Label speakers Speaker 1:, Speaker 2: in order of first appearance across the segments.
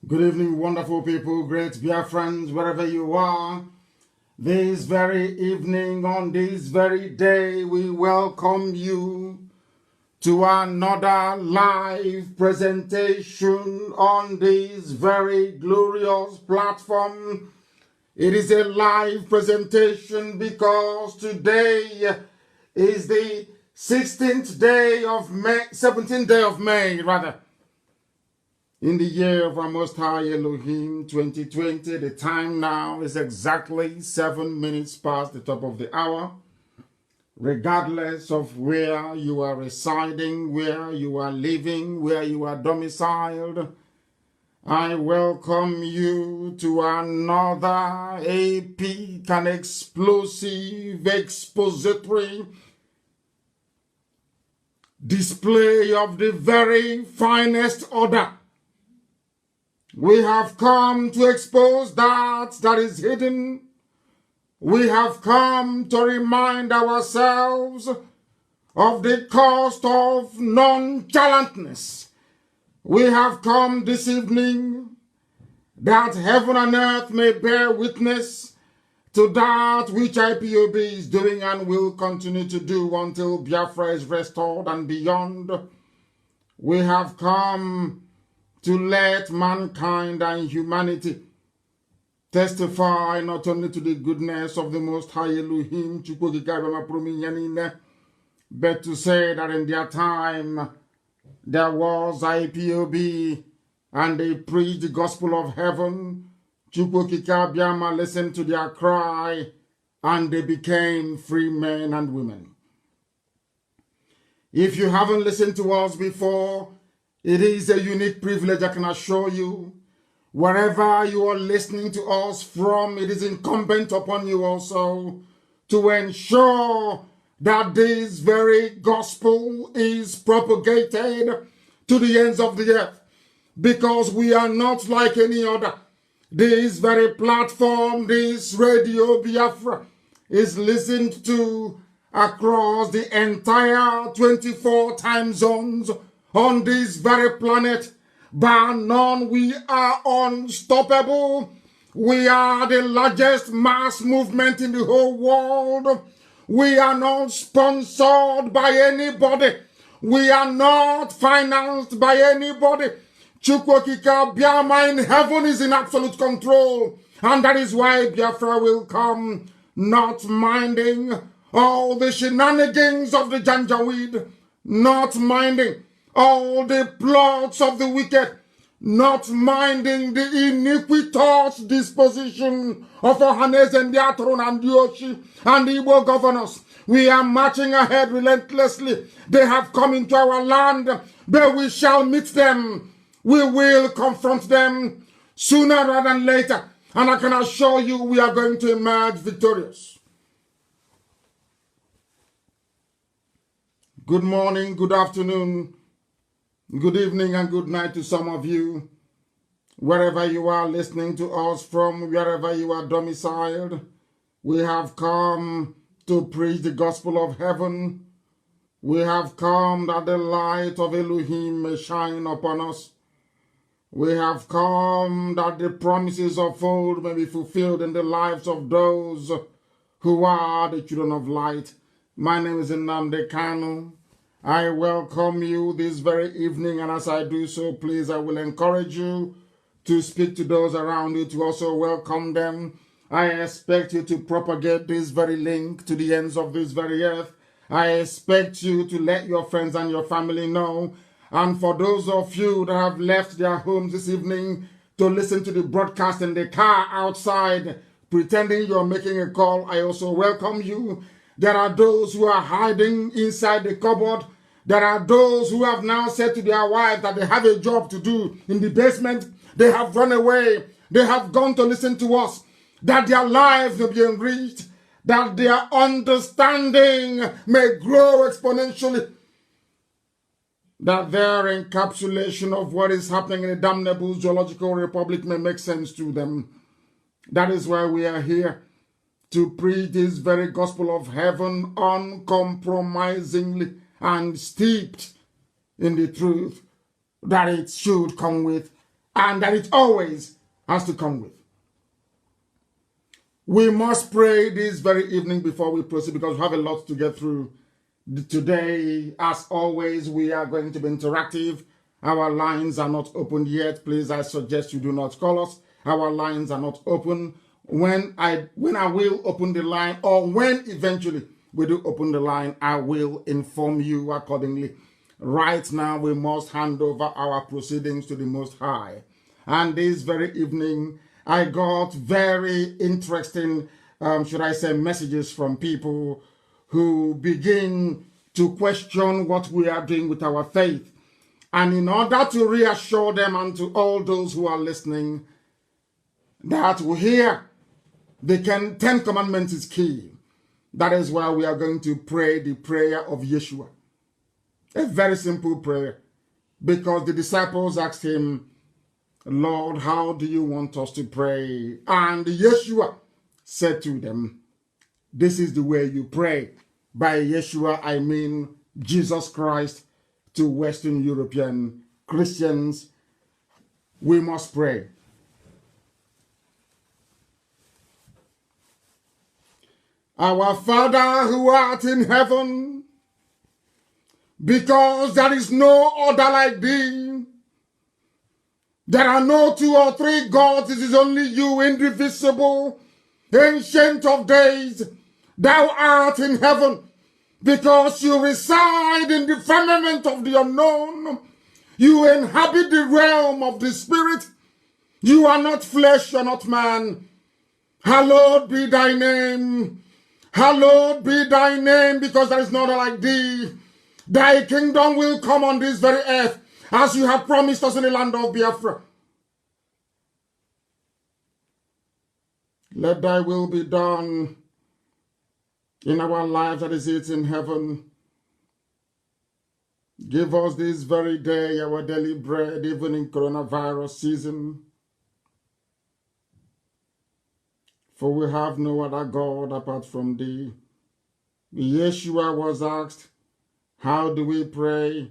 Speaker 1: Good evening, wonderful people, great Biafrans, wherever you are. This very evening, on this very day, we welcome you to another live presentation on this very glorious platform. It is a live presentation because today is the 17th day of May, in the year of our Most High Elohim 2020. The time now is exactly 7 minutes past the top of the hour. Regardless of where you are residing, where you are living, where you are domiciled, I welcome you to another epic and explosive expository display of the very finest order. We have come to expose that is hidden. We have come to remind ourselves of the cost of nonchalantness. We have come this evening that heaven and earth may bear witness to that which IPOB is doing and will continue to do until Biafra is restored and beyond. We have come to let mankind and humanity testify not only to the goodness of the Most High Elohim, but to say that in their time there was IPOB and they preached the gospel of heaven. Chukwukika listened to their cry and they became free men and women. If you haven't listened to us before, it is a unique privilege, I can assure you. Wherever you are listening to us from, it is incumbent upon you also to ensure that this very gospel is propagated to the ends of the earth, because we are not like any other. This very platform, this Radio Biafra, is listened to across the entire 24 time zones on this very planet. Bar none, we are unstoppable. We are the largest mass movement in the whole world. We are not sponsored by anybody. We are not financed by anybody. Chukwukika Biama in heaven is in absolute control. And that is why Biafra will come, not minding all the shenanigans of the Janjaweed, not minding all the plots of the wicked, not minding the iniquitous disposition of Ohanes and the Atron and the Oshi and the Igbo governors. We are marching ahead relentlessly. They have come into our land, but we shall meet them. We will confront them sooner rather than later. And I can assure you we are going to emerge victorious. Good morning, good afternoon, good evening, and good night to some of you. Wherever you are listening to us from, wherever you are domiciled, we have come to preach the gospel of heaven. We have come that the light of Elohim may shine upon us. We have come that the promises of old may be fulfilled in the lives of those who are the children of light. My name is Nnamdi Kanu. I welcome you this very evening, and as I do so, please, I will encourage you to speak to those around you, to also welcome them. I expect you to propagate this very link to the ends of this very earth. I expect you to let your friends and your family know. And for those of you that have left their homes this evening to listen to the broadcast in the car outside, pretending you're making a call, I also welcome you. There are those who are hiding inside the cupboard. There are those who have now said to their wives that they have a job to do in the basement. They have run away. They have gone to listen to us. That their lives may be enriched. That their understanding may grow exponentially. That their encapsulation of what is happening in the damnable zoological republic may make sense to them. That is why we are here, to preach this very gospel of heaven uncompromisingly and steeped in the truth that it should come with and that it always has to come with. We must pray this very evening before we proceed because we have a lot to get through today. As always, we are going to be interactive. Our lines are not opened yet. Please, I suggest you do not call us. Our lines are not open. When I will open the line, or when eventually we do open the line, I will inform you accordingly. Right now, we must hand over our proceedings to the Most High. And this very evening, I got very interesting, messages from people who begin to question what we are doing with our faith. And in order to reassure them and to all those who are listening, that we hear the Ten Commandments is key. That is why we are going to pray the prayer of Yeshua. A very simple prayer. Because the disciples asked him, Lord, how do you want us to pray? And Yeshua said to them, this is the way you pray. By Yeshua, I mean Jesus Christ. To Western European Christians, we must pray. Our Father who art in heaven, because there is no other like thee. There are no 2 or 3 gods. It is only you, indivisible, ancient of days. Thou art in heaven, because you reside in the firmament of the unknown. You inhabit the realm of the spirit. You are not flesh, you are not man. Hallowed be thy name. Hallowed be thy name, because there is none like thee. Thy kingdom will come on this very earth, as you have promised us in the land of Biafra. Let thy will be done in our lives as it is in heaven. Give us this very day our daily bread, even in coronavirus season. For we have no other God apart from thee. Yeshua was asked, how do we pray?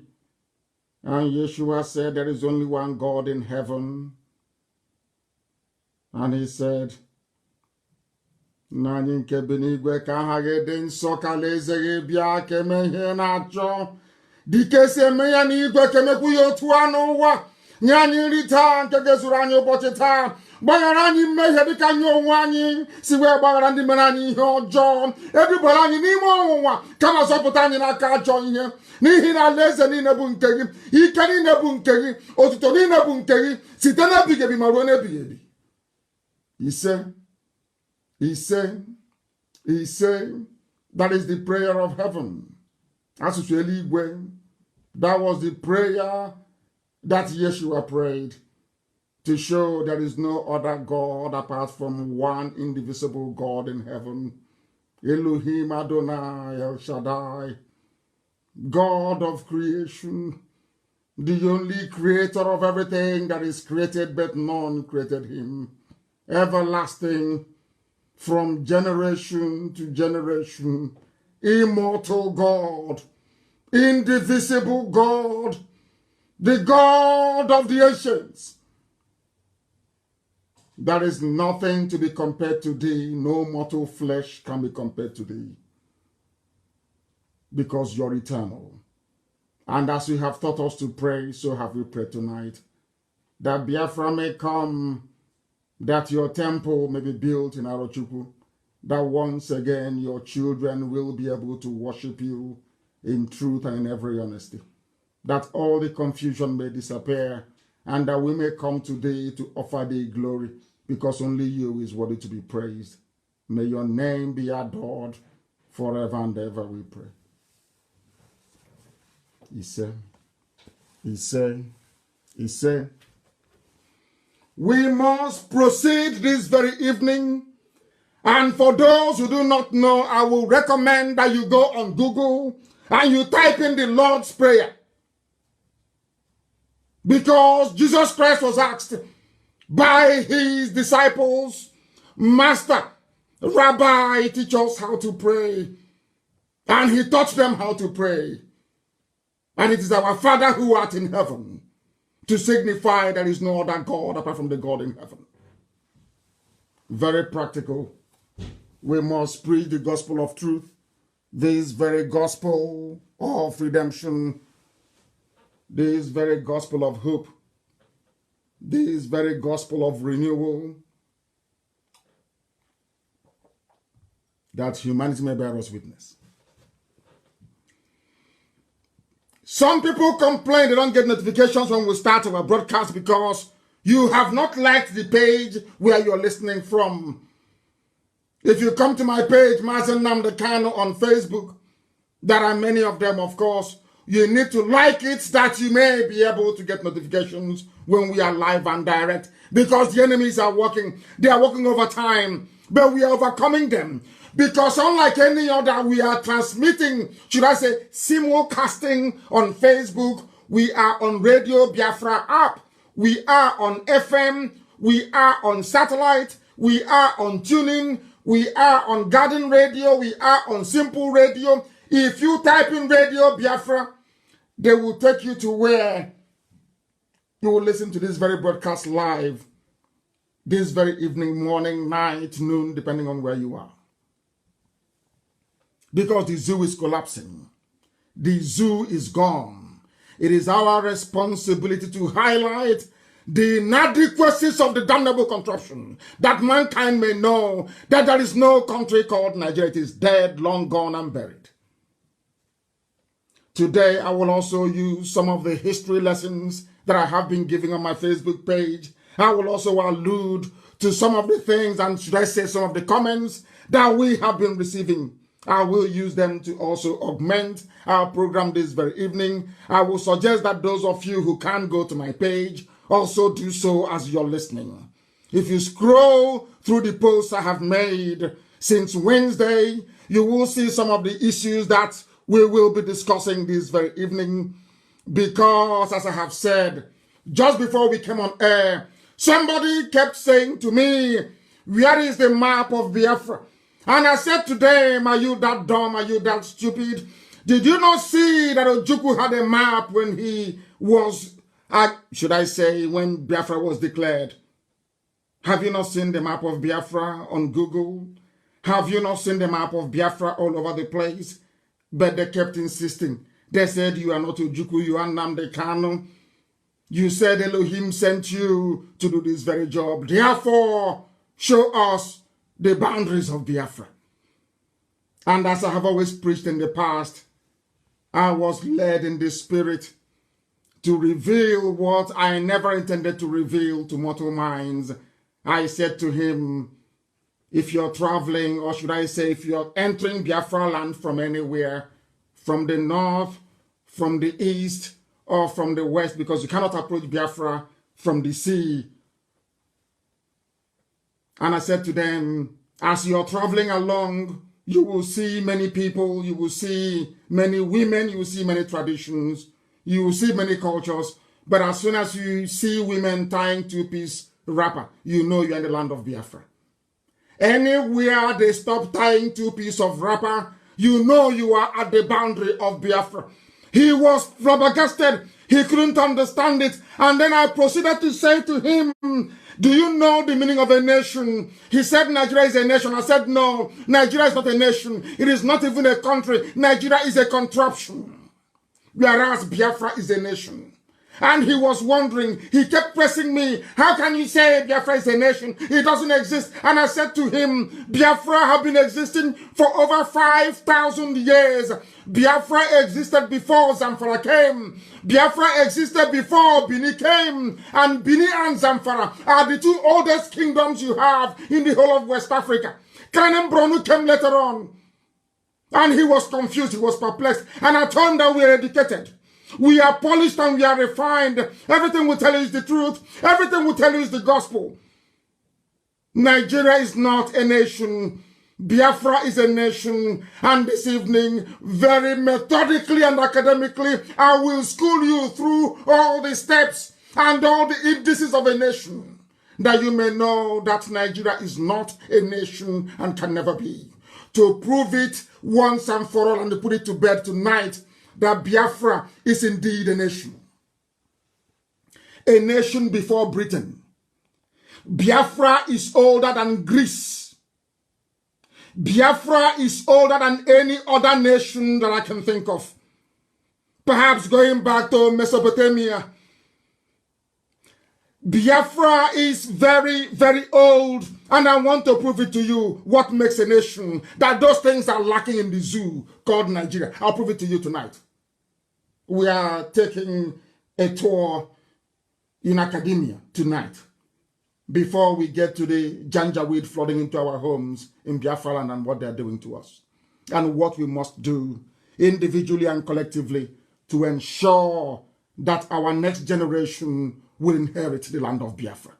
Speaker 1: And Yeshua said, there is only one God in heaven. And he said, Nani nke benigwe ka aha gị dị nsọ ka alaeze gị bịa ka eme ihe na-achọ dike si eme ya n'igwe ka emekwu ya otu a n'ụwa nye anyị nri taa nke ga-ezuru anyị ụbọchị taa gbaghara anyị mmehie dịka anyị onwe anyị si wee gbaghara ndị mere anyị ihe ọjọọ edubara anyị n'ime ọnwụnwa kama zọpụta anyị n'aka ajọ ihe n'ihi na alaeze niile bụ nke gị ike niile bụ nke gị otuto niile bụ nke gị site n'ebighị ebi ma ruo n'ebighị ebi. He said, that is the prayer of heaven. That was the prayer that Yeshua prayed to show there is no other God apart from one indivisible God in heaven. Elohim Adonai El Shaddai, God of creation, the only creator of everything that is created, but none created him. Everlasting, from generation to generation, immortal God, indivisible God, the God of the ancients. There is nothing to be compared to thee. No mortal flesh can be compared to thee, because you're eternal. And as we have taught us to pray, so have we prayed tonight, that Biafra may come, that your temple may be built in Arochukwu, that once again your children will be able to worship you in truth and in every honesty, that all the confusion may disappear, and that we may come today to offer thee glory, because only you is worthy to be praised. May your name be adored forever and ever, we pray. He said, we must proceed this very evening. And for those who do not know, I will recommend that you go on Google and you type in the Lord's Prayer. Because Jesus Christ was asked by his disciples, Master, Rabbi, teach us how to pray. And he taught them how to pray. And it is our Father who art in heaven. to signify there is no other God apart from the God in heaven. Very practical. We must preach the gospel of truth, this very gospel of redemption, this very gospel of hope, this very gospel of renewal, that humanity may bear us witness. Some people complain they don't get notifications when we start our broadcast because you have not liked the page where you're listening from. If you come to my page, Mazi Nnamdi Kanu on Facebook, there are many of them, of course. You need to like it that you may be able to get notifications when we are live and direct, because the enemies are working. They are working overtime, but we are overcoming them. Because unlike any other, we are transmitting, should I say, simulcasting on Facebook. We are on Radio Biafra app. We are on FM. We are on satellite. We are on tuning. We are on Garden Radio. We are on Simple Radio. If you type in Radio Biafra, they will take you to where you will listen to this very broadcast live, this very evening, morning, night, noon, depending on where you are. Because the zoo is collapsing. The zoo is gone. It is our responsibility to highlight the inadequacies of the damnable contraption, that mankind may know that there is no country called Nigeria. It is dead, long gone, and buried. Today, I will also use some of the history lessons that I have been giving on my Facebook page. I will also allude to some of the things, and should I say some of the comments that we have been receiving. I will use them to also augment our program this very evening. I will suggest that those of you who can go to my page also do so as you're listening. If you scroll through the posts I have made since Wednesday, you will see some of the issues that we will be discussing this very evening. Because, as I have said, just before we came on air, somebody kept saying to me, where is the map of Biafra? And I said to them, are you that dumb? Are you that stupid? Did you not see that Ojukwu had a map when he was, should I say, when Biafra was declared? Have you not seen the map of Biafra on Google? Have you not seen the map of Biafra all over the place? But they kept insisting. They said, you are not Ojukwu, you are Nnamdi Kanu. You said Elohim sent you to do this very job. Therefore, show us the boundaries of Biafra. And as I have always preached in the past, I was led in the spirit to reveal what I never intended to reveal to mortal minds. I said to him, if you're traveling, or should I say, if you're entering Biafra land from anywhere, from the north, from the east, or from the west, because you cannot approach Biafra from the sea. And I said to them, as you're traveling along, you will see many people, you will see many women, you will see many traditions, you will see many cultures. But as soon as you see women tying two-piece wrapper, you know you're in the land of Biafra. Anywhere they stop tying two-piece of wrapper, you know you are at the boundary of Biafra. He was flabbergasted. He couldn't understand it. And then I proceeded to say to him, do you know the meaning of a nation? He said Nigeria is a nation. I said no, Nigeria is not a nation. It is not even a country. Nigeria is a contraption, whereas Biafra is a nation. And he was wondering, he kept pressing me, how can you say Biafra is a nation? It doesn't exist. And I said to him, Biafra have been existing for over 5,000 years. Biafra existed before Zamfara came. Biafra existed before Bini came. And Bini and Zamfara are the two oldest kingdoms you have in the whole of West Africa. Kanem Bronu came later on. And he was confused, he was perplexed. And I told him that we are educated. We are polished and we are refined. Everything we tell you is the truth. Everything we tell you is the gospel. Nigeria is not a nation. Biafra is a nation. And this evening, very methodically and academically, I will school you through all the steps and all the indices of a nation, that you may know that Nigeria is not a nation and can never be. To prove it once and for all and to put it to bed tonight, that Biafra is indeed a nation. a nation before Britain. Biafra is older than Greece. Biafra is older than any other nation that I can think of. Perhaps going back to Mesopotamia. Biafra is very, very old, and I want to prove it to you. What makes a nation? That those things are lacking in the zoo called Nigeria. I'll prove it to you tonight. We are taking a tour in academia tonight before we get to the janjaweed flooding into our homes in Biafra land and what they're doing to us, and what we must do individually and collectively to ensure that our next generation will inherit the land of Biafra.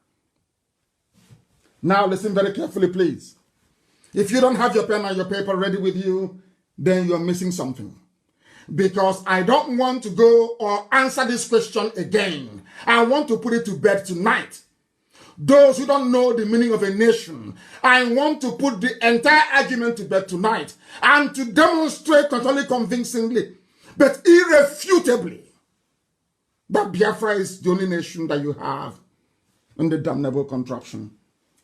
Speaker 1: Now listen very carefully, please. If you don't have your pen and your paper ready with you, then you're missing something. Because I don't want to go or answer this question again. I want to put it to bed tonight. Those who don't know the meaning of a nation, I want to put the entire argument to bed tonight and to demonstrate not only convincingly, but irrefutably, that Biafra is the only nation that you have in the damnable contraption.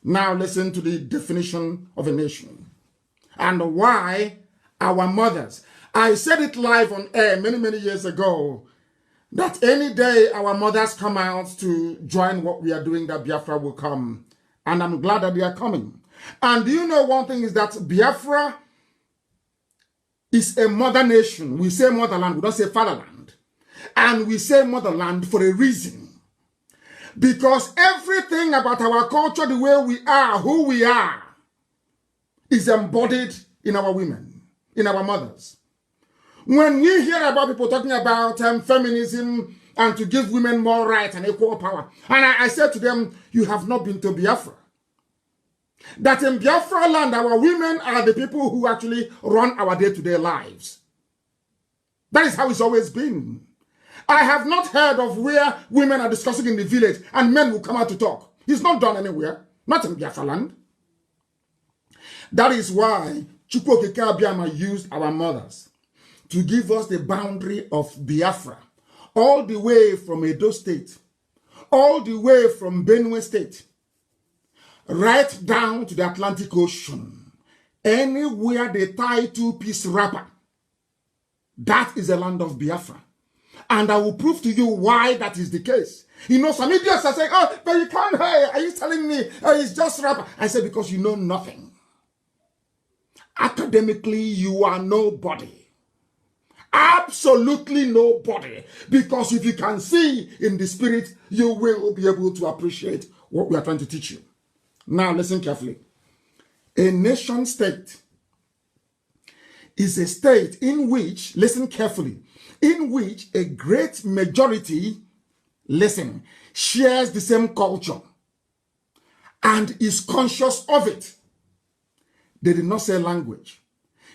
Speaker 1: Now listen to the definition of a nation and why our mothers. I said it live on air many, many years ago that any day our mothers come out to join what we are doing, that Biafra will come. And I'm glad that they are coming. And do you know one thing is that Biafra is a mother nation. We say motherland, we don't say fatherland. And we say motherland for a reason. Because everything about our culture, the way we are, who we are, is embodied in our women, in our mothers. When we hear about people talking about feminism and to give women more rights and equal power, and I said to them, you have not been to Biafra. That in Biafra land, our women are the people who actually run our day-to-day lives. That is how it's always been. I have not heard of where women are discussing in the village and men will come out to talk. It's not done anywhere, not in Biafra land. That is why Chukwu Okike Abiama used our mothers to give us the boundary of Biafra, all the way from Edo State, all the way from Benue State, right down to the Atlantic Ocean. Anywhere they tie two-piece wrapper, that is the land of Biafra. And I will prove to you why that is the case. You know, some idiots are saying, oh, but you can't, hey, are you telling me it's just wrapper? I said, because you know nothing. Academically, you are nobody. Absolutely nobody. Because if you can see in the spirit, you will be able to appreciate what we are trying to teach you. Now, listen carefully. A nation state is a state in which, listen carefully, in which a great majority, listen, shares the same culture and is conscious of it. They did not say language.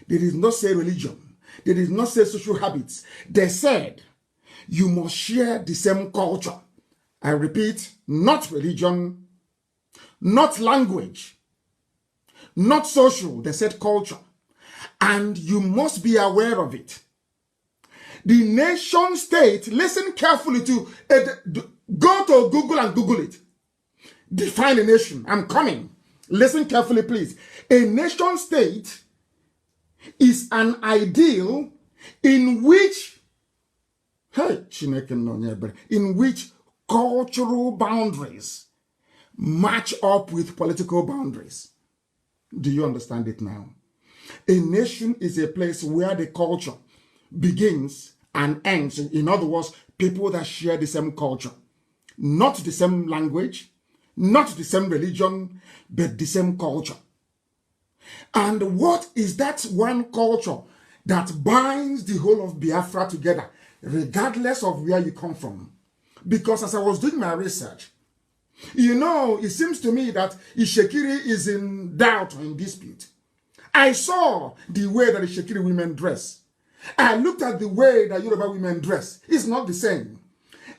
Speaker 1: They did not say religion. They did not say social habits. They said, you must share the same culture. I repeat, not religion, not language, not social. They said culture. And you must be aware of it. The nation state, listen carefully to, go to Google and Google it. Define a nation. I'm coming. Listen carefully, please. A nation state is an ideal in which, in which cultural boundaries match up with political boundaries. Do you understand it now? A nation is a place where the culture begins and ends. In other words, people that share the same culture, not the same language, not the same religion, but the same culture. And what is that one culture that binds the whole of Biafra together, regardless of where you come from? Because as I was doing my research, you know, it seems to me that Ishekiri is in doubt or in dispute. I saw the way that the Ishekiri women dress. I looked at the way that Yoruba women dress. It's not the same.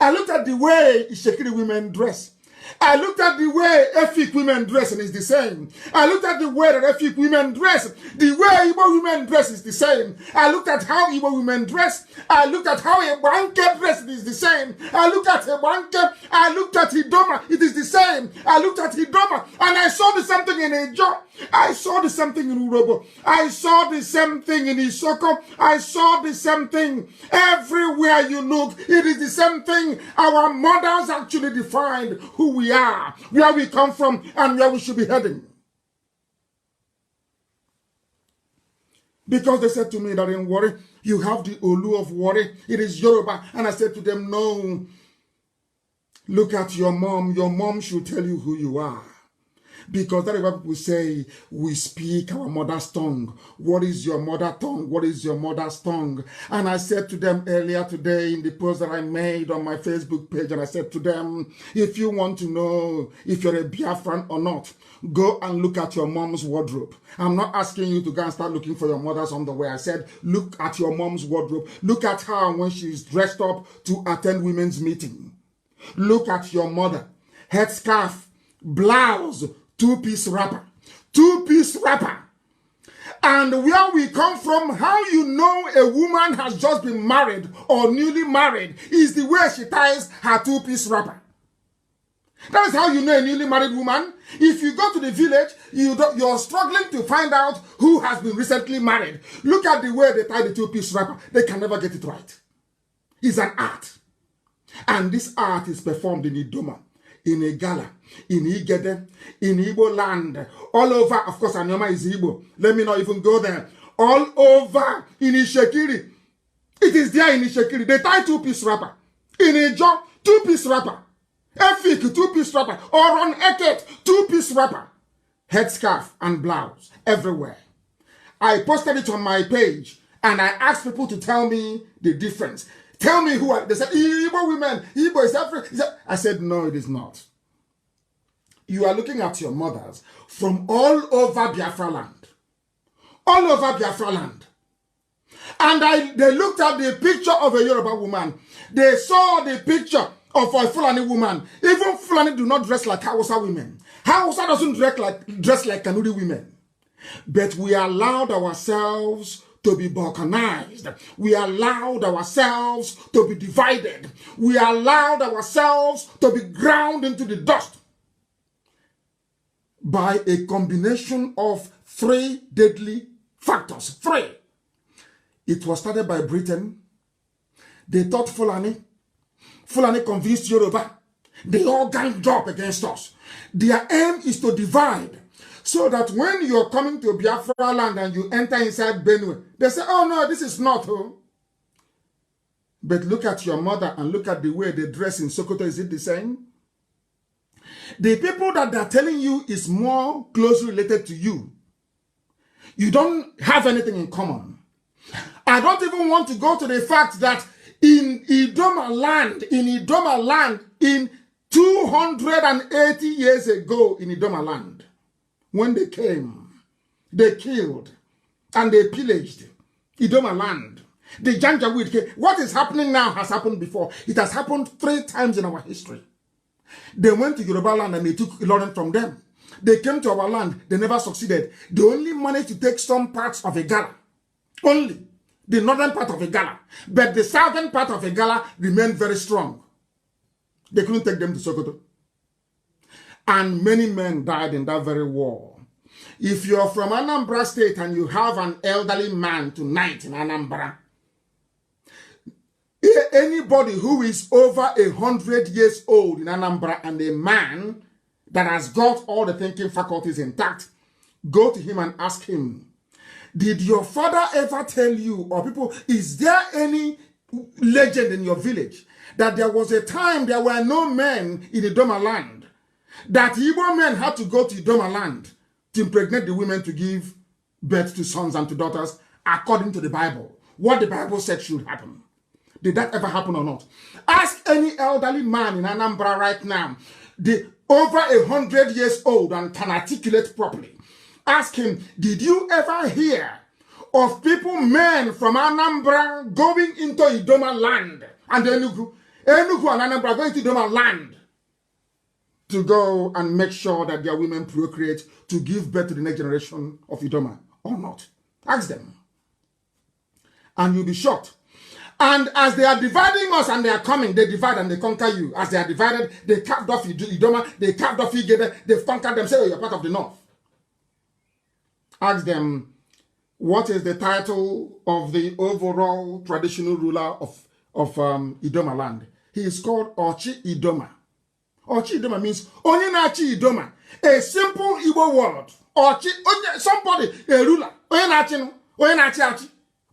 Speaker 1: I looked at the way Ishekiri women dress. I looked at the way Efik women dress and it's the same. I looked at the way that Efik women dress. The way Igbo women dress is the same. I looked at how Igbo women dress. I looked at how a Banke dress is the same. I looked at a Banke. I looked at Hidoma. It is the same. I looked at Hidoma and I saw the same thing in Ejo. I saw the same thing in Urobo. I saw the same thing in Isoko. I saw the same thing. Everywhere you look, it is the same thing. Our mothers actually defined who we are, where we come from, and where we should be heading. Because they said to me that in Warri, you have the Olu of Warri. It is Yoruba. And I said to them, no. Look at your mom. Your mom should tell you who you are. Because that is what people say, we speak our mother's tongue. What is your mother tongue? What is your mother's tongue? And I said to them earlier today in the post that I made on my Facebook page, and I said to them, if you want to know if you're a Biafran or not, go and look at your mom's wardrobe. I'm not asking you to go and start looking for your mother's underwear. I said, look at your mom's wardrobe. Look at her when she's dressed up to attend women's meeting. Look at your mother. Headscarf, blouse, two-piece wrapper. Two-piece wrapper. And where we come from, how you know a woman has just been married or newly married is the way she ties her two-piece wrapper. That is how you know a newly married woman. If you go to the village, you're struggling to find out who has been recently married. Look at the way they tie the two-piece wrapper. They can never get it right. It's an art. And this art is performed in Idoma, in Igala, in Igede, in Igbo land, all over. Of course, Anyoma is Igbo. Let me not even go there. All over in Ishekiri. It is there in Ishekiri. They tie two-piece wrapper. In Ijo, two-piece wrapper. Efik, two-piece wrapper. Or on Eket, two-piece wrapper. Headscarf and blouse everywhere. I posted it on my page and I asked people to tell me the difference. Tell me who are. They said, Igbo women, Igbo is African. I said, no, it is not. You are looking at your mothers from all over Biafra land. All over Biafra land. And they looked at the picture of a Yoruba woman. They saw the picture of a Fulani woman. Even Fulani do not dress like Hausa women. Hausa doesn't dress like Kanuri women. But we allowed ourselves to be balkanized. We allowed ourselves to be divided. We allowed ourselves to be ground into the dust by a combination of three deadly factors. Three. It was started by Britain. They taught Fulani. Fulani convinced Yoruba. They all ganged up against us. Their aim is to divide. So that when you're coming to Biafra land and you enter inside Benue, they say, oh no, this is not. Oh. But look at your mother and look at the way they dress in Sokoto. Is it the same? The people that they're telling you is more closely related to you. You don't have anything in common. I don't even want to go to the fact that in Idoma land, in 280 years ago in Idoma land, when they came, they killed and they pillaged Idoma land. The Janjaweed came. What is happening now has happened before. It has happened 3 times in our history. They went to Yoruba land and they took Ilorin from them. They came to our land. They never succeeded. They only managed to take some parts of Igala. Only the northern part of Igala. But the southern part of Igala remained very strong. They couldn't take them to Sokoto. And many men died in that very war. If you're from Anambra State and you have an elderly man tonight in Anambra, anybody who is over 100 years old in Anambra and a man that has got all the thinking faculties intact, go to him and ask him, did your father ever tell you, or people, is there any legend in your village that there was a time there were no men in Idoma land? That Igbo men had to go to Idoma land to impregnate the women to give birth to sons and to daughters according to the Bible. What the Bible said should happen. Did that ever happen or not? Ask any elderly man in Anambra right now, over 100 years old and can articulate properly. Ask him, did you ever hear of people, men from Anambra going into Idoma land and Enugu and Anambra going to Idoma land to go and make sure that their women procreate to give birth to the next generation of Idoma or not? Ask them. And you'll be shocked. And as they are dividing us and they are coming, they divide and they conquer you. As they are divided, they carved off Idoma, they carved off Igede, they've conquered them, say, oh, you're part of the North. Ask them, what is the title of the overall traditional ruler of Idoma land? He is called Ochi Idoma. Ochi Idoma means Onye na-achi Idoma. A simple Igbo word. Ochi, somebody, a ruler. Onye na-achi.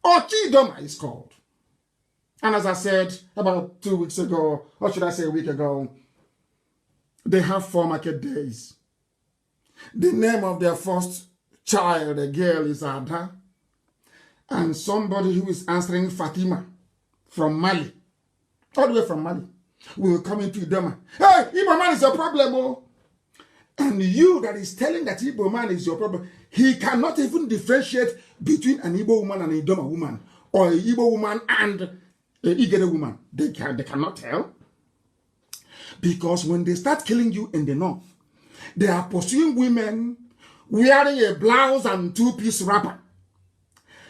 Speaker 1: Ochi Idoma is called. And as I said about 2 weeks ago, or should I say a week ago, they have 4 market days. The name of their first child, a girl, is Ada. And somebody who is answering, Fatima, from Mali, all the way from Mali, will come into Idoma. Hey, Igbo man is your problem, oh. And you that is telling that Igbo man is your problem, he cannot even differentiate between an Igbo woman and an Idoma woman, or an Igbo woman and an Igede woman. They cannot tell. Because when they start killing you in the North, they are pursuing women wearing a blouse and 2-piece wrapper.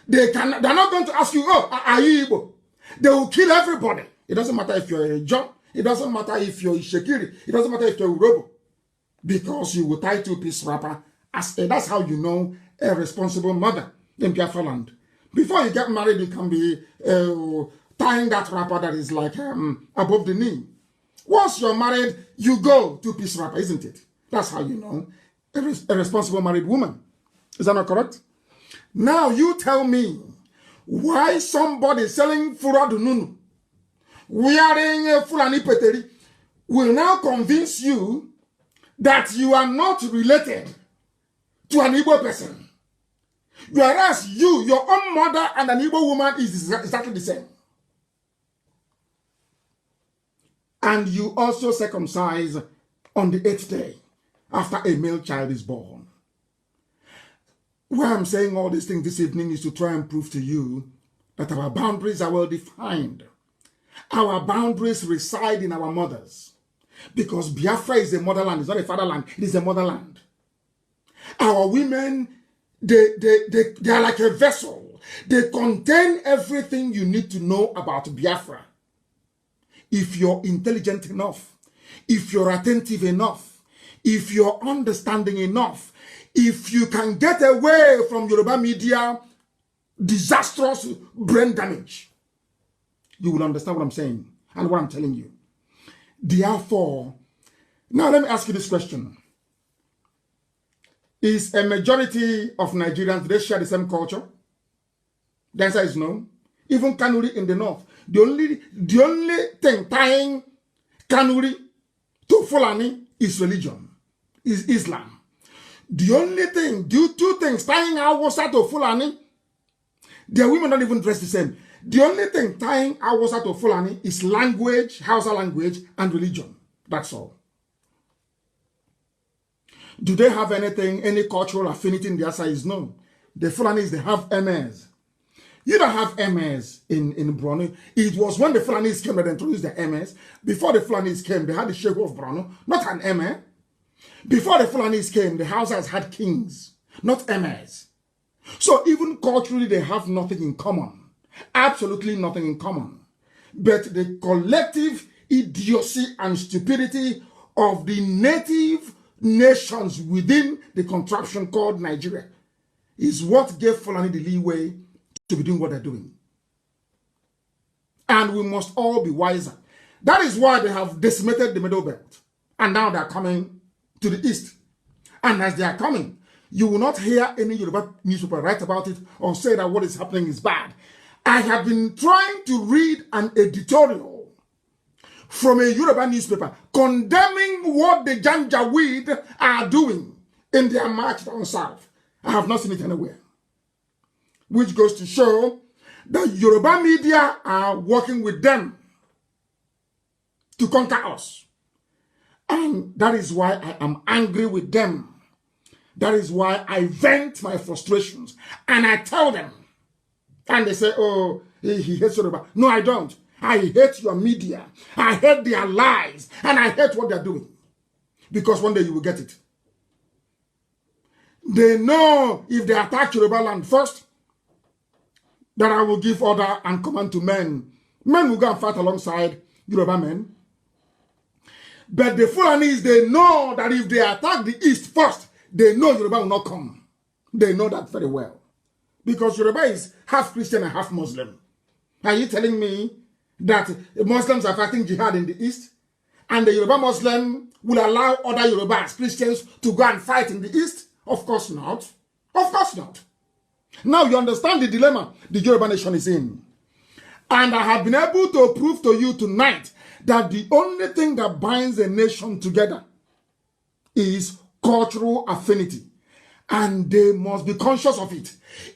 Speaker 1: They're not going to ask you, oh, are you Igbo? They will kill everybody. It doesn't matter if you're a John. It doesn't matter if you're a Shekiri. It doesn't matter if you're a Urobo. Because you will tie 2-piece wrapper. That's how you know a responsible mother in Biafra land. Before you get married, you can be tying that wrapper that is like above the knee. Once you're married, you go 2-piece wrapper, isn't it? That's how you know a responsible married woman. Is that not correct? Now you tell me why somebody selling Fura Dununu, wearing a Fulani Peteri, will now convince you that you are not related to an Igbo person. Whereas your own mother and an Igbo woman is exactly the same. And you also circumcise on the 8th day after a male child is born. Why I'm saying all these things this evening is to try and prove to you that our boundaries are well defined. Our boundaries reside in our mothers. Because Biafra is a motherland, it's not a fatherland, it is a motherland. Our women, they are like a vessel. They contain everything you need to know about Biafra. If you're intelligent enough, if you're attentive enough, if you're understanding enough, if you can get away from Yoruba media disastrous brain damage, you will understand what I'm saying and what I'm telling you. Therefore, now let me ask you this question. Is a majority of Nigerians, do they share the same culture? The answer is no. Even Kanuri in the north. The only thing tying Kanuri to Fulani is religion, is Islam. The only thing, two things tying Hausa to Fulani, their women don't even dress the same. The only thing tying Hausa to Fulani is language, Hausa language, and religion. That's all. Do they have anything, any cultural affinity in their size? No. The Fulanis, they have MS. You don't have MS in Borno. It was when the Fulanis came that they introduced the MS. Before the Fulanis came, they had the Sheikh of Borno, not an MS. Before the Fulanis came, the Hausas had kings, not MS. So even culturally, they have nothing in common. Absolutely nothing in common. But the collective idiocy and stupidity of the native nations within the contraption called Nigeria is what gave Fulani the leeway to be doing what they're doing. And we must all be wiser. That is why they have decimated the Middle Belt. And now they're coming to the east. And as they are coming, you will not hear any Yoruba newspaper write about it or say that what is happening is bad. I have been trying to read an editorial from a Yoruba newspaper condemning what the Janjaweed are doing in their march down south. I have not seen it anywhere. Which goes to show that Yoruba media are working with them to conquer us. And that is why I am angry with them. That is why I vent my frustrations. And I tell them. And they say, oh, he hates Yoruba. No, I don't. I hate your media. I hate their lies. And I hate what they're doing. because one day you will get it. They know if they attack Yoruba land first, that I will give order and command to men. Men will go and fight alongside Yoruba men. But the Fulanis, they know that if they attack the east first, they know Yoruba will not come. They know that very well. Because Yoruba is half Christian and half Muslim. Are you telling me that Muslims are fighting jihad in the east? And the Yoruba Muslim will allow other Yoruba Christians to go and fight in the east? Of course not. Of course not. Now you understand the dilemma the Yoruba nation is in. And I have been able to prove to you tonight that the only thing that binds a nation together is cultural affinity. And they must be conscious of it.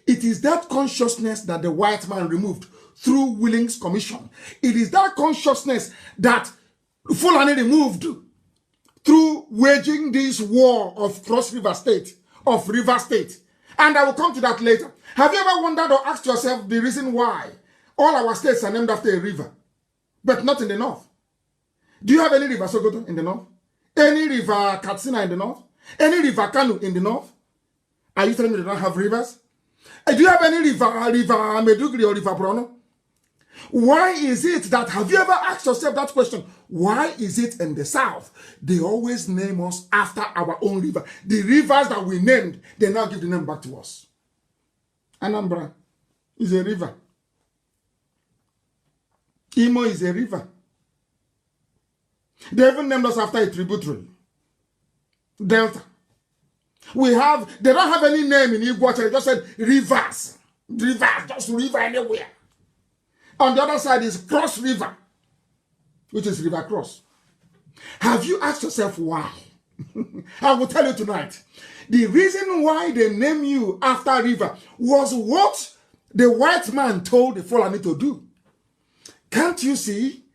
Speaker 1: It is that consciousness that the white man removed through Willings Commission. It is that consciousness that Fulani removed through waging this war of Cross River State, of River State. And I will come to that later. Have you ever wondered or asked yourself the reason why all our states are named after a river, but not in the north? Do you have any river Sokoto in the north? Any river Katsina in the north? Any river Kanu in the north? Are you telling me they don't have rivers? Do you have any river Medugri or river Brono? Why is it that, have you ever asked yourself that question? Why is it in the south, they always name us after our own river? The rivers that we named, they now give the name back to us. Anambra is a river. Imo is a river. They even named us after a tributary. Delta. They don't have any name in Igbo, they just said rivers. Rivers, just river anywhere. On the other side is Cross River, which is River Cross. Have you asked yourself why? I will tell you tonight. The reason why they name you after river was what the white man told the Fulani to do. Can't you see?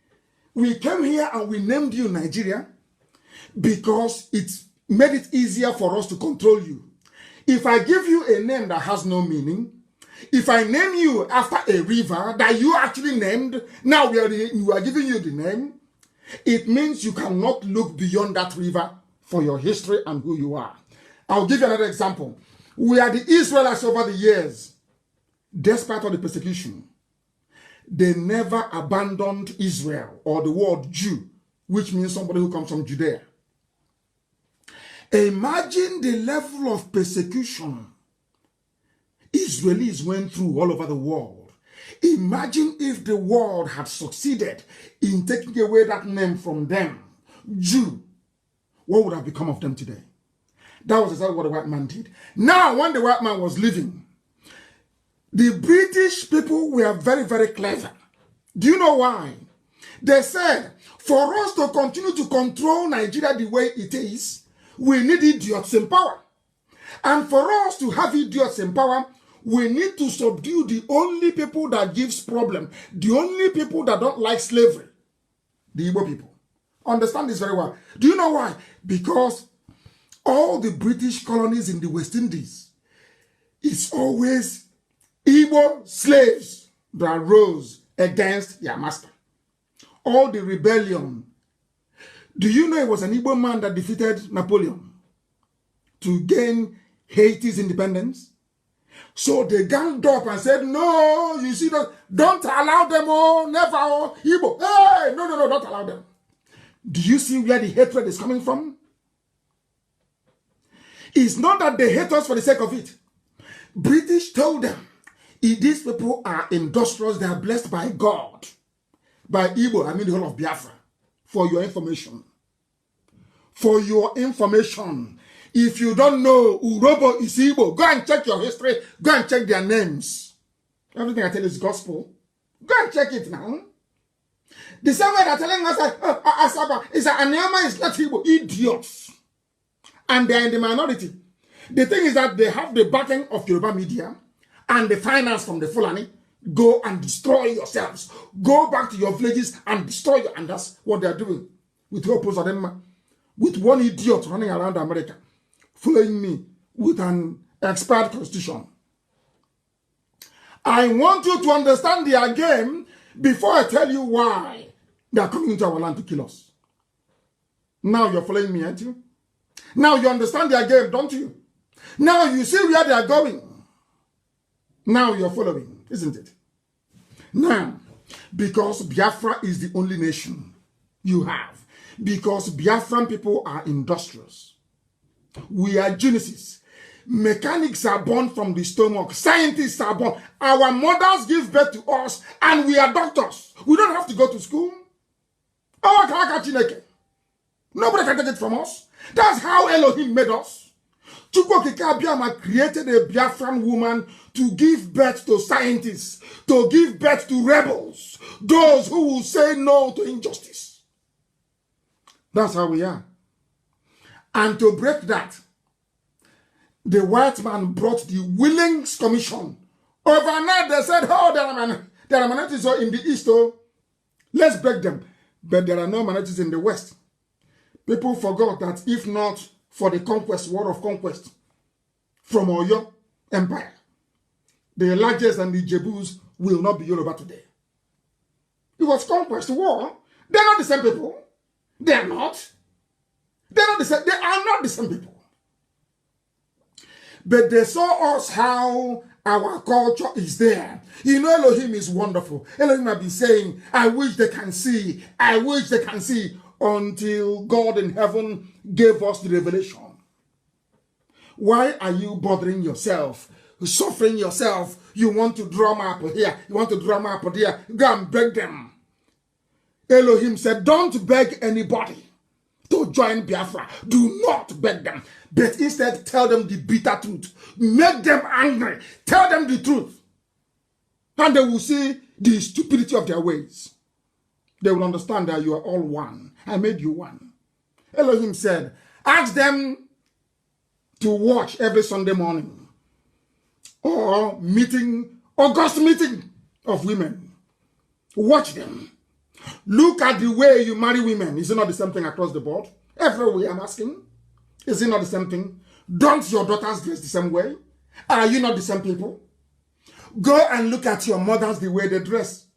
Speaker 1: We came here and we named you Nigeria because it made it easier for us to control you. If I give you a name that has no meaning, if I name you after a river that you actually named, now we are giving you the name, it means you cannot look beyond that river for your history and who you are. I'll give you another example. We are the Israelites over the years, despite all the persecution. They never abandoned Israel or the word Jew, which means somebody who comes from Judea. Imagine the level of persecution Israelis went through all over the world. Imagine if the world had succeeded in taking away that name from them, Jew. What would have become of them today? That was exactly what the white man did. Now, when the white man was leaving, the British people were very, very clever. Do you know why? They said, for us to continue to control Nigeria the way it is, we need idiots in power. And for us to have idiots in power, we need to subdue the only people that gives problem, the only people that don't like slavery, the Igbo people. Understand this very well. Do you know why? Because all the British colonies in the West Indies, it's always Igbo slaves that rose against their master. All the rebellion. Do you know it was an Igbo man that defeated Napoleon to gain Haiti's independence? So they ganged up and said, no, you see, don't allow them, oh, never, oh, Igbo. Hey, no, don't allow them. Do you see where the hatred is coming from? It's not that they hate us for the sake of it. British told them, if these people are industrious, they are blessed by God. By Igbo, I mean the whole of Biafra. For your information. For your information. If you don't know Urobo is Igbo, go and check your history. Go and check their names. Everything I tell you is gospel. Go and check it now. The same way they're telling us that Asaba is that Anyama is not Igbo. Idiots. And they are in the minority. The thing is that they have the backing of Yoruba media and the finance from the Fulani. Go and destroy yourselves. Go back to your villages and destroy you. And that's what they are doing. With your opposite them, with one idiot running around America, following me with an expired constitution. I want you to understand their game before I tell you why they are coming into our land to kill us. Now you're following me, aren't you? Now you understand their game, don't you? Now you see where they are going. Now you're following, isn't it? Now, because Biafra is the only nation you have, because Biafran people are industrious, we are geniuses. Mechanics are born from the stomach. Scientists are born. Our mothers give birth to us, and we are doctors. We don't have to go to school. Nobody can take it from us. That's how Elohim made us. Chukwokika Abiyama created a Biafran woman to give birth to scientists, to give birth to rebels, those who will say no to injustice. That's how we are. And to break that, the white man brought the Willings Commission. Overnight they said, oh, there are minorities in the East, oh, let's break them. But there are no minorities in the West. People forgot that if not for the conquest, war of conquest, from Oyo Empire, the largest and the Jebus will not be Yoruba today. It was conquest, war. They're not the same people. They're not. They're not the same. They are not the same people. But they saw us how our culture is there. You know, Elohim is wonderful. Elohim have been saying, I wish they can see. I wish they can see, until God in heaven gave us the revelation. Why are you bothering yourself, suffering yourself? You want to drum up here. You want to drum up there. Go and beg them. Elohim said, don't beg anybody to join Biafra. Do not beg them. But instead, tell them the bitter truth. Make them angry. Tell them the truth. And they will see the stupidity of their ways. They will understand that you are all one. I made you one. Elohim said, ask them to watch every Sunday morning. Or meeting, August meeting of women. Watch them. Look at the way you marry women. Is it not the same thing across the board? Everywhere I'm asking. Is it not the same thing? Don't your daughters dress the same way? Are you not the same people? Go and look at your mothers, the way they dress.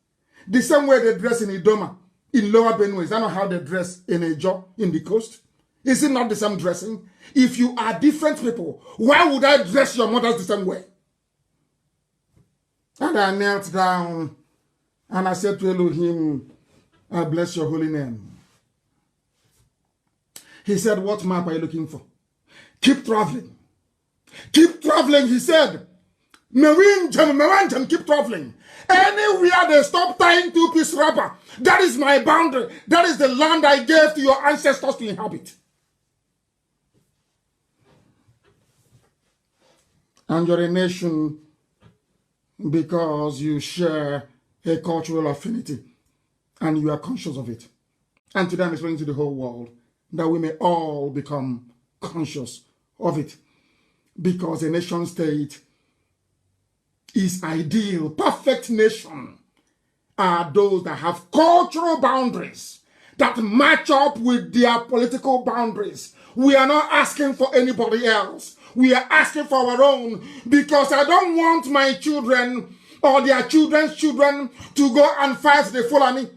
Speaker 1: The same way they dress in Idoma, in Lower Benue. Is that not how they dress in Ejo, in the coast? Is it not the same dressing? If you are different people, why would I dress your mothers the same way? And I knelt down and I said to Elohim, I bless your holy name. He said, what map are you looking for? Keep traveling. Keep traveling, he said. Keep traveling. Anywhere they stop tying two-piece rubber, that is my boundary. That is the land I gave to your ancestors to inhabit. And you're a nation because you share a cultural affinity and you are conscious of it. And today I'm explaining to the whole world that we may all become conscious of it, because a nation state is ideal. Perfect nation are those that have cultural boundaries that match up with their political boundaries. We are not asking for anybody else. We are asking for our own, because I don't want my children or their children's children to go and fight the Fulani,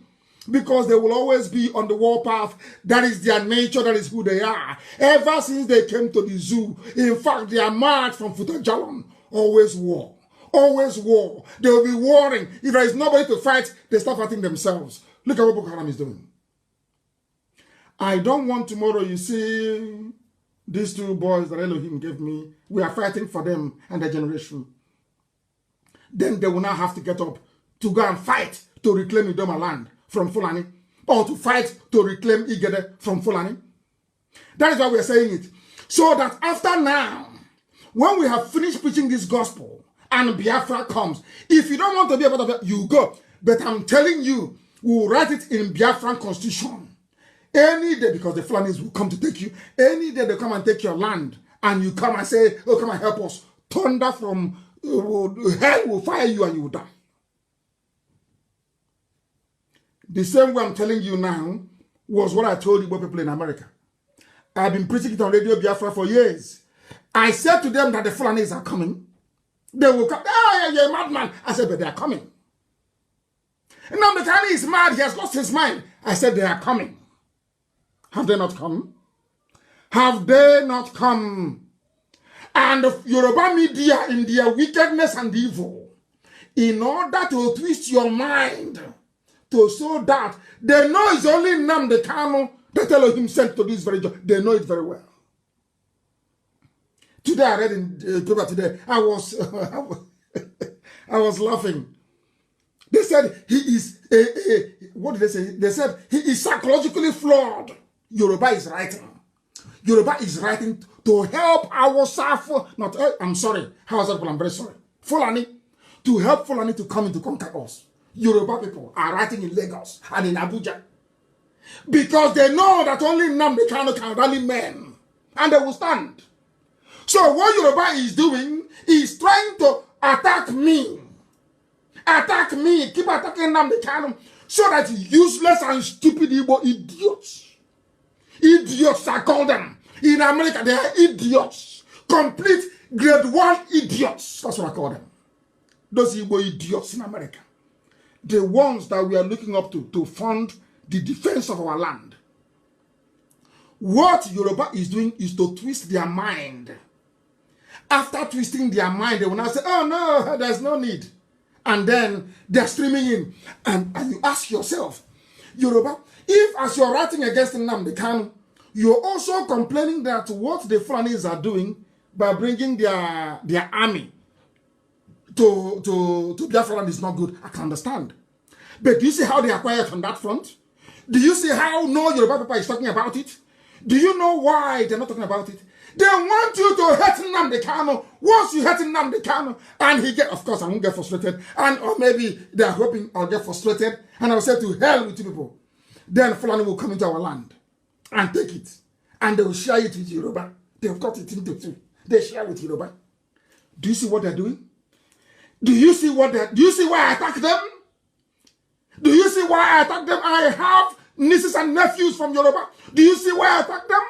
Speaker 1: because they will always be on the warpath. That is their nature. That is who they are. Ever since they came to the zoo, in fact, they are marched from Futajalon. Always war. Always war. They will be warring. If there is nobody to fight, they start fighting themselves. Look at what Boko Haram is doing. I don't want tomorrow, you see, these two boys that Elohim gave me, we are fighting for them and their generation. Then they will now have to get up to go and fight to reclaim Idoma land from Fulani, or to fight to reclaim Igede from Fulani. That is why we are saying it. So that after now, when we have finished preaching this gospel and Biafra comes, if you don't want to be a part of it, you go. But I'm telling you, we'll write it in Biafran constitution. Any day, because the Fulanis will come to take you, any day they come and take your land, and you come and say, oh, come and help us. Thunder from hell will fire you and you will die. The same way I'm telling you now was what I told Igbo people in America. I've been preaching it on Radio Biafra for years. I said to them that the Fulanis are coming. They will come. Oh, you're a madman. I said, but they are coming. Nnamdi Kanu is mad. He has lost his mind. I said, they are coming. Have they not come? Have they not come? And Yoruba media in their wickedness and evil, in order to twist your mind, to so that they know it's only Nnamdi Kanu that Elohim sent to this very job. They know it very well. Today I read in paper today, I was laughing. They said he is what did they say? They said he is psychologically flawed. Yoruba is writing. Yoruba is writing to help ourselves. Not I'm sorry. How's that? I'm very sorry. Fulani, to help Fulani to come in to conquer us. Yoruba people are writing in Lagos and in Abuja because they know that only Nnamdi Kanu can rally men, and they will stand. So what Yoruba is doing is trying to attack me. Attack me. Keep attacking Nnamdi Kanu so that useless and stupid Igbo idiots. Idiots, I call them. In America, they are idiots. Complete grade 1 idiots. That's what I call them. Those Igbo idiots in America. The ones that we are looking up to fund the defense of our land. What Yoruba is doing is to twist their mind. After twisting their mind, they will now say, oh no, there's no need. And then they're streaming in. And you ask yourself, Yoruba, if as you're writing against Nnamdi Kanu, you're also complaining that what the Fulanis are doing by bringing their army to Biafra land is not good, I can understand. But do you see how they are quiet on that front? Do you see how no Yoruba people is talking about it? Do you know why they're not talking about it? They want you to hate Nnamdi Kanu. Once you hate Nnamdi Kanu, and he get, of course, I won't get frustrated, or maybe they're hoping I'll get frustrated, and I'll say to hell with you people. Then Fulani will come into our land and take it, and they will share it with Yoruba. They've got it into two. They share with Yoruba. Do you see what they're doing? Do you see what they're? Do you see why I attack them? Do you see why I attack them? I have nieces and nephews from Yoruba. Do you see why I attack them?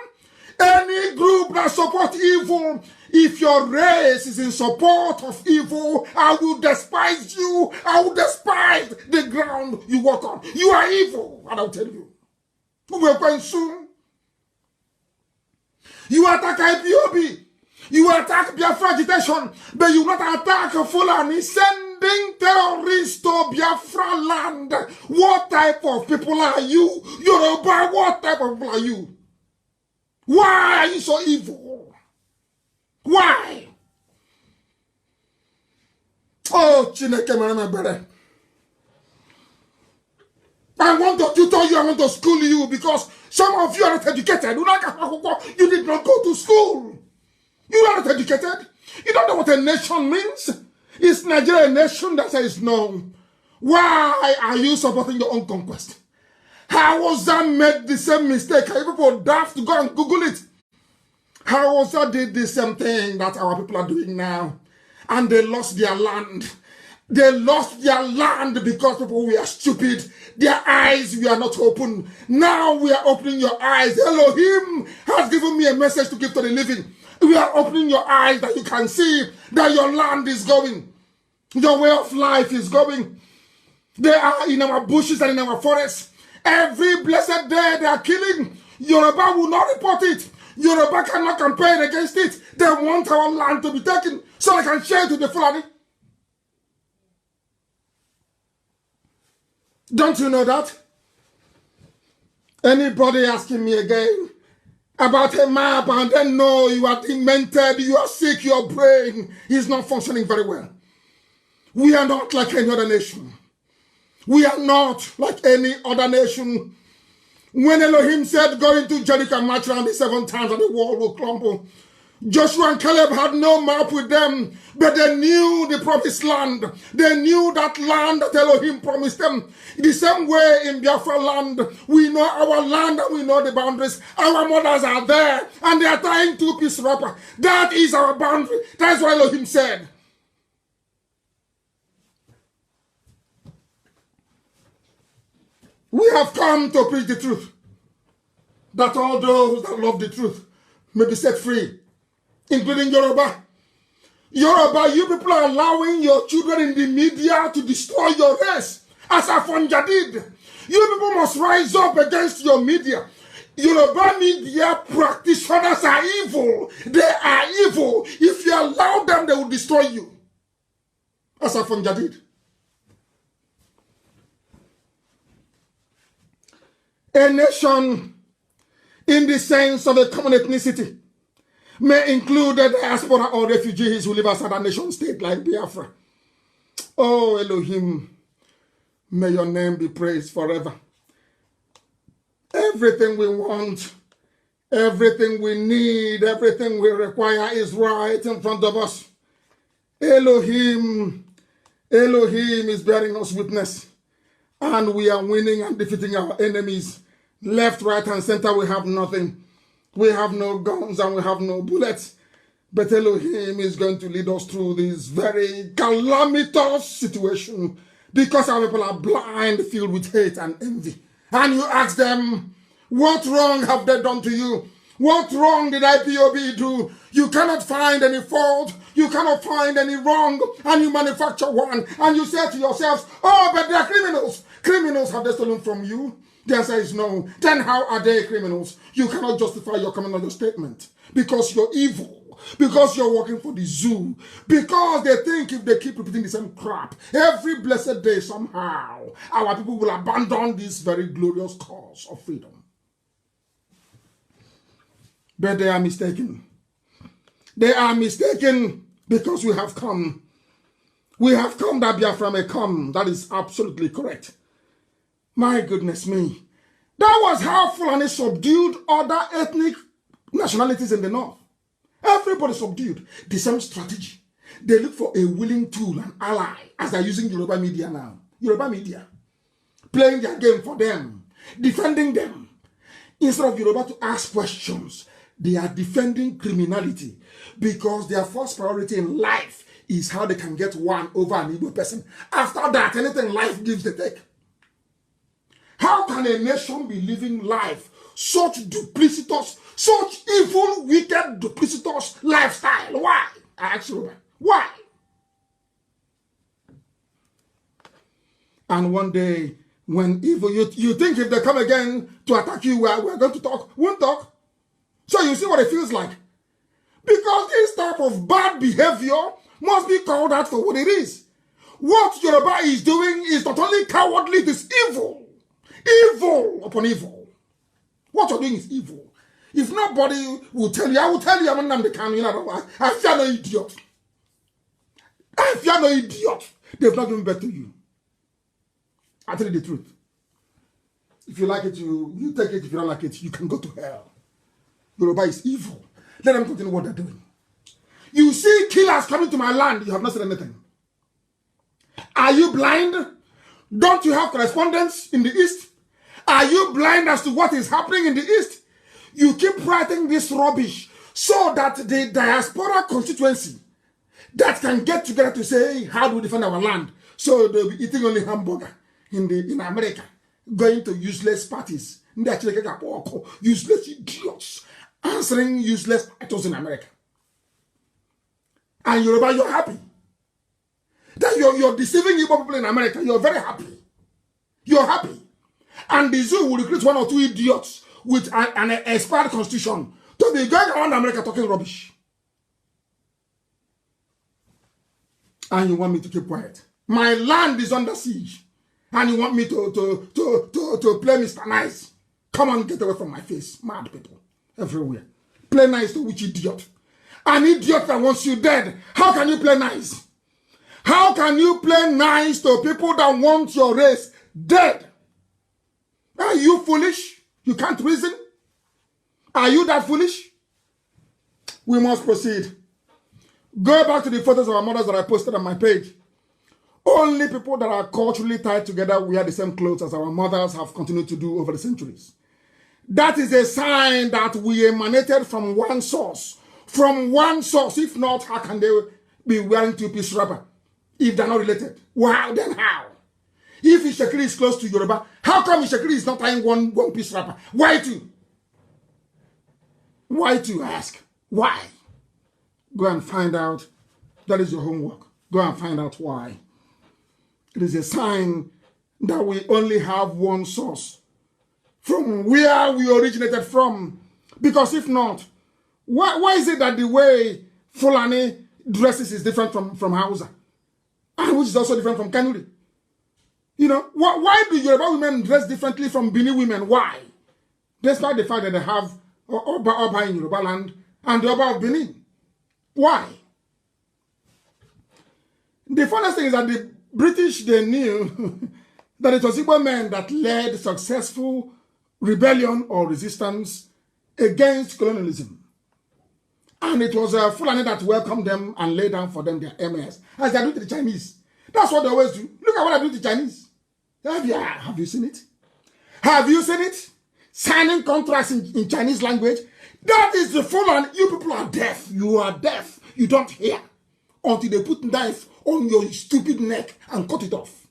Speaker 1: Any group that supports evil, if your race is in support of evil, I will despise you. I will despise the ground you walk on. You are evil, and I'll tell you. We are going soon. You attack IPOB. You attack Biafra agitation, but you not attack Fulani sending terrorists to Biafra land. What type of people are you? Yoruba, what type of people are you? Why are you so evil? Why? Oh, Chineke, my brother. I want to tutor you, I want to school you, because some of you are not educated. You did not go to school. You are not educated. You don't know what a nation means. Is Nigeria a nation that says no? Why are you supporting your own conquest? How was that made the same mistake? Are you people daft to go and Google it? How was that did the same thing that our people are doing now? And they lost their land. They lost their land because people were stupid. Their eyes were not open. Now we are opening your eyes. Elohim has given me a message to give to the living. We are opening your eyes that you can see that your land is going. Your way of life is going. They are in our bushes and in our forests. Every blessed day they are killing. Yoruba will not report it. Yoruba cannot campaign against it. They want our land to be taken so they can share it to the Fulani. Don't you know that? Anybody asking me again about a map and then no, you are demented, you are sick, your brain is not functioning very well. We are not like any other nation. We are not like any other nation. When Elohim said, go into Jericho and march around the 7 times and the wall will crumble, Joshua and Caleb had no map with them, but they knew the promised land. They knew that land that Elohim promised them. The same way in Biafra land, we know our land and we know the boundaries. Our mothers are there and they are tying 2-piece wrapper. That is our boundary. That's what Elohim said. We have come to preach the truth, that all those that love the truth may be set free, including Yoruba. Yoruba, you people are allowing your children in the media to destroy your race, as Afonja did. You people must rise up against your media. Yoruba media practitioners are evil. They are evil. If you allow them, they will destroy you. As Afonja did. A nation, in the sense of a common ethnicity, may include the diaspora or refugees who live outside a nation state like Biafra. Oh, Elohim, may your name be praised forever. Everything we want, everything we need, everything we require is right in front of us. Elohim is bearing us witness. And we are winning and defeating our enemies. Left, right, and center, we have nothing. We have no guns and we have no bullets. But Elohim is going to lead us through this very calamitous situation because our people are blind, filled with hate and envy. And you ask them, what wrong have they done to you? What wrong did IPOB do? You cannot find any fault. You cannot find any wrong. And you manufacture one. And you say to yourselves, oh, but they are criminals. Criminals, have they stolen from you? The answer is no. Then how are they criminals? You cannot justify your criminal statement. Because you're evil. Because you're working for the zoo. Because they think if they keep repeating the same crap, every blessed day somehow, our people will abandon this very glorious cause of freedom. But they are mistaken. They are mistaken because we have come. We have come that Biafra may come. That is absolutely correct. My goodness me. That was how Fulani subdued other ethnic nationalities in the north. Everybody subdued. The same strategy. They look for a willing tool, an ally, as they're using Yoruba media now. Yoruba media. Playing their game for them. Defending them. Instead of Yoruba to ask questions, they are defending criminality because their first priority in life is how they can get one over an Igbo person. After that, anything life gives, they take. How can a nation be living life such duplicitous, such evil, wicked, duplicitous lifestyle? Why? I ask you, why? And one day, when evil, you think if they come again to attack you, we're going to talk, won't talk. So you see what it feels like. Because this type of bad behavior must be called out for what it is. What Yoruba is doing is not only cowardly, it is evil. Evil upon evil. What you're doing is evil. If nobody will tell you, I will tell you, I'm Nnamdi Kanu, you know, I fear no idiot. I fear no idiot. They've not given birth to you. I tell you the truth. If you like it, you take it. If you don't like it, you can go to hell. Yoruba is evil. Let them continue what they're doing. You see killers coming to my land, you have not said anything. Are you blind? Don't you have correspondence in the East? Are you blind as to what is happening in the East? You keep writing this rubbish so that the diaspora constituency that can get together to say, how do we defend our land? So they'll be eating only hamburger in America, going to useless parties, useless idiots, answering useless items in America. And Yoruba, you're happy. That you're deceiving Igbo people in America. You're very happy. You're happy. And the zoo will recruit one or two idiots with an expired constitution to be going around America talking rubbish. And you want me to keep quiet. My land is under siege. And you want me to play Mr. Nice. Come on, get away from my face. Mad people. Everywhere. Play nice to which idiot? An idiot that wants you dead. How can you play nice? How can you play nice to people that want your race dead? Are you foolish? You can't reason? Are you that foolish? We must proceed. Go back to the photos of our mothers that I posted on my page. Only people that are culturally tied together wear the same clothes as our mothers have continued to do over the centuries. That is a sign that we emanated from one source. From one source. If not, how can they be wearing two-piece wrapper? If they're not related. Wow, then how? If Ishakiri is close to Yoruba, how come Ishakiri is not tying one-piece wrapper? Why two? Why two, ask? Why? Go and find out. That is your homework. Go and find out why. It is a sign that we only have one source. from where we originated from. Because if not, why is it that the way Fulani dresses is different from Hausa? And which is also different from Kanuri? You know, why do Yoruba women dress differently from Bini women? Why? Despite the fact that they have Oba in Yoruba land and the Oba of Benin. Why? The funniest thing is that the British, they knew that it was Igbo men that led successful rebellion or resistance against colonialism. And it was Fulani that welcomed them and laid down for them their MS, as they do to the Chinese. That's what they always do. Look at what I do to the Chinese. Have you seen it? Have you seen it? Signing contracts in Chinese language. That is the Fulani. You people are deaf. You are deaf. You don't hear until they put knife on your stupid neck and cut it off.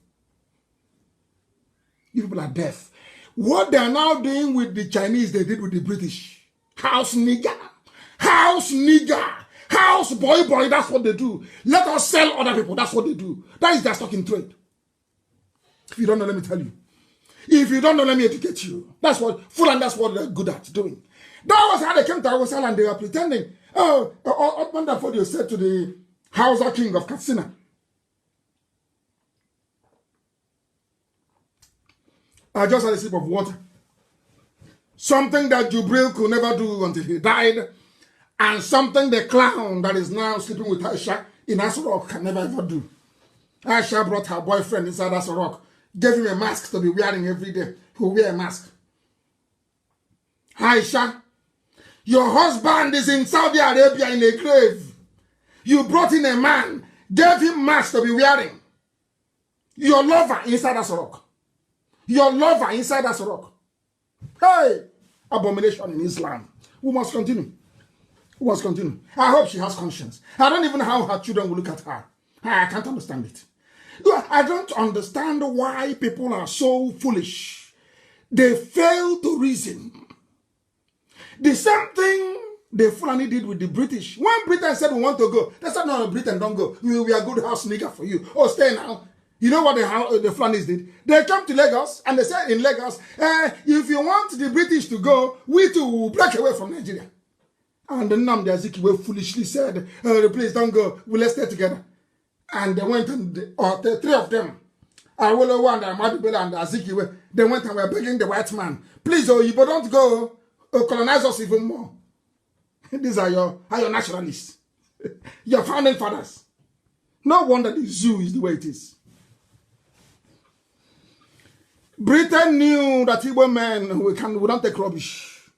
Speaker 1: You people are deaf. What they are now doing with the Chinese, they did with the British. House nigger. House nigger. House boy, that's what they do. Let us sell other people, that's what they do. That is their stock in trade. If you don't know, let me tell you. If you don't know, let me educate you. That's what Fulani, that's what they're good at doing. That was how they came to Hausa and they were pretending. Oh, Otman Dafodio said to the Hausa king of Katsina, I just had a sip of water. Something that Jubril could never do until he died, and something the clown that is now sleeping with Aisha in Asorok can never ever do. Aisha brought her boyfriend inside Asorok, gave him a mask to be wearing every day. He will wear a mask. Aisha, your husband is in Saudi Arabia in a grave. You brought in a man, gave him mask to be wearing. Your lover inside Asorok. Your lover inside Asorok. Hey, abomination in Islam. We must continue. We must continue. I hope she has conscience. I don't even know how her children will look at her. I can't understand it. I don't understand why people are so foolish. They fail to reason. The same thing the Fulani did with the British. When Britain said we want to go, they said, no, Britain, don't go. We are good house nigger for you. Oh, stay now. You know what the Fulanis did? They came to Lagos and they said in Lagos, if you want the British to go, we too will break away from Nigeria. And then Nnamdi Azikiwe foolishly said, please don't go, let's stay together. And they went and, the three of them, Awolowo and Ahmadu Bello and Azikiwe, they went and were begging the white man, please, you don't go, colonize us even more. These are your nationalists, your founding fathers. No wonder the zoo is the way it is. Britain knew that Igbo men we don't take rubbish.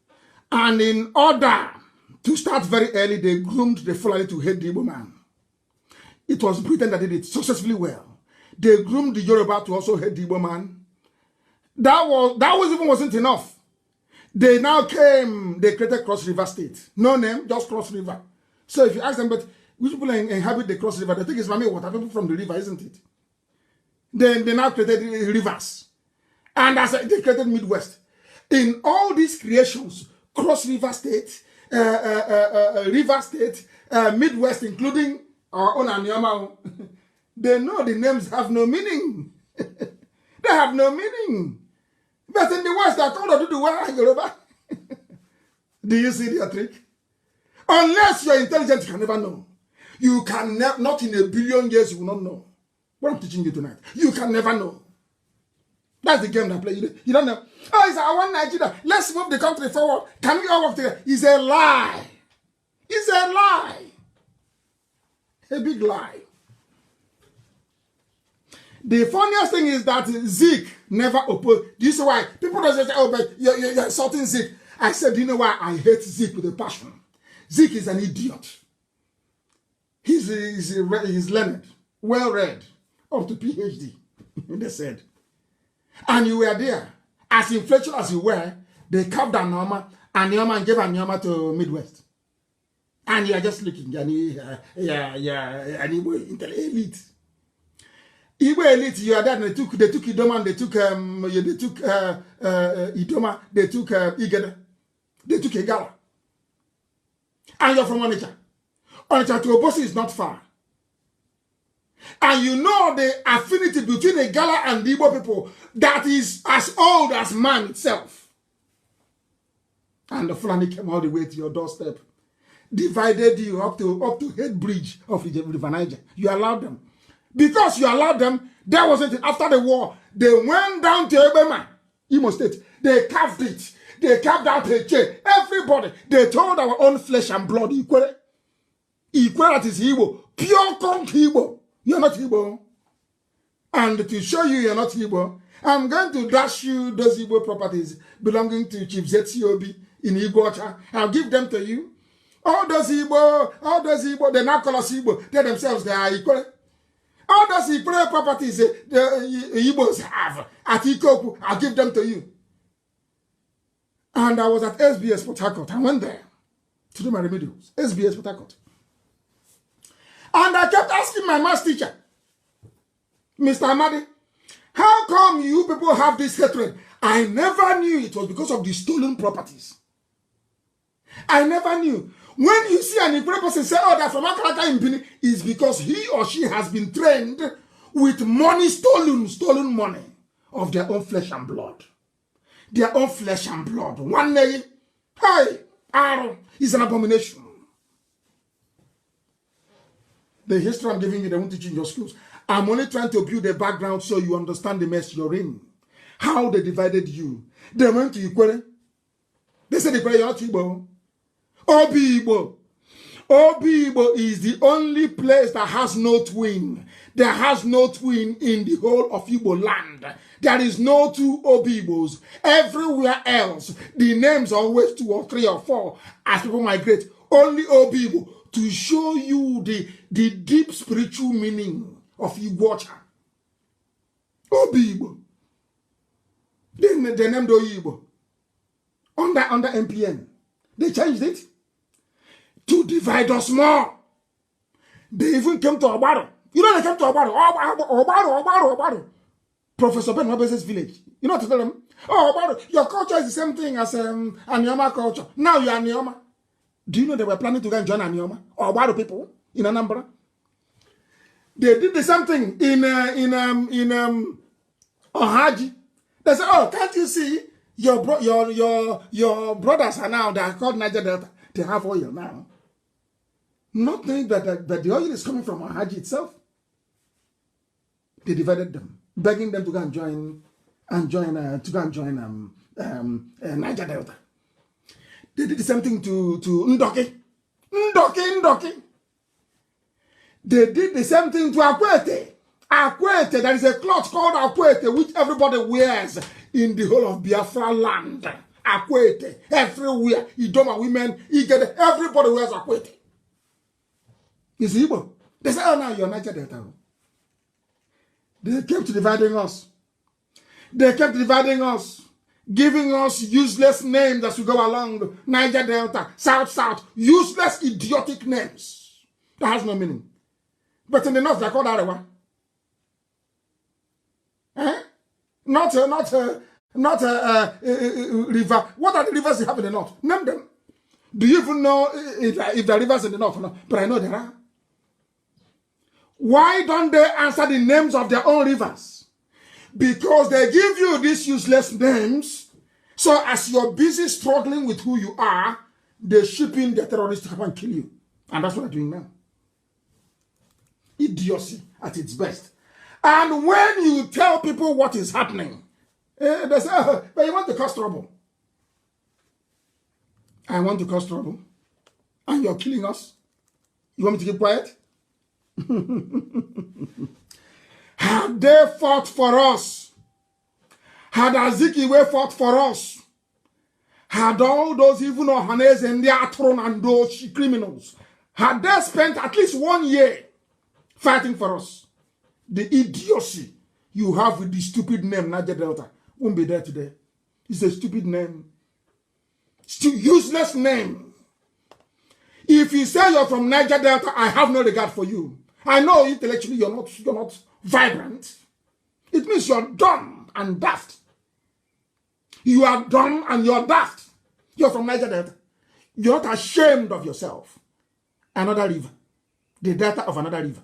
Speaker 1: And in order to start very early, they groomed the Fulani to hate the Igbo man. It was Britain that did it successfully well. They groomed the Yoruba to also hate the Igbo man. That wasn't enough. They now came, they created Cross River State. No name, just Cross River. So if you ask them, but which people inhabit the Cross River, they think it's Mami water, people from the river, isn't it? Then they now created rivers. And as they created Midwest. In all these creations, Cross River State, River State, Midwest, including our own Anyama, they know the names have no meaning. They have no meaning. But in the West, they're told to do the work in Yoruba. Do you see their trick? Unless you're intelligent, you can never know. You can not in a billion years, you will not know. What I'm teaching you tonight. You can never know. That's the game they play. You don't know. Oh, it's our one Nigeria. Let's move the country forward. Can we all work together? It's a lie. It's a lie. A big lie. The funniest thing is that Zeke never opposed. Do you see why? People don't say, oh, but you're insulting Zeke. I said, do you know why I hate Zeke with a passion? Zeke is an idiot. He's learned, well-read, up to PhD, they said. And you were there. As influential as you were, they carved Anyama and gave Anyama to Midwest. And you are just looking, and Igbo elite. Igbo elite, you are there, and they took Idoma, and they took Idoma, they took Igede, they took Igala. And you're from Onitsha. Onitsha to Obosi is not far. And you know the affinity between Igala and the Igbo people that is as old as man itself. and the Fulani came all the way to your doorstep, divided you up to head bridge of River Niger. You allowed them. Because you allowed them, there wasn't it. After the war, they went down to Ebema, Imo State. They carved it. They carved out a chain. Everybody, they told our own flesh and blood, equal. Equal, that is Igbo. Pure conk Igbo. You're not Igbo. And to show you you're not Igbo, I'm going to dash you those Igbo properties belonging to Chief Zetsiobi in Igbo. I'll give them to you. All those Igbo, they now call us Igbo. They themselves, they are equal. All those Igbo properties the Igbos have at Ikoku, I'll give them to you. And I was at SBS Port Harcourt. I went there to do my remedials. SBS Port Harcourt. And I kept asking my maths teacher, Mr. Amadi, how come you people have this hatred? I never knew it was because of the stolen properties. I never knew. When you see an Igbo person say, oh, that's from Akalaka in Bini, it's because he or she has been trained with money stolen money of their own flesh and blood. Their own flesh and blood. One day, hey, Aaron is an abomination. The history I'm giving you, they won't teach you in your schools. I'm only trying to build a background so you understand the mess you're in. How they divided you. They went to Ikwere. They said Ikwere, you're not Igbo. Obi Igbo. Obi Igbo is the only place that has no twin. There has no twin in the whole of Igbo land. There is no two Obi Igbos. Everywhere else, the names are always 2 or 3 or 4 as people migrate. Only Obi Igbo to show you the deep spiritual meaning of Igbo. Obi Igbo. They named Obi Igbo. Under MPN. They changed it to divide us more. They even came to Obaro. You know they came to Obaro. Obaro. Professor Ben Wabese's village. You know what to tell them? Oh, Obaro, your culture is the same thing as Anioma culture. Now you're Anioma. Do you know they were planning to go and join Anioma? Or Obaro people in Anambra? They did the same thing in Ohaji. They said, oh, can't you see your brothers are now, they are called Niger Delta. They have oil now. Not knowing that the oil is coming from Ohaji itself. They divided them, begging them to go and join Niger Delta. They did the same thing to Ndoki. Ndoki. They did the same thing to Akwete. Akwete, there is a cloth called Akwete, which everybody wears in the whole of Biafra land. Akwete, everywhere. Idoma women, Igede, everybody wears Akwete. It's Igbo. They say, oh, now you're Niger Delta. They kept dividing us. They kept dividing us, giving us useless names as we go along. Niger Delta, South, useless, idiotic names. That has no meaning. But in the north, they're called Arewa. Not a river. What are the rivers you have in the north? Name them. Do you even know if there are rivers in the north or not? But I know there are. Why don't they answer the names of their own rivers? Because they give you these useless names. So as you're busy struggling with who you are, they ship in the terrorists to come and kill you. And that's what they're doing now. Idiocy at its best. And when you tell people what is happening, they say, oh, but you want to cause trouble. I want to cause trouble. And you're killing us. You want me to keep quiet? Had they fought for us, had Azikiwe fought for us, had all those even Ohanes and their throne and those criminals, had they spent at least 1 year fighting for us, the idiocy you have with the stupid name Niger Delta won't be there today. It's a stupid name. Useless name. If you say you're from Niger Delta, I have no regard for you. I know intellectually you're not vibrant. It means you're dumb and daft. You are dumb and you're daft. You're from Niger Delta. You're not ashamed of yourself. Another river. The delta of another river.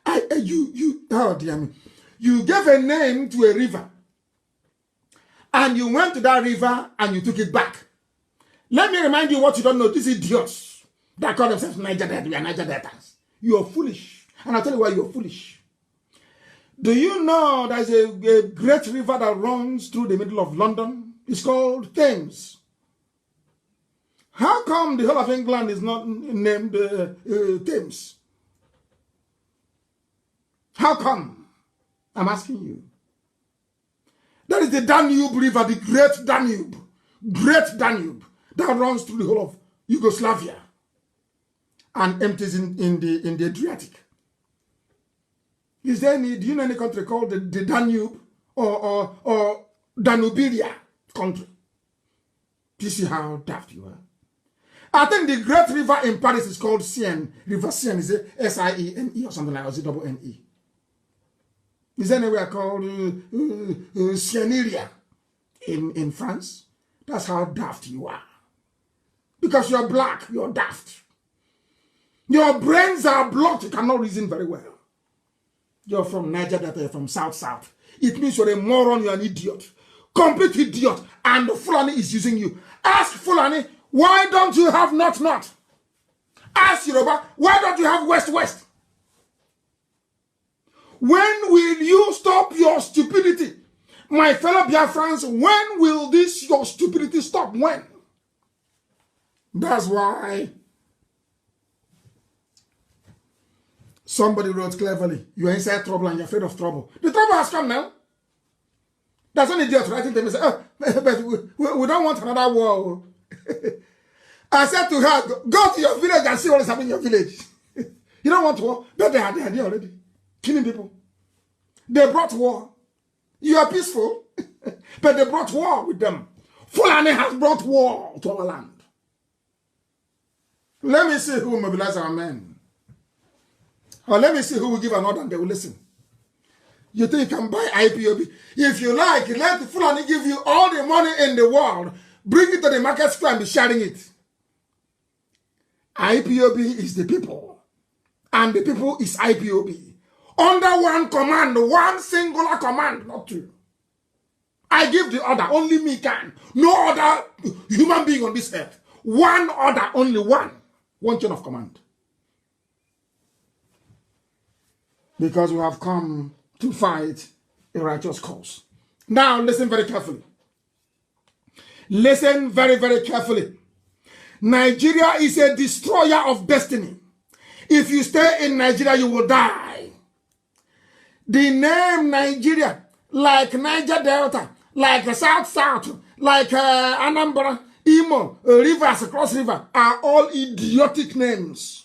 Speaker 1: Oh dear me. You gave a name to a river. And you went to that river and you took it back. Let me remind you what you don't know. These idiots that call themselves Niger Delta, we are Niger Deltas. You are foolish. And I'll tell you why you're foolish. Do you know there's a great river that runs through the middle of London? It's called Thames. How come the whole of England is not named Thames? How come? I'm asking you. That is the Danube River, the great Danube that runs through the whole of Yugoslavia and empties in the Adriatic. Is there any, do you know any country called the Danube or Danubiria country? Do you see how daft you are? I think the great river in Paris is called Seine. River Seine, is it S-I-E-N-E or something like that, or is it double-N-E? Is there anywhere called Sieneria in France? That's how daft you are. Because you're black, you're daft. Your brains are blocked, you cannot reason very well. You're from Niger Delta, you're from South. It means you're a moron, you're an idiot. Complete idiot. And Fulani is using you. Ask Fulani, why don't you have not? Ask Yoruba, why don't you have west? When will you stop your stupidity? My fellow Biafrans, when will this your stupidity stop? When? That's why somebody wrote cleverly, you're inside trouble and you're afraid of trouble. The trouble has come now. That's an idiot writing to me, say, oh, but we don't want another war. I said to her, go to your village and see what is happening in your village. You don't want war, but they are there already. Killing people. They brought war. You are peaceful, but they brought war with them. Fulani has brought war to our land. Let me see who will mobilize our men. Or let me see who will give an order and they will listen. You think you can buy IPOB? If you like, let Fulani give you all the money in the world. Bring it to the market square and be sharing it. IPOB is the people. And the people is IPOB. Under one command, one singular command, not two. I give the order, only me can. No other human being on this earth. One order, only one. One chain of command. Because we have come to fight a righteous cause. Now, listen very carefully. Listen very, very carefully. Nigeria is a destroyer of destiny. If you stay in Nigeria, you will die. The name Nigeria, like Niger Delta, like South, like Anambra, Imo, rivers, cross river, are all idiotic names.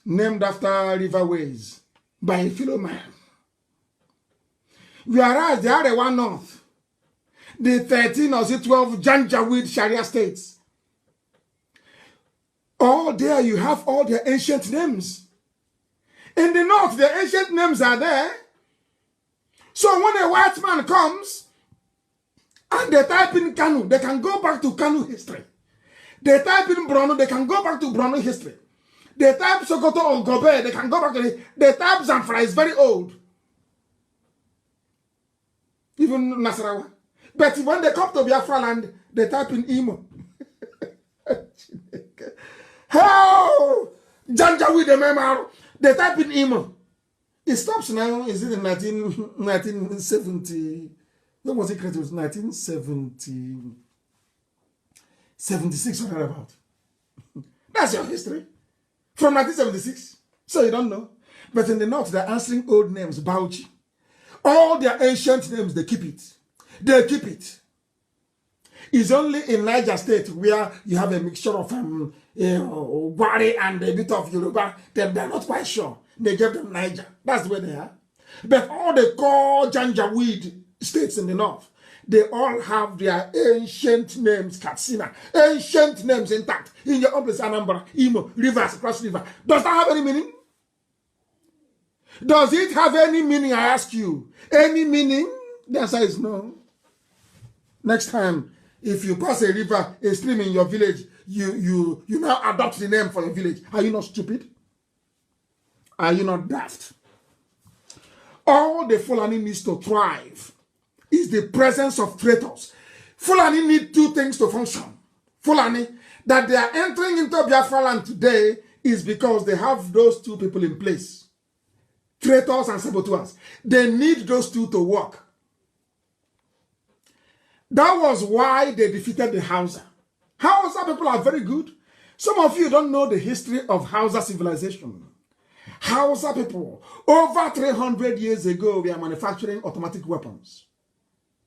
Speaker 1: Named after riverways by a fellow man. Whereas the other one north, the 13 or 12 Janjaweed Sharia states, all there you have all their ancient names. In the north, the ancient names are there. So when a white man comes and they type in Kanu, they can go back to Kanu history. They type in Brono, they can go back to Brono history. They type Sokoto or Gov'T, they can go back to it. They type Zamfara, it's very old. Even Nasarawa. But when they come to Biafra land, they type in Imo. How? Janjaweed the Memar, they type in Imo. It stops now, is it in 1970? When was it created? It was 1976 or thereabout. That's your history. From 1976. So you don't know. But in the north, they're answering old names, Bauchi. All their ancient names, they keep it. They keep it. It's only in Niger State where you have a mixture of Wari and a bit of Yoruba. They're not quite sure. They gave them Niger. That's where they are. But all the core Janjaweed states in the north, they all have their ancient names, Katsina, ancient names intact. In your own place, Anambra, Imo, rivers, cross river. Does that have any meaning? Does it have any meaning, I ask you? Any meaning? The answer is no. Next time, if you pass a river, a stream in your village, you now adopt the name for your village. Are you not stupid? Are you not daft? All the Fulani needs to thrive is the presence of traitors. Fulani need two things to function. Fulani, that they are entering into Biafra land today is because they have those two people in place. Traitors and saboteurs. They need those two to work. That was why they defeated the Hausa. Hausa people are very good. Some of you don't know the history of Hausa civilization. Hausa people, over 300 years ago, we are manufacturing automatic weapons.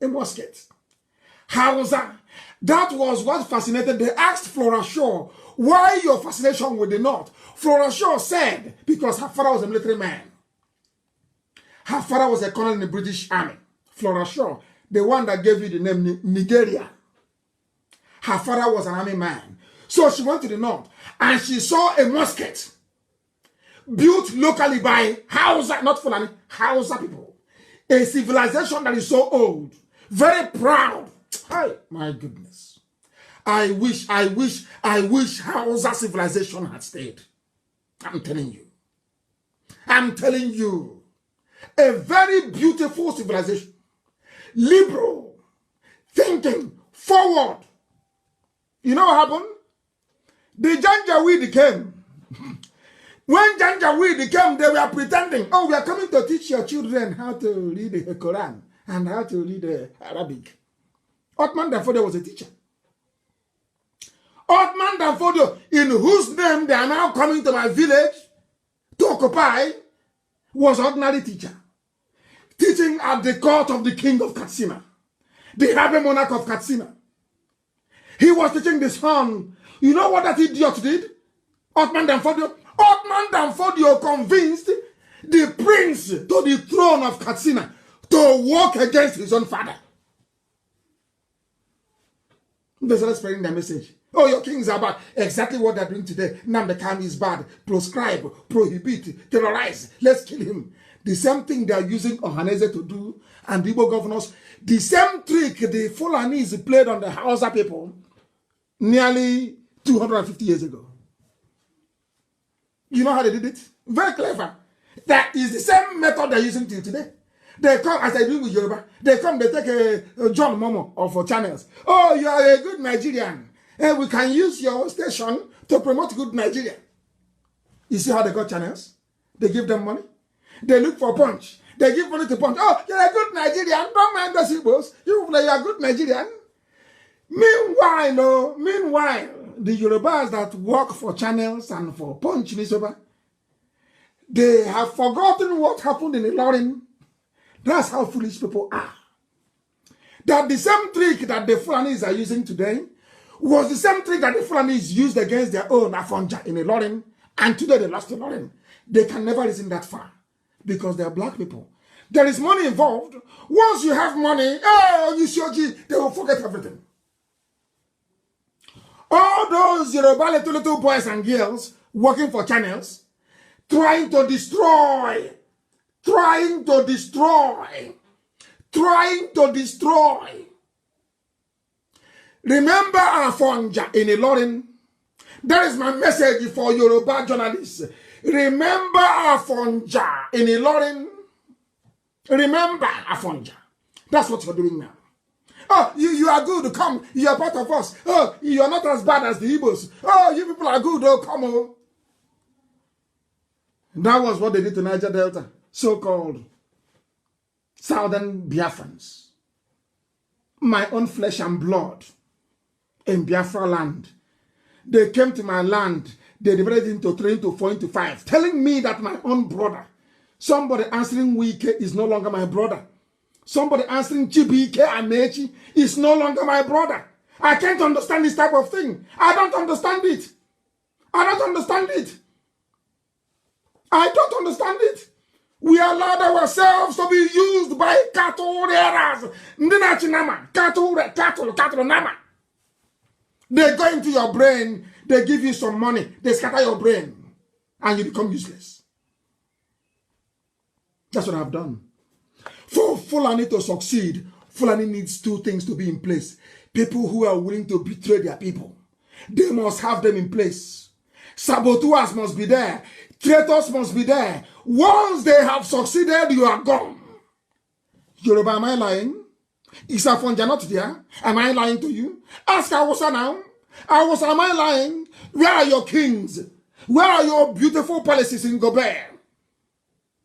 Speaker 1: A musket. Hausa, that was what fascinated. They asked Flora Shaw, why your fascination with the North? Flora Shaw said, because her father was a military man. Her father was a colonel in the British Army. Flora Shaw, the one that gave you the name Nigeria. Her father was an army man. So she went to the North and she saw a musket built locally by Hausa, not Fulani, Hausa people. A civilization that is so old, very proud. Hi, my goodness. I wish Hausa civilization had stayed. I'm telling you. I'm telling you. A very beautiful civilization. Liberal. Thinking. Forward. You know what happened? The Janjaweed came. When Janjaweed came, they were pretending, oh, we are coming to teach your children how to read the Quran and how to read Arabic. Othman Danfodio was a teacher. Othman Danfodio, in whose name they are now coming to my village to occupy, was an ordinary teacher. Teaching at the court of the king of Katsina, the happy monarch of Katsina. He was teaching the son. You know what that idiot did? Othman Danfodio. Othman Danfodio convinced the prince to the throne of Katsina to walk against his own father. They started spreading their message. Oh, your kings are bad. Exactly what they're doing today. Nnamdi Kanu is bad. Proscribe, prohibit, terrorize. Let's kill him. The same thing they are using Ohaneze to do and the Igbo governors. The same trick the Fulanis played on the Hausa people nearly 250 years ago. You know how they did it? Very clever. That is the same method they're using till today. They come, as they do with Yoruba, they come, they take a John Momo of channels. Oh, you are a good Nigerian. And we can use your station to promote good Nigeria. You see how they got channels? They give them money. They look for punch. They give money to punch. Oh, you're a good Nigerian. Don't mind those Igbos. You're a good Nigerian. Meanwhile, the Yorubas that work for channels and for punch newspaper, they have forgotten what happened in Ilorin. That's how foolish people are. That the same trick that the Fulanis are using today was the same trick that the Fulanis used against their own Afonja in Ilorin, and today they lost Ilorin. They can never reason that far because they are black people. There is money involved. Once you have money, oh, Nishoji, they will forget everything. All those Yoruba little boys and girls working for channels, trying to destroy. Remember Afonja in Ilorin. That is my message for Yoruba journalists. Remember Afonja in Ilorin. Remember Afonja. That's what you're doing now. Oh, you are good. Come. You are part of us. Oh, you are not as bad as the Igbos. Oh, you people are good. Oh, come on. That was what they did to Niger Delta. So-called Southern Biafrans. My own flesh and blood in Biafra land. They came to my land. They divided into 3, into 4, into 5. Telling me that my own brother, somebody answering Wike is no longer my brother. Somebody answering Chibike Amechi is no longer my brother. I can't understand this type of thing. I don't understand it. I don't understand it. We allowed ourselves to be used by cattle rearers. Cattle nama. They go into your brain, they give you some money, they scatter your brain, and you become useless. That's what I've done. For Fulani to succeed, Fulani needs 2 things to be in place. People who are willing to betray their people. They must have them in place. Saboteurs must be there. Traitors must be there. Once they have succeeded, you are gone. Yoruba, am I lying? Is Afonja not there? Am I lying to you? Ask Awusa now. Awusa, am I lying? Where are your kings? Where are your beautiful palaces in Gov'T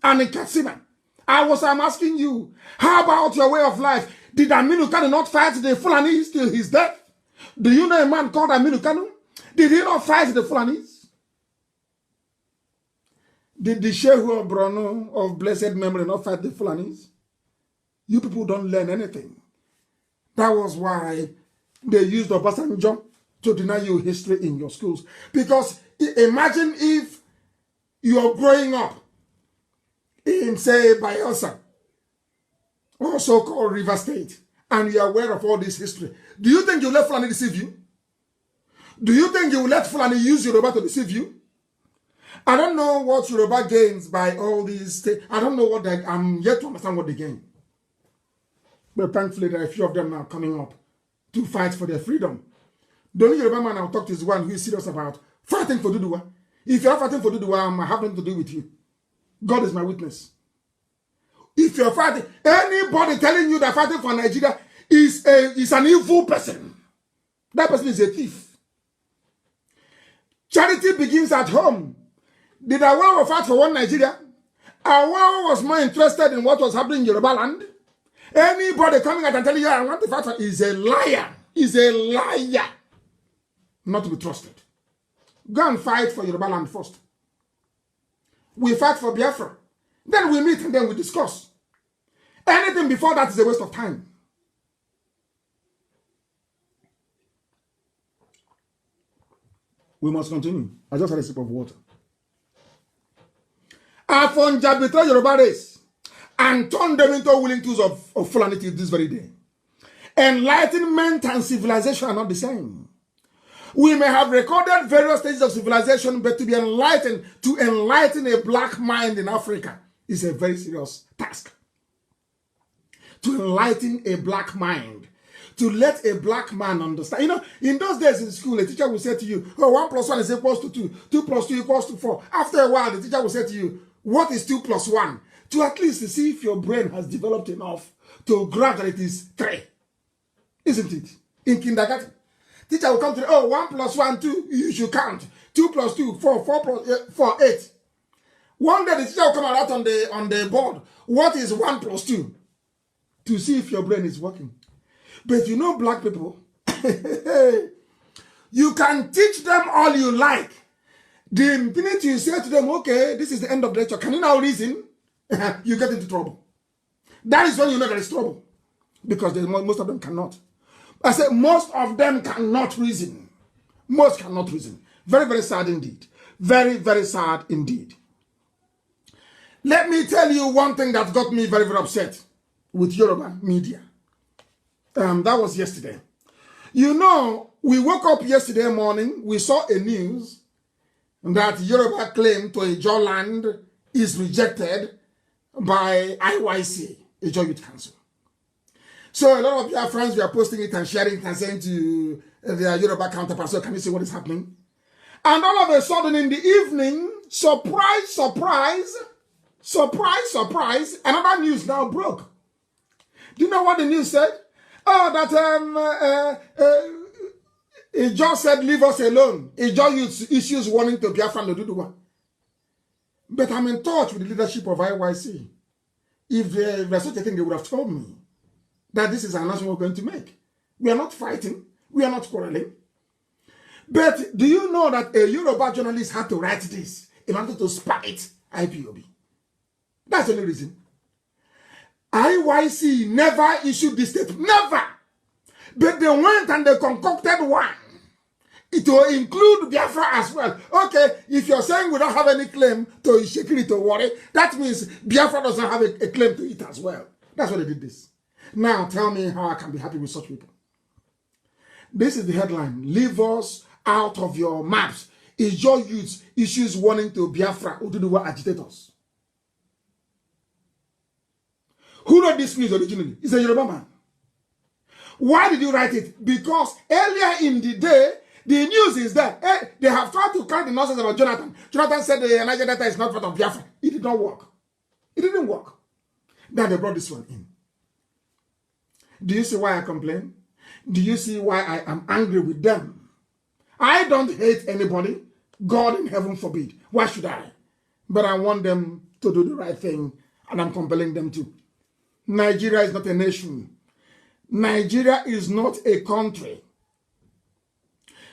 Speaker 1: and in Katsina? Awusa, I'm asking you, how about your way of life? Did Aminu Kanu not fight the Fulanis till his death? Do you know a man called Aminu Kanu? Did he not fight the Fulanis? Did the Shehu of Borno of blessed memory not fight the Fulanis? You people don't learn anything. That was why they used Obasanjo to deny you history in your schools. Because imagine if you're growing up in, say, Bayelsa, or so-called River State, and you're aware of all this history. Do you think you let Fulani deceive you? Do you think you will let Fulani use Yoruba to deceive you? I don't know what Yoruba gains by all these things. I don't know what I'm yet to understand what they gain. But thankfully, there are a few of them now coming up to fight for their freedom. The only Yoruba man I'll talk to is one who is serious about fighting for Duduwa. If you're fighting for Duduwa, I have nothing to do with you. God is my witness. If you're fighting, anybody telling you that fighting for Nigeria is an evil person, that person is a thief. Charity begins at home. Did Awolowo fight for one Nigeria? Awolowo was more interested in what was happening in Yoruba land. Anybody coming out and telling you I want to fight for is a liar. Is a liar. Not to be trusted. Go and fight for Yoruba land first. We fight for Biafra. Then we meet and then we discuss. Anything before that is a waste of time. We must continue. I just had a sip of water. Afonja betrayed Yoruba race and turned them into willing tools of Fulani this very day. Enlightenment and civilization are not the same. We may have recorded various stages of civilization, but to be enlightened, to enlighten a black mind in Africa is a very serious task. To enlighten a black mind, to let a black man understand. You know, in those days in school, a teacher will say to you, oh, 1 plus 1 is equals to 2, 2 plus 2 equals to 4. After a while, the teacher will say to you, what is 2 plus 1? To at least see if your brain has developed enough to grasp that it is 3. Isn't it? In kindergarten. Teacher will come to you, oh, 1 plus 1, 2, you should count. 2 plus 2, 4, 4 plus 4, 8. One day the teacher will come out on the board. What is 1 plus 2? To see if your brain is working. But you know, black people, you can teach them all you like. The minute you say to them, okay, this is the end of the lecture, can you now reason? You get into trouble. That is when you know there is trouble. Because most of them cannot. I say most of them cannot reason. Most cannot reason. Very, very sad indeed. Very, very sad indeed. Let me tell you one thing that got me very, very upset with Yoruba media. That was yesterday. You know, we woke up yesterday morning, we saw a news that Yoruba claim to Ijaw land is rejected by IYC, Ijaw Youth Council. So a lot of your friends were posting it and sharing it and saying to their Yoruba counterparts, so can you see what is happening? And all of a sudden in the evening, surprise, surprise, surprise, surprise, another news now broke. Do you know what the news said? Oh, that Ijaw said, leave us alone. Ijaw Youth issues warning to Biafra Nduduwa. But I'm in touch with the leadership of IYC. If there was such a thing, they would have told me that this is an announcement we're going to make. We are not fighting. We are not quarreling. But do you know that a Yoruba journalist had to write this in order to spite IPOB? That's the only reason. IYC never issued this statement. Never. But they went and they concocted one. It will include Biafra as well. Okay, if you're saying we don't have any claim to security to worry, that means Biafra doesn't have a claim to it as well. That's why they did this. Now tell me how I can be happy with such people. This is the headline. Leave us out of your maps. Ijaw Youth issues warning to Biafra Oduduwa agitators. Who wrote this news originally? It's a Yoruba man. Why did you write it? Because earlier in the day, the news is that they have tried to carry the nonsense about Jonathan. Jonathan said the Niger Delta is not part of Biafra. It did not work. It didn't work. Then they brought this one in. Do you see why I complain? Do you see why I am angry with them? I don't hate anybody. God in heaven forbid. Why should I? But I want them to do the right thing, and I'm compelling them to. Nigeria is not a nation. Nigeria is not a country.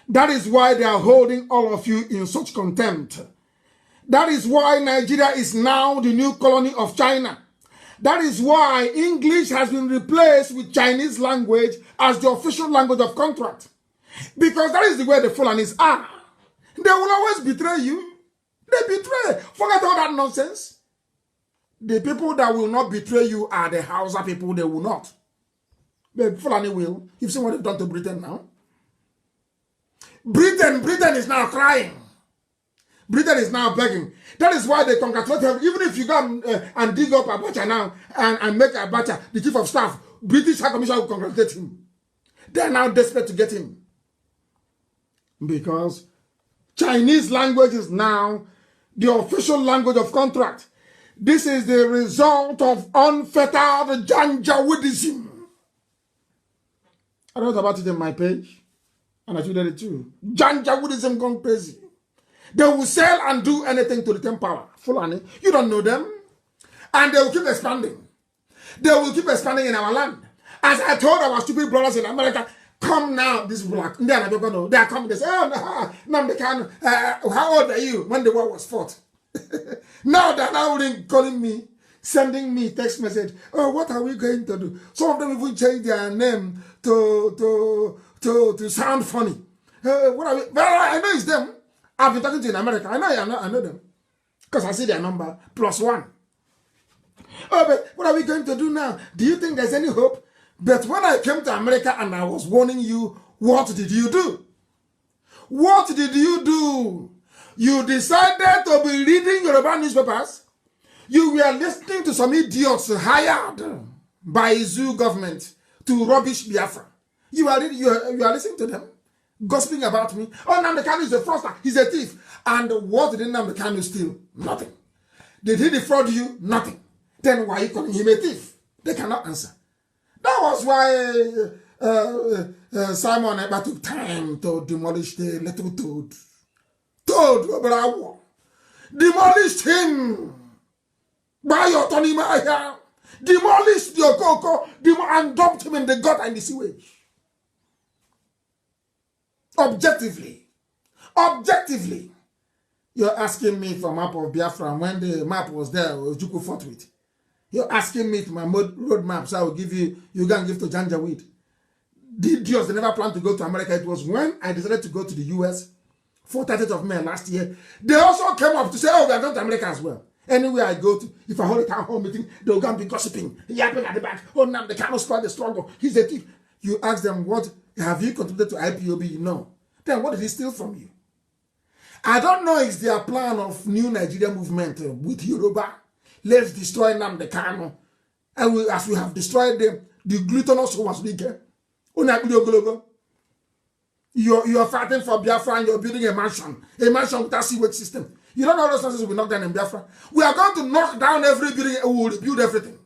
Speaker 1: That is why they are holding all of you in such contempt. That is why Nigeria is now the new colony of China. That is why English has been replaced with Chinese language as the official language of contract. Because that is the way the Fulanis are. They will always betray you. They betray. Forget all that nonsense. The people that will not betray you are the Hausa people. They will not. The Fulani will. You've seen what they've done to Britain now. Britain is now crying. Britain is now begging. That is why they congratulate him. Even if you go and dig up Abacha now and make Abacha the chief of staff, British High Commission will congratulate him. They are now desperate to get him. Because Chinese language is now the official language of contract. This is the result of unfettered Janjaweedism. I wrote about it in my page, and I tweeted it too. Janjaweedism gone crazy. They will sell and do anything to retain power. Fulani, you don't know them. And they will keep expanding. They will keep expanding in our land. As I told our stupid brothers in America, come now, this black. They are coming. They say, oh, Nnamdi Kanu, how old are you when the war was fought? Now they're now calling me, sending me text message. Oh, what are we going to do? Some of them even change their name to sound funny. What are we? Well, I know it's them. I've been talking to in America. I know them. Because I see their number, +1. Oh, but what are we going to do now? Do you think there's any hope? But when I came to America and I was warning you, what did you do? What did you do? You decided to be reading Yoruba newspapers. You were listening to some idiots hired by Zoo government to rubbish Biafra. You are listening to them, gossiping about me. Oh, Nnamdi Kanu is a fraudster. He's a thief. And what did Nnamdi Kanu steal? Nothing. Did he defraud you? Nothing. Then why are you calling him a thief? They cannot answer. That was why Simon Ekpa took time to demolish the little toad. Bravo. Demolished him. By your Tony Maya. Demolished your Coco and dumped him in the gutter and the sewage. Objectively. You're asking me for map of Biafra, and when the map was there, Ojukwu fought with. You're asking me for my road map, so I will give you can give to Janjaweed. The idiots, they never planned to go to America. It was when I decided to go to the US, 30th of May last year. They also came up to say, oh, we are going to America as well. Anywhere I go to, if I hold a town hall meeting, they'll go and be gossiping, yapping at the back. Oh, now they cannot spoil the struggle. He's a thief. You ask them, what have you contributed to IPOB? No. Then what did he steal from you? I don't know if it's their plan of new Nigerian movement with Yoruba. Let's destroy Nnamdi Kanu. And as we have destroyed them, the glutinous who was weaker. You are fighting for Biafra and you're building a mansion without sewage system. You don't know those nonsense we knock down in Biafra. We are going to knock down every building and we will rebuild everything.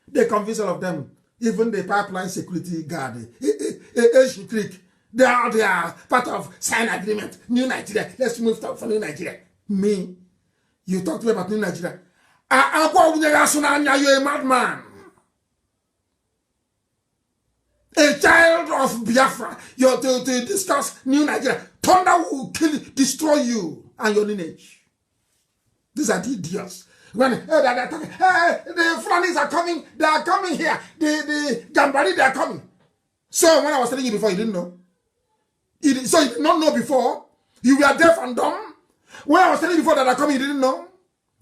Speaker 1: They convince all of them, even the pipeline security guard, Asian Creek, they are part of sign agreement. New Nigeria, let's move for New Nigeria. Me, you talk to me about New Nigeria. You're a madman. A child of Biafra, you're to discuss New Nigeria. Thunder will destroy you and your lineage. These are the idiots. When the Fulanis are coming, they are coming here. The Gambari, they are coming. So when I was telling you before, you didn't know. So you did not know before. You were deaf and dumb. When I was telling you before that they are coming, you didn't know.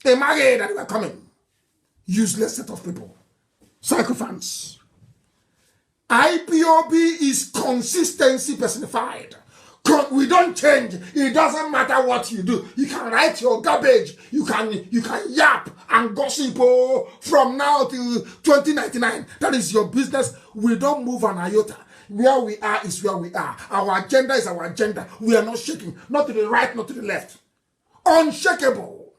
Speaker 1: Imagine that they were coming. Useless set of people. Sycophants. IPOB is consistency personified. We don't change. It doesn't matter what you do. You can write your garbage. You can yap and gossip from now till 2099. That is your business. We don't move an iota. Where we are is where we are. Our agenda is our agenda. We are not shaking. Not to the right, not to the left. Unshakable.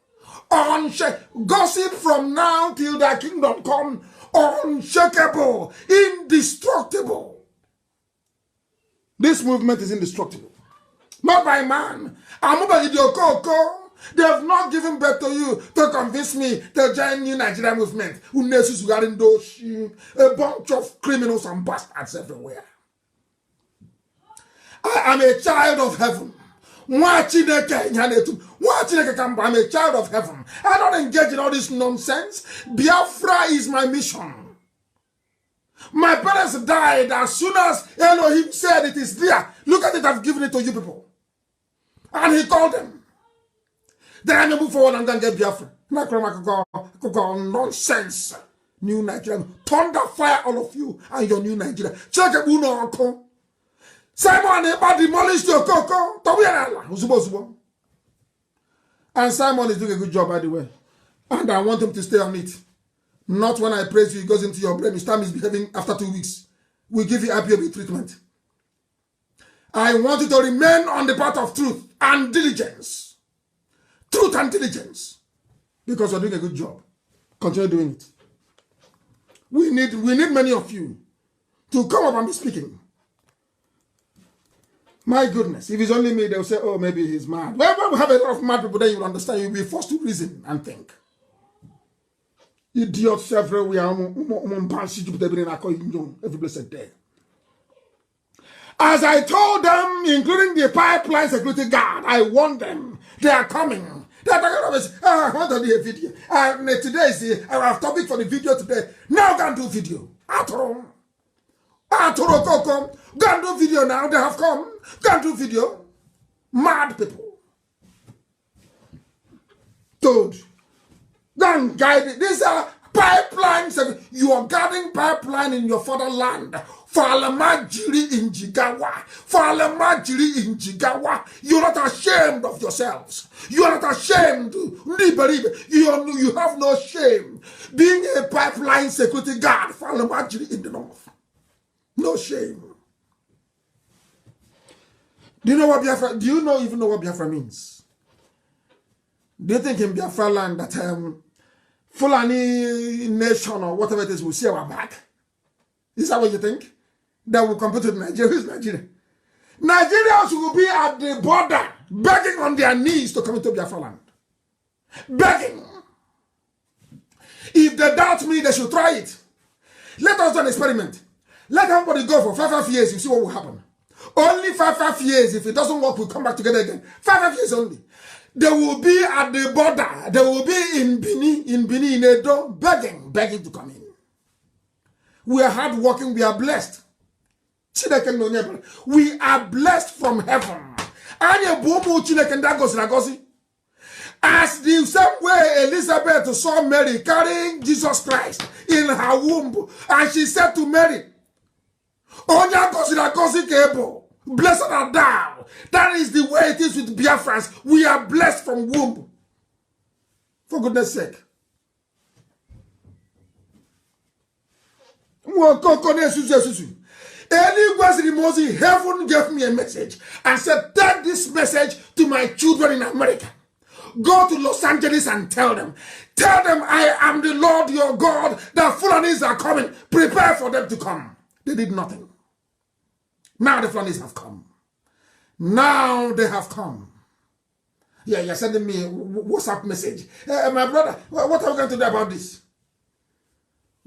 Speaker 1: Gossip from now till the kingdom come. unshakable, indestructible. This movement is indestructible. Not by man. They have not given birth to you to convince me to join new Nigerian movement. A bunch of criminals and bastards everywhere. I am a child of heaven. I'm a child of heaven. I don't engage in all this nonsense. Biafra is my mission. My parents died as soon as Elohim said it is there. Look at it, I've given it to you people. And he called them. Then I may move forward and then get Biafra. Nonsense. New Nigerian. Thunder fire all of you and your new Nigeria. Check it, Uno. Simon demolished your coco. And Simon is doing a good job, by the way. And I want him to stay on it. Not when I praise you, it goes into your brain. His time is behaving after 2 weeks. We give you IPOB treatment. I want you to remain on the path of truth and diligence. Truth and diligence. Because you're doing a good job. Continue doing it. We need many of you to come up and be speaking. My goodness, if it's only me, they'll say, oh, maybe he's mad. Well, when we have a lot of mad people, then you will understand. You'll be forced to reason and think. Idiots everywhere. Every blessed day. As I told them, including the pipeline security guard, I warned them. They are coming. They are talking about, I want to do a video. Today is our topic for the video today. Now go and do video. Go and do video now. They have come. Go and do video. Mad people. Toad. Go and guide it. These are pipelines. You are guarding pipeline in your fatherland. Falamajiri in Jigawa. Falamajiri in Jigawa. You're not ashamed of yourselves. You are not ashamed. You have no shame. Being a pipeline security guard. Falamajiri in the north. No shame. Do you know what Biafra? Do you even know what Biafra means? Do you think in Biafra land that Fulani nation or whatever it is will see our back? Is that what you think? That will compete with Nigeria? Who's Nigeria? Nigerians will be at the border begging on their knees to come into Biafra land. Begging. If they doubt me, they should try it. Let us do an experiment. Let everybody go for 5 years, you see what will happen. Only 5 years. If it doesn't work, we'll come back together again. 5 years only. They will be at the border. They will be in Bini, in Edo, begging to come in. We are hardworking. We are blessed. We are blessed from heaven. As the same way Elizabeth saw Mary carrying Jesus Christ in her womb, and she said to Mary, blessed art thou. That is the way it is with Biafrans. We are blessed from womb. For goodness sake. Heaven gave me a message and said, take this message to my children in America. Go to Los Angeles and tell them, I am the Lord your God. The Fulanis are coming. Prepare for them to come. They did nothing. Now the Fulanis have come. Now they have come. Yeah, you're sending me a WhatsApp message. My brother, what are we going to do about this?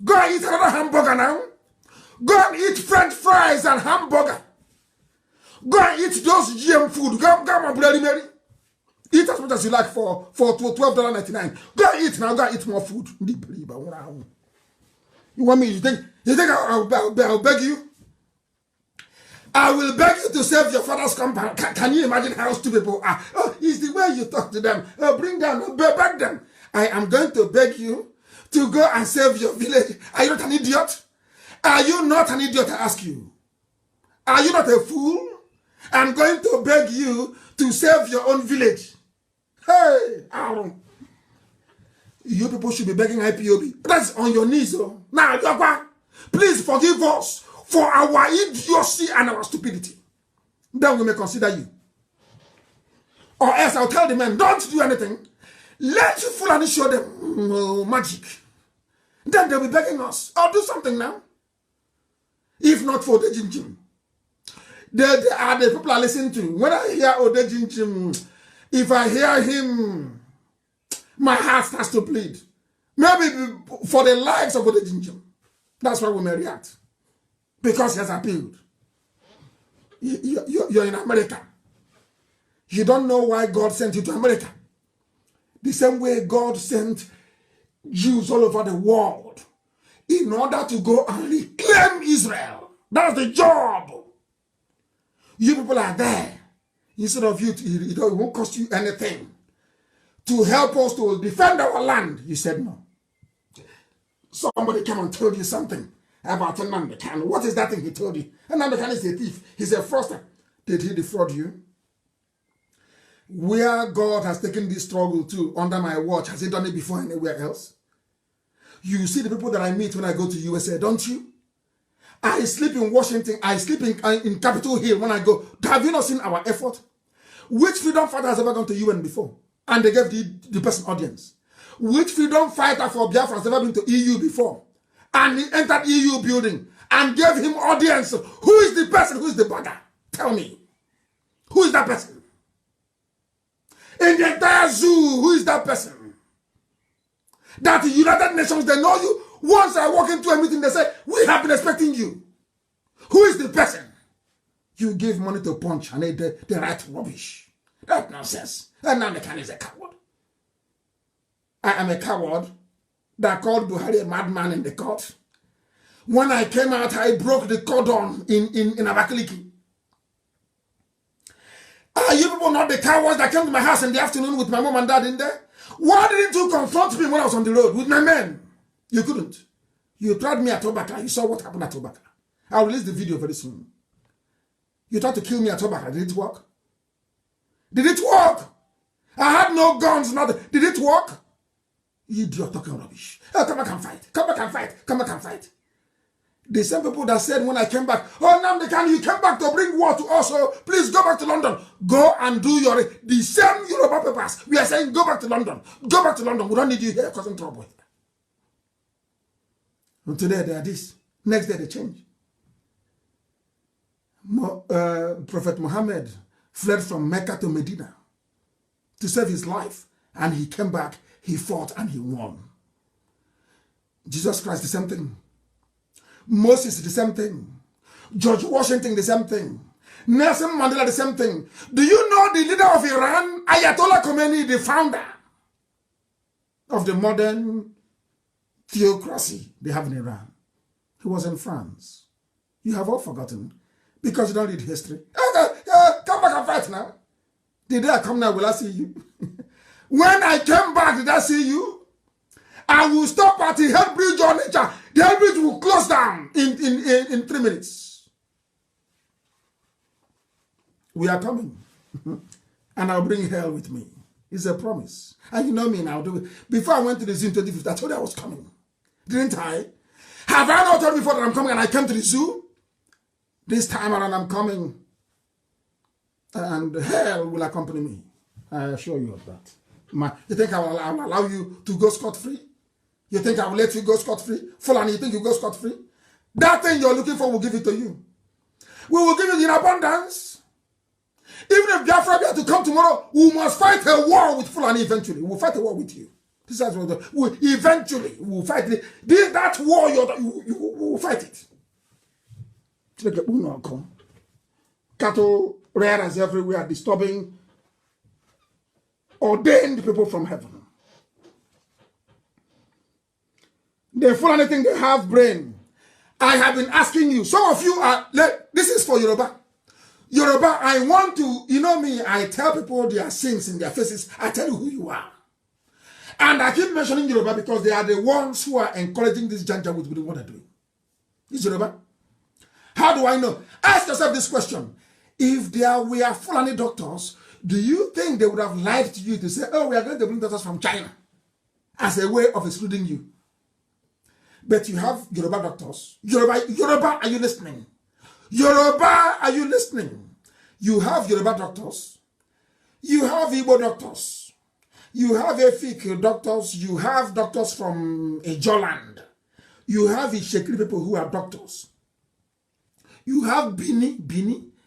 Speaker 1: Go and eat another hamburger now. Go and eat French fries and hamburger. Go and eat those GM food. Go and Bloody Mary. Eat as much as you like for $12.99. Go and eat now. Go and eat more food. You want me? You think I'll beg you? I will beg you to save your father's compound. Can you imagine how stupid people are? Oh, it's the way you talk to them. Bring them, beg them. I am going to beg you to go and save your village. Are you not an idiot? Are you not an idiot, I ask you? Are you not a fool? I'm going to beg you to save your own village. Hey, Aaron. You people should be begging IPOB. That's on your knees, though. Now, please forgive us for our idiocy and our stupidity. Then we may consider you. Or else I'll tell the men, don't do anything. Let Fulani show them magic. Then they'll be begging us, oh, do something now. If not for the Jinjim. They are the people I listen to. When I hear Ode Jinjim, if I hear him, my heart starts to bleed. Maybe for the lives of Ode Jinjim. That's why we may react. Because he has appealed. You're in America. You don't know why God sent you to America. The same way God sent Jews all over the world in order to go and reclaim Israel. That's the job. You people are there. Instead of you, it won't cost you anything to help us to defend our land. You said no. Somebody came and told you something about Nnamdi Kanu. What is that thing he told you? Nnamdi Kanu is a thief. He's a fraudster. Did he defraud you? Where God has taken this struggle to under my watch, has he done it before anywhere else? You see the people that I meet when I go to USA, don't you? I sleep in Washington. I sleep in Capitol Hill when I go. Have you not seen our effort? Which freedom fighter has ever gone to UN before? And they gave the person audience. Which freedom fighter for Biafra has ever been to EU before? And he entered EU building and gave him audience. Who is the person? Who is the bugger? Tell me. Who is that person? In the entire zoo, who is that person? That the United Nations, they know you. Once I walk into a meeting, they say, we have been expecting you. Who is the person? You give money to punch and they write rubbish. That's nonsense. And Nnamdi Kanu is a coward. I am a coward that called Buhari a madman in the court. When I came out, I broke the cordon in Abakaliki. Are you people not the cowards that came to my house in the afternoon with my mom and dad in there? Why didn't you confront me when I was on the road with my men? You couldn't. You tried me at Obaka. You saw what happened at Obaka. I'll release the video very soon. You tried to kill me at Obaka. Did it work? Did it work? I had no guns, nothing. Did it work? You idiot talking rubbish. Oh, come back and fight. Come back and fight. Come back and fight. The same people that said when I came back, oh, Nnamdi Kanu, you came back to bring war to us, so please go back to London. Go and do the same Yoruba papers. We are saying go back to London. Go back to London. We don't need you here causing trouble. And today they are this. Next day they change. Prophet Muhammad fled from Mecca to Medina to save his life. And he came back, he fought, and he won. Jesus Christ, the same thing. Moses, the same thing. George Washington, the same thing. Nelson Mandela, the same thing. Do you know the leader of Iran, Ayatollah Khomeini, the founder of the modern theocracy they have in Iran? He was in France. You have all forgotten because you don't read history. Come back and fight now. The day I come now, will I see you? When I came back, did I see you? I will stop at the head bridge on nature. The head bridge will close down in 3 minutes. We are coming. And I'll bring hell with me. It's a promise. And you know me now. Before I went to the zoo in 2015, I told you I was coming. Didn't I? Have I not told you before that I'm coming and I came to the zoo? This time around I'm coming. And hell will accompany me. I assure you of that. You think I will allow you to go scot-free? You think I will let you go scot-free? Fulani, you think you go scot-free? That thing you're looking for, we'll give it to you. We will give it in abundance. Even if Biafra have to come tomorrow, we must fight a war with Fulani eventually. We'll fight a war with you. This is what eventually we'll fight it. That war, you will fight it. Cattle rearers everywhere, disturbing ordained people from heaven. They fool anything, they have brain. I have been asking you, some of you are, this is for Yoruba. Yoruba, I want to, you know me, I tell people their sins in their faces. I tell you who you are. And I keep mentioning Yoruba because they are the ones who are encouraging this janja with what they're doing. Is Yoruba? How do I know? Ask yourself this question. If there were Fulani doctors, do you think they would have lied to you to say, oh, we are going to bring doctors from China as a way of excluding you? But you have Yoruba doctors. Yoruba, are you listening? Yoruba, are you listening? You have Yoruba doctors. You have Igbo doctors. You have Efik doctors. You have doctors from Ijoland.
Speaker 2: You have Ishekiri people who are doctors. You have Bini,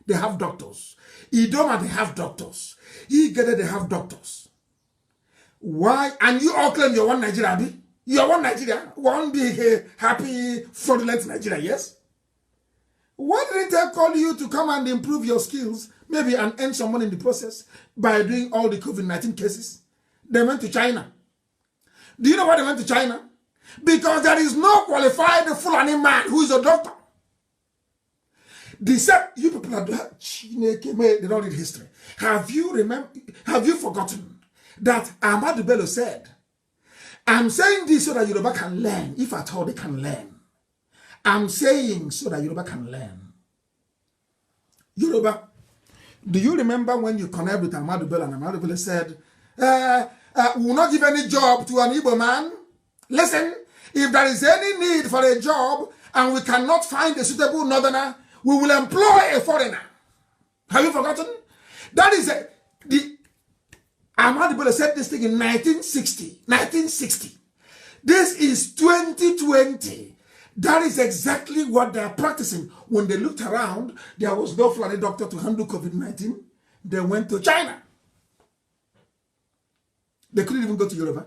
Speaker 2: they have doctors. Idoma, they have doctors. Igede, they have doctors. Why? And you all claim you're one Nigeria, Abi? You're one Nigeria. One big, happy, fraudulent Nigeria, yes? Why didn't they call you to come and improve your skills, maybe and earn some money in the process by doing all the COVID-19 cases? They went to China. Do you know why they went to China? Because there is no qualified Fulani man who is a doctor. You people are they don't read history. Have you forgotten that Ahmadu Bello said, I'm saying this so that Yoruba can learn, if at all they can learn. I'm saying so that Yoruba can learn. Yoruba, do you remember when you connect with Ahmadu Bello and Ahmadu Bello said, we will not give any job to an Igbo man? Listen, if there is any need for a job and we cannot find a suitable northerner, we will employ a foreigner. Have you forgotten? That is Ahmadu Bello said this thing in 1960. This is 2020. That is exactly what they are practicing. When they looked around, there was no Fulani doctor to handle COVID-19. They went to China. They couldn't even go to Yoruba.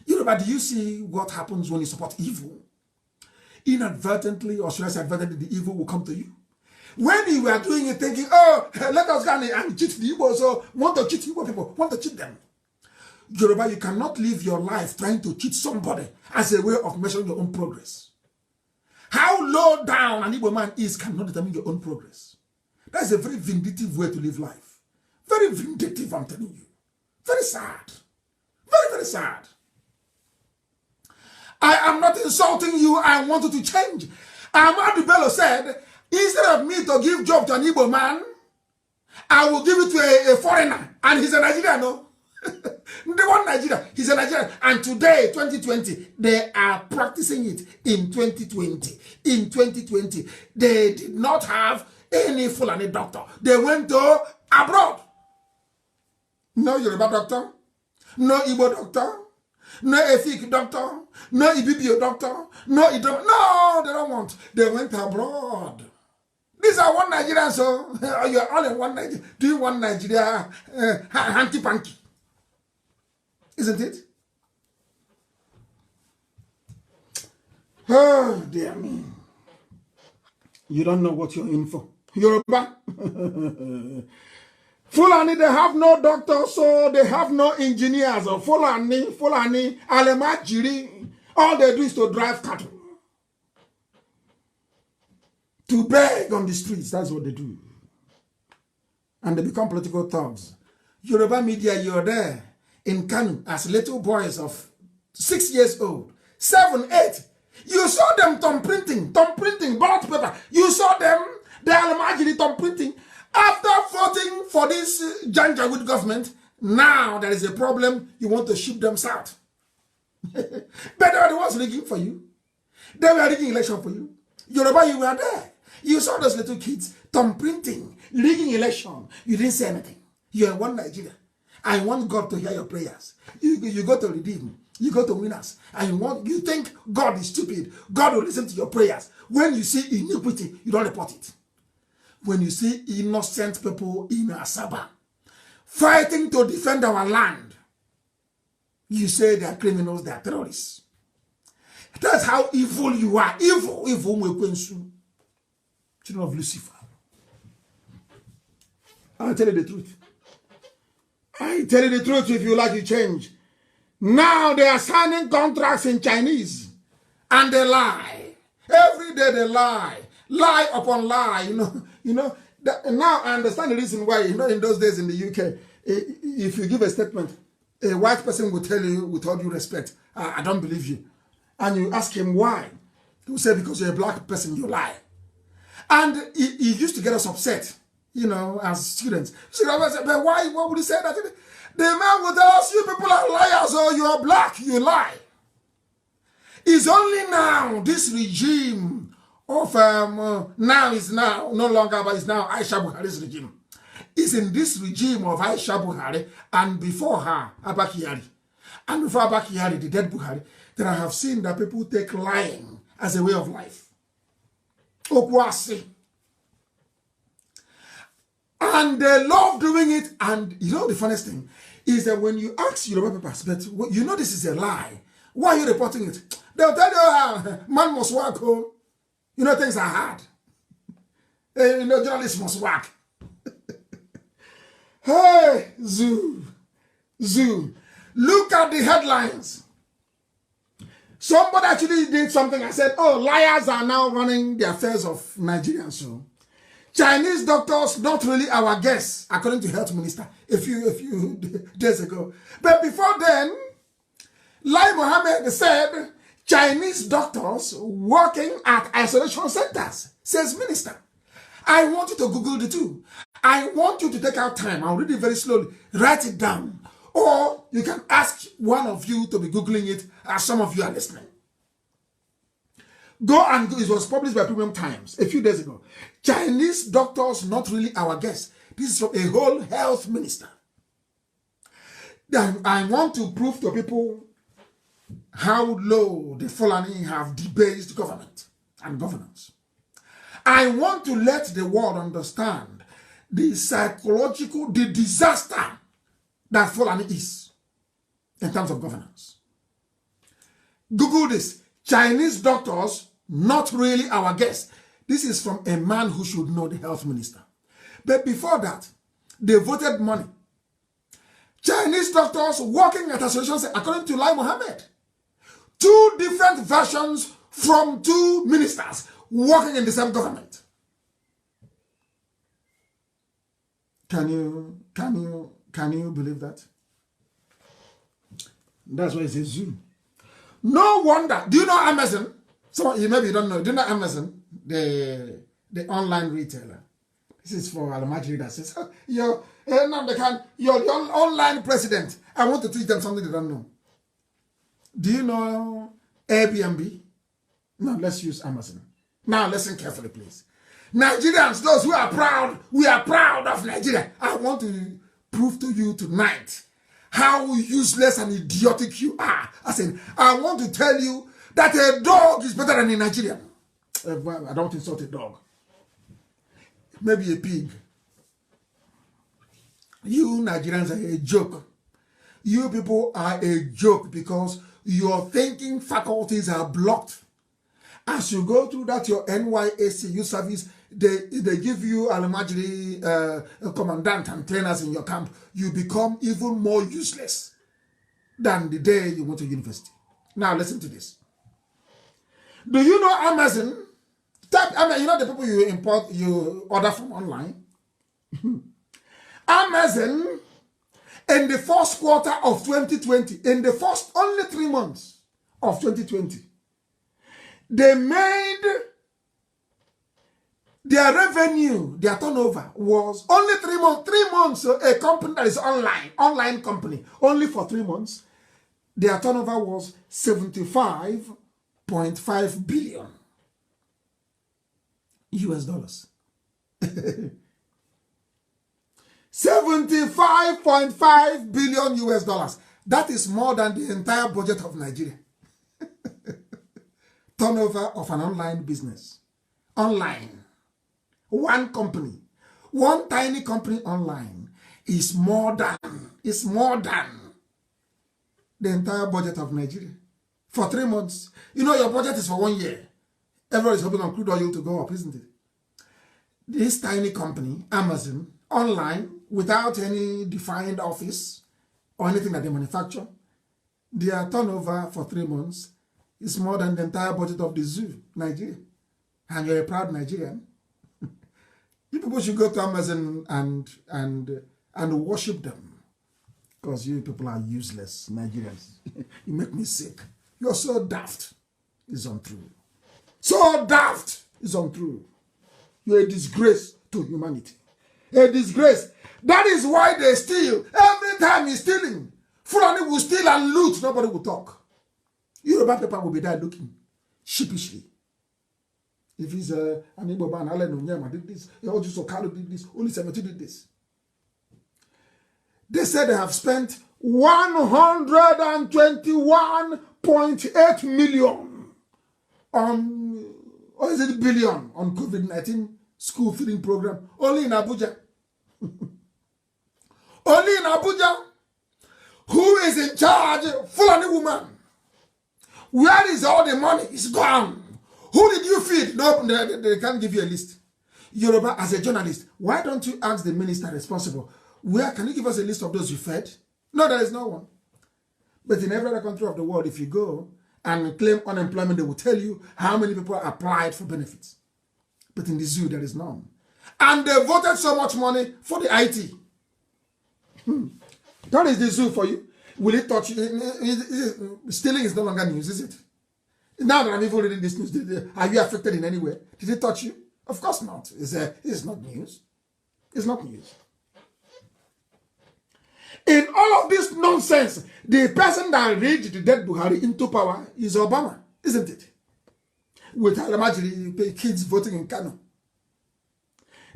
Speaker 2: Yoruba, do you see what happens when you support evil? Inadvertently, or should I say advertently, the evil will come to you. When you were doing it thinking, oh, let us go and cheat the Igbo, so want to cheat Igbo people, want to cheat them. Yoruba, you cannot live your life trying to cheat somebody as a way of measuring your own progress. How low down an Igbo man is cannot determine your own progress. That's a very vindictive way to live life. Very vindictive, I'm telling you. Very sad. Very, very sad. I am not insulting you. I want you to change. Ahmadu Bello said, instead of me to give job to an Igbo man, I will give it to a foreigner. And he's a Nigerian, no? They want Nigeria. He's a Nigerian. And today, 2020, they are practicing it in 2020. In 2020, they did not have any Fulani doctor. They went to abroad. No Yoruba doctor. No Igbo doctor. No Efik doctor. No Ibibio doctor. No Idom. No, they don't want. They went abroad. These are one Nigerian, so you're all in one Nigeria. Do you want Nigeria hanky-panky? Isn't it? Oh, dear me. You don't know what you're in for. Yoruba. Fulani, they have no doctors, so they have no engineers. Or Fulani, Alemajiri, all they do is to drive cattle. To beg on the streets, that's what they do. And they become political thugs. Yoruba media, you're there in Kanu as little boys of 6 years old, 7, 8. You saw them thumb printing ballot paper. You saw them, they are Alemajiri thumb printing. After voting for this Janjaweed government, now there is a problem. You want to ship them south. But they were the ones rigging for you. They were rigging election for you. Yoruba, you were there. You saw those little kids thumb printing, rigging election. You didn't say anything. You're in one Nigeria. I want God to hear your prayers. You go to Redeem. You go to Winners. And you think God is stupid. God will listen to your prayers. When you see iniquity, you don't report it. When you see innocent people in Asaba fighting to defend our land, you say they are criminals, they are terrorists. That's how evil you are. Evil. Children of Lucifer. I'll tell you the truth. I tell you the truth if you like to change. Now they are signing contracts in Chinese and they lie. Every day they lie. Lie upon lie, now I understand the reason why, in those days in the UK, if you give a statement, a white person will tell you with all due respect, I don't believe you. And you ask him why. He will say, because you're a black person, you lie. And he used to get us upset, as students. So I was like, but why? What would he say that? The man would tell us, you people are liars, or you are black, you lie. It's only now, this regime of now is now no longer, but it's now Aisha Buhari's regime. It's in this regime of Aisha Buhari and before her Abba Kyari, and before Abba Kyari, the dead Buhari, that I have seen that people take lying as a way of life. Okwasi. And they love doing it. And you know the funniest thing is that when you ask Yoruba papers, but you know this is a lie. Why are you reporting it? They'll tell you, man must work home. You know, things are hard. You know, journalists must work. Hey, Zoo. Look at the headlines. Somebody actually did something. I said, oh, liars are now running the affairs of Nigerians. So Chinese doctors, not really our guests, according to Health Minister, a few days ago. But before then, Lai Mohammed said, Chinese doctors working at isolation centers, says Minister. I want you to Google the two. I want you to take out time. I'll read it very slowly. Write it down. Or you can ask one of you to be Googling it as some of you are listening. Go and go. It was published by Premium Times a few days ago. Chinese doctors, not really our guests. This is from a whole health minister. I want to prove to people how low the Fulani have debased government and governance. I want to let the world understand the psychological, the disaster that Fulani is in terms of governance. Google this. Chinese doctors, not really our guests. This is from a man who should know, the health minister. But before that, they voted money. Chinese doctors working at associations, according to Lai Mohammed. Two different versions from two ministers working in the same government. Can you believe that? That's why it's a zoo. No wonder. Do you know Amazon? Some you maybe you don't know. Do you know Amazon? The online retailer. This is for Almajiri that says, you're the online president. I want to teach them something they don't know. Do you know Airbnb? No, let's use Amazon. Now listen carefully, please. Nigerians, those who are proud, we are proud of Nigeria. I want to prove to you tonight how useless and idiotic you are. I want to tell you that a dog is better than a Nigerian. I don't insult a dog. Maybe a pig. You Nigerians are a joke. You people are a joke because your thinking faculties are blocked. As you go through that, your NYSC youth service, they give you Almajiri commandant and trainers in your camp. You become even more useless than the day you went to university. Now listen to this. Do you know Amazon? You know the people you order from online? Amazon, in the first quarter of 2020, in the first only 3 months of 2020, they made their revenue, their turnover was only 3 months. 3 months, a company that is online company, only for 3 months, their turnover was 75.5 billion US dollars. 75.5 billion US dollars. That is more than the entire budget of Nigeria. Turnover of an online business. Online. One company. One tiny company online is more than the entire budget of Nigeria. For 3 months. You know your budget is for 1 year. Everybody is hoping on crude oil to go up, isn't it? This tiny company, Amazon, online, without any defined office or anything that they manufacture, their turnover for 3 months is more than the entire budget of the zoo, Nigeria. And you're a proud Nigerian. You people should go to Amazon and worship them. Because you people are useless Nigerians. You make me sick. You're so daft. It's untrue. So daft is untrue. You're a disgrace to humanity. A disgrace. That is why they steal. Every time he's stealing, Fulani will steal and loot. Nobody will talk. Yoruba people will be there looking sheepishly. If he's an Igbo man, Allen Onyema did this, Oju Sokalo did this, Oli Semeti did this. They said they have spent 121.8 million on, or is it billion on COVID-19 school feeding program? Only in Abuja. Only in Abuja. Who is in charge? Fulani woman. Where is all the money? It's gone. Who did you feed? No, they can't give you a list. Yoruba, as a journalist, why don't you ask the minister responsible? Where can you give us a list of those you fed? No, there is no one. But in every other country of the world, if you go and claim unemployment, they will tell you how many people applied for benefits. But in the zoo, there is none. And they voted so much money for the IT. That is the zoo for you. Will it touch you? Stealing is no longer news, is it? Now that I'm even reading this news, are you affected in any way? Did it touch you? Of course not. It's not news. It's not news. In all of this nonsense, the person that reached the dead Buhari into power is Obama, isn't it? With Alamajiri kids voting in Kanu.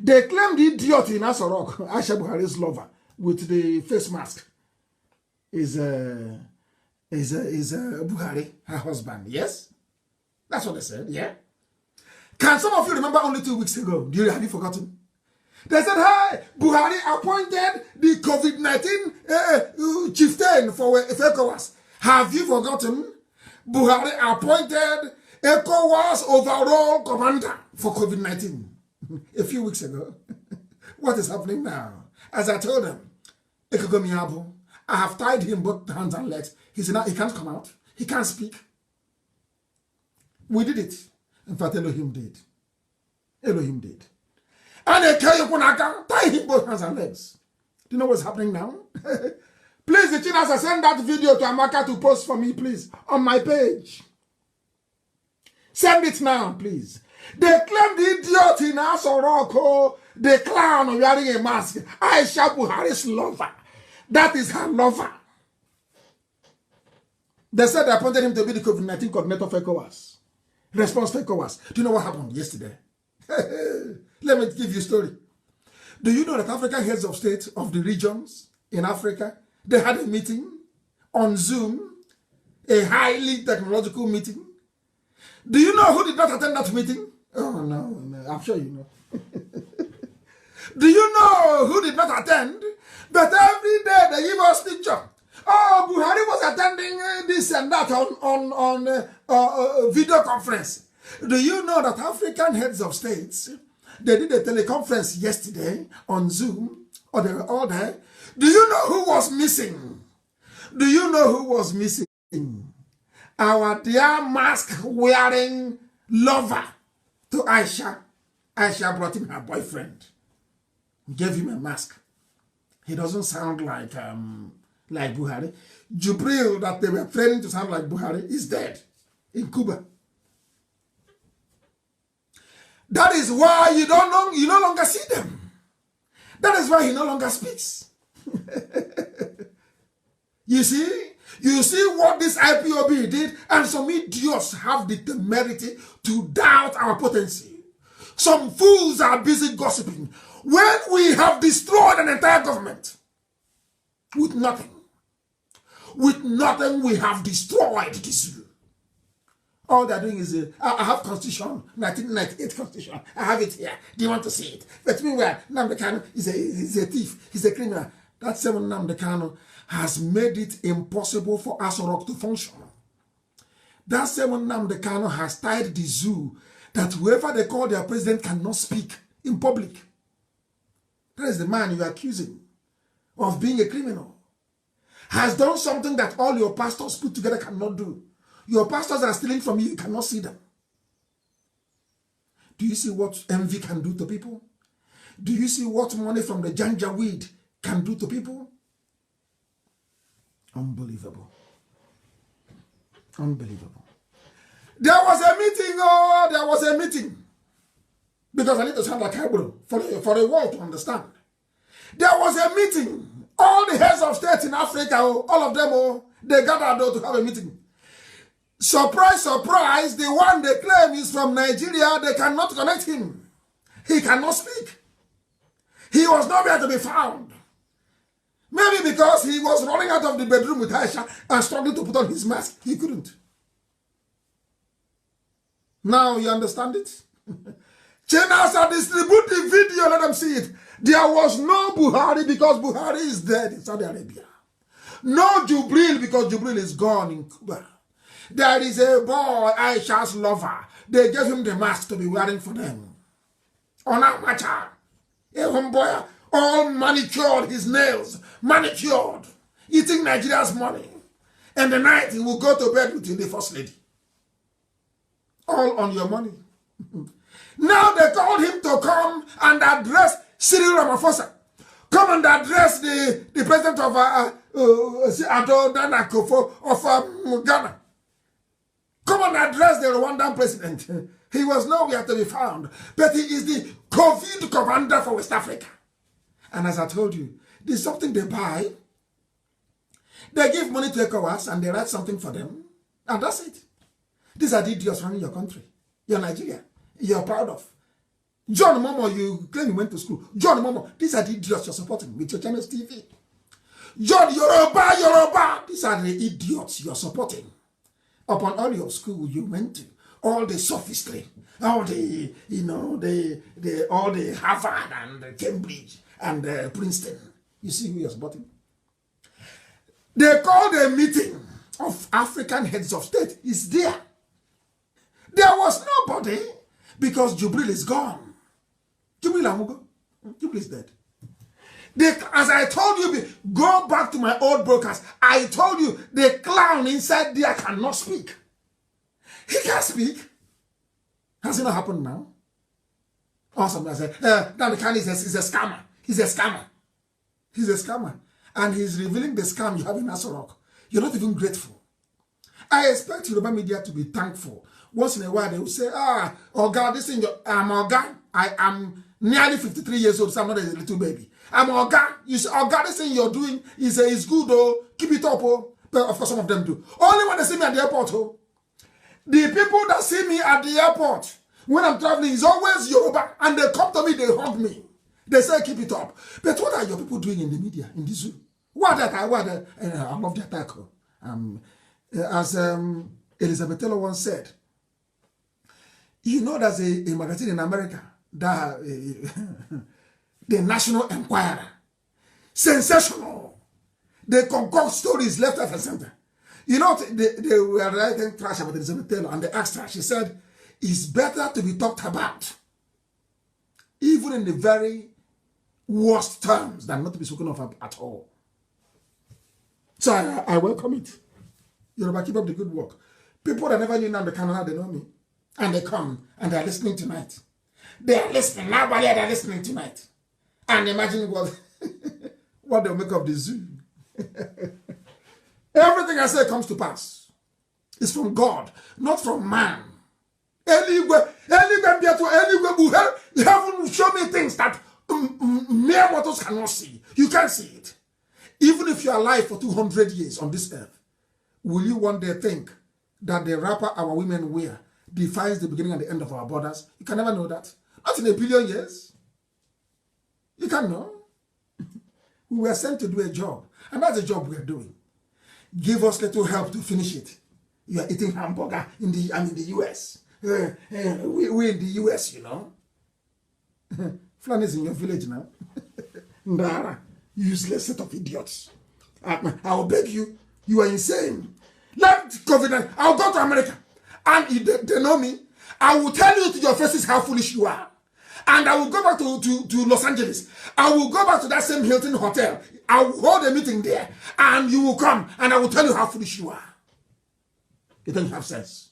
Speaker 2: They claim the idiot in Asorok, Aisha Buhari's lover, with the face mask, is Buhari, her husband. Yes? That's what they said, yeah? Can some of you remember only 2 weeks ago? Have you forgotten? They said, hey, Buhari appointed the COVID-19 chieftain for ECOWAS. Have you forgotten? Buhari appointed ECOWAS overall commander for COVID-19 a few weeks ago. What is happening now? As I told them, Ekogomiabu, I have tied him both hands and legs. He said, now he can't come out. He can't speak. We did it. In fact, Elohim did. Elohim did. And they tie him both hands and legs. Do you know what's happening now? Please, the Chinas, send that video to Amaka to post for me, please, on my page. Send it now, please. They claim the idiot in Asoroko, the clown wearing a mask, Aisha Buhari's lover. That is her lover. They said they appointed him to be the COVID-19 coordinator for ECOWAS. Response for ECOWAS. Do you know what happened yesterday? Let me give you a story. Do you know that African heads of state of the regions in Africa, they had a meeting on Zoom, a highly technological meeting? Do you know who did not attend that meeting? Oh, no, I'm sure you know. Do you know who did not attend? But every day they give us picture. Oh, Buhari was attending this and that on video conference. Do you know that African heads of states, they did a teleconference yesterday on Zoom, or they were all there? Do you know who was missing? Do you know who was missing? Our dear mask-wearing lover to Aisha. Aisha brought him her boyfriend. Gave him a mask. He doesn't sound like Buhari. Jubril, that they were training to sound like Buhari, is dead in Cuba. That is why you no longer see them. That is why he no longer speaks. You see what this IPOB did, and some idiots have the temerity to doubt our potency. Some fools are busy gossiping when we have destroyed an entire government with nothing. With nothing, we have destroyed this. All they're doing is, I have Constitution, 1998 Constitution. I have it here. Do you want to see it? But meanwhile, Nnamdi Kanu is a thief. He's a criminal. That same Nnamdi Kanu has made it impossible for Asorok to function. That same Nnamdi Kanu has tied the zoo that whoever they call their president cannot speak in public. That is the man you are accusing of being a criminal. Has done something that all your pastors put together cannot do. Your pastors are stealing from you, you cannot see them. Do you see what envy can do to people? Do you see what money from the ganja weed can do to people? Unbelievable. Unbelievable. There was a meeting. Because I need to sound like Hebrew for the world to understand. There was a meeting. All the heads of state in Africa, all of them, they gathered to have a meeting. Surprise, surprise, the one they claim is from Nigeria, they cannot connect him. He cannot speak. He was nowhere to be found. Maybe because he was running out of the bedroom with Aisha and struggling to put on his mask. He couldn't. Now you understand it? Channels are distribute the video, let them see it. There was no Buhari because Buhari is dead in Saudi Arabia. No Jubril because Jubril is gone in Cuba. There is a boy, Aisha's lover. They gave him the mask to be wearing for them. Onamacha, a homeboy, all manicured, his nails manicured, eating Nigeria's money. And the night he will go to bed with the first lady. All on your money. Now they called him to come and address Cyril Ramaphosa. Come and address the president of Ado Danakofo of Ghana. Come and address the Rwandan president. He was nowhere to be found. But he is the COVID commander for West Africa. And as I told you, there's something they buy. They give money to ECOWAS and they write something for them. And that's it. These are the idiots running your country. You're Nigeria. You're proud of. John Momo, you claim you went to school. John Momo, these are the idiots you're supporting with your channel's TV. John Yoruba, these are the idiots you're supporting. Upon all your school you went to, all the sophistry, all the, all the Harvard and Cambridge and Princeton. You see who you're supporting? They called a meeting of African heads of state. It's there. There was nobody because Jubril is gone. Jubril Amugo. Jubril is dead. As I told you, go back to my old broadcast. I told you the clown inside there cannot speak. He can't speak. Has it not happened now? Awesome. I said, Nnamdi Kanu is a scammer. He's a scammer. He's a scammer. And he's revealing the scam you have in Asorok. You're not even grateful. I expect Yoruba media to be thankful. Once in a while, they will say, oh God, this thing, I'm Oga. I am nearly 53 years old, so I'm not a little baby. I'm Oga. You say, Oga, this thing you're doing is good, oh. Keep it up, oh. But of course, some of them do. Only when they see me at the airport, oh. The people that see me at the airport, when I'm traveling, is always Yoruba. And they come to me, they hug me. They say, keep it up. But what are your people doing in the media, in the zoo? I love the attack. As Elizabeth Taylor once said, you know there's a magazine in America, that the National Enquirer. Sensational. They concoct stories left, right, and center. You know, they were writing trash about Elizabeth Taylor, and they asked her, she said, it's better to be talked about, even in the very worst terms, than not to be spoken of at all. So I welcome it. Yoruba, keep up the good work. People that never knew Nnamdi Kanu, they know me. And they come and they're listening tonight. They are listening. Now they're listening tonight. And imagine what they'll make of the zoo. Everything I say comes to pass. It's from God, not from man. You haven't shown me things that mere mortals cannot see. You can't see it. Even if you're alive for 200 years on this earth, will you one day think that the wrapper our women wear defines the beginning and the end of our borders? You can never know that. Not in a billion years. You can't know. We were sent to do a job, and that's the job we are doing. Give us little help to finish it. You are eating hamburger in the US. We in the US, you know. Flan is in your village now. Ndara, useless set of idiots. I will beg you, you are insane. Let COVID, I'll go to America. And if they know me, I will tell you to your faces how foolish you are. And I will go back to Los Angeles. I will go back to that same Hilton hotel. I will hold a meeting there. And you will come. And I will tell you how foolish you are. You don't have sense.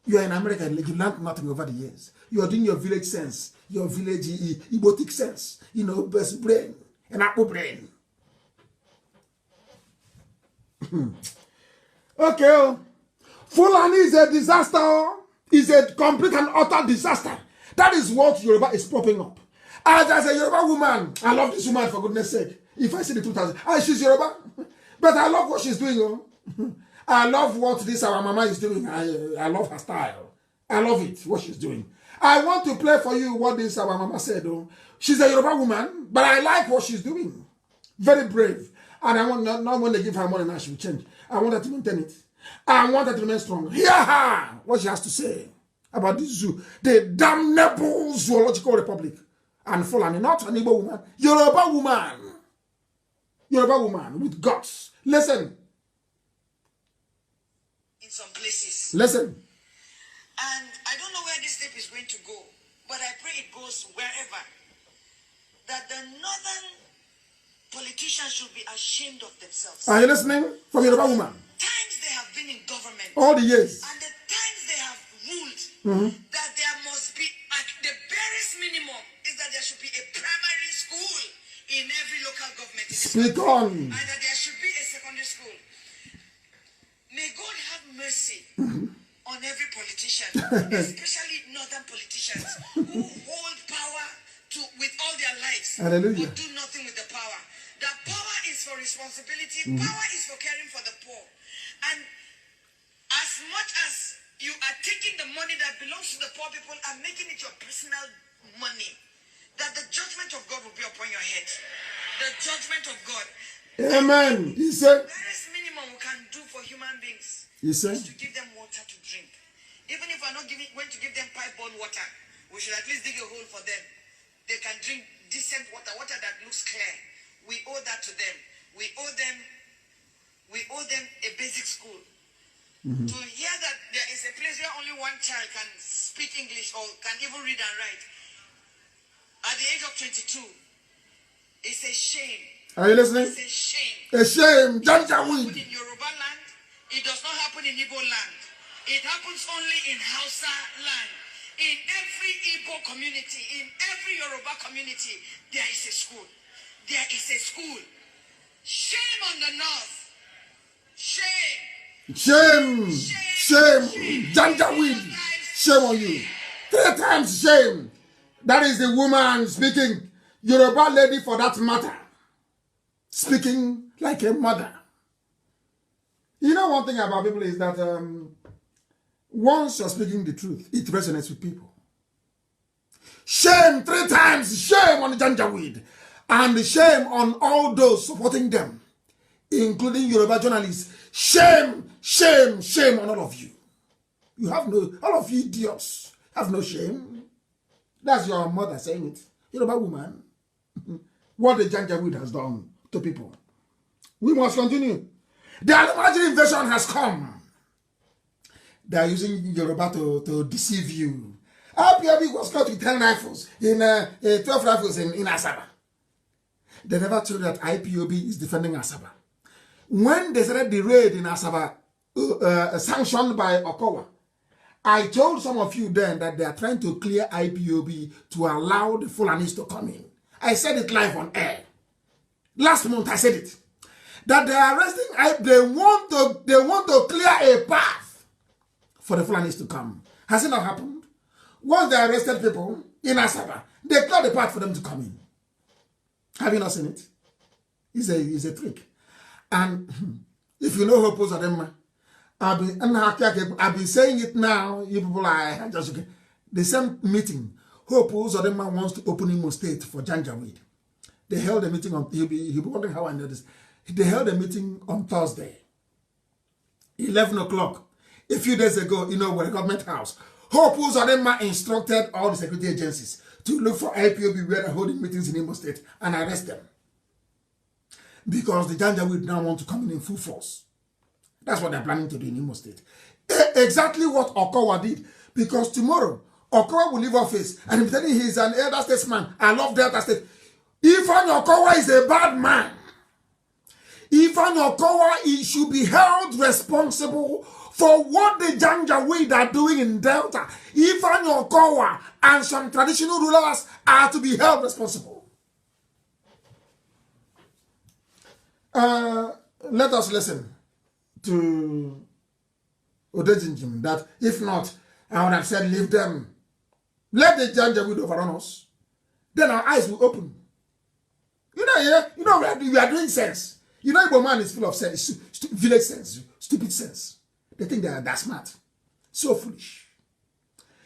Speaker 2: You are in America and you learned nothing over the years. You are doing your village sense. Your village Ibotic sense. You know, best brain. An apple brain. Okay. Fulani is a disaster. Is a complete and utter disaster. That is what Yoruba is propping up. As a Yoruba woman, I love this woman for goodness sake. If I see the 2000, she's Yoruba. But I love what she's doing. Oh. I love what this our mama is doing. I love her style. I love it, what she's doing. I want to play for you what this our mama said. Oh. She's a Yoruba woman, but I like what she's doing. Very brave. And I want not when they give her money now she will change. I want her to maintain it. I want her to remain strong. Hear her, what she has to say. about this zoo. The damnable zoological republic. And Fulani, not an Igbo woman. Yoruba woman. Yoruba woman with guts. Listen.
Speaker 3: In some places.
Speaker 2: Listen.
Speaker 3: And I don't know where this tape is going to go, but I pray it goes wherever. That the northern politicians should be ashamed of themselves.
Speaker 2: Are you listening? From Yoruba woman.
Speaker 3: Times they have been in government.
Speaker 2: All the years.
Speaker 3: And the times they have ruled, that there must be, at the barest minimum, is that there should be a primary school in every local government.
Speaker 2: Speak on.
Speaker 3: And that there should be a secondary school. May God have mercy on every politician, especially northern politicians who hold power with all their lives,
Speaker 2: Hallelujah.
Speaker 3: but do nothing with the power. The power is for responsibility, power is for caring for the poor. And as much as you are taking the money that belongs to the poor people and making it your personal money, that the judgment of God will be upon your head. The judgment of God.
Speaker 2: Amen. He said.
Speaker 3: The barest minimum we can do for human beings
Speaker 2: is
Speaker 3: to give them water to drink. Even if we're not going to give them pipe-borne water, we should at least dig a hole for them. They can drink decent water, water that looks clear. We owe that to them. We owe them a basic school. To hear that there is a place where only one child can speak English or can even read and write at the age of 22, it's a shame.
Speaker 2: Are you listening?
Speaker 3: It's a shame.
Speaker 2: A shame.
Speaker 3: It does not happen in Yoruba land. It does not happen in Igbo land. It happens only in Hausa land. In every Igbo community, in every Yoruba community, there is a school. There is a school. Shame on the north. Shame.
Speaker 2: Shame. Shame. Janjaweed. Shame on you. 3 times shame. That is the woman speaking. Yoruba lady for that matter. Speaking like a mother. You know, one thing about people is that once you're speaking the truth, it resonates with people. Shame 3 times. Shame on the Janjaweed. And shame on all those supporting them, including Yoruba journalists. Shame, shame, shame on all of you. You have no, all of you idiots have no shame. That's your mother saying it. Yoruba woman. What the Janjaweed has done to people. We must continue. The Almighty invasion has come. They are using Yoruba to deceive you. IPOB was caught with 10 rifles, 12 rifles in Asaba. They never told that IPOB is defending Asaba. When they started the raid in Asaba, sanctioned by Okowa, I told some of you then that they are trying to clear IPOB to allow the Fulanis to come in. I said it live on air. Last month I said it. That they are arresting, they want to clear a path for the Fulanis to come. Has it not happened? Once they arrested people in Asaba, they cleared the path for them to come in. Have you not seen it? It's a trick. And if you know Hope Uzodinma, I've been saying it now. You people are just okay. The same meeting. Hope Uzodinma wants to open Imo State for Janjaweed. They held a meeting on. He'll be wondering how I know this. They held a meeting on Thursday, 11 o'clock. A few days ago, where the government house. Hope Uzodinma instructed all the security agencies to look for IPOB where they're holding meetings in Imo State and arrest them. Because the Janjaweed now want to come in full force. That's what they're planning to do in Imo State. Exactly what Okowa did. Because tomorrow, Okowa will leave office and he's telling he's an elder statesman. I love Delta State. Ifeanyi Okowa is a bad man. Ifeanyi Okowa, he should be held responsible for what the Janjaweed are doing in Delta. Ifeanyi Okowa and some traditional rulers are to be held responsible. Let us listen to Odejinjim that if not, I would have said leave them. Let the Janjaweed overrun us. Then our eyes will open. We are doing sense. Igbo man is full of sense, village sense, stupid sense. They think they are that smart. So foolish.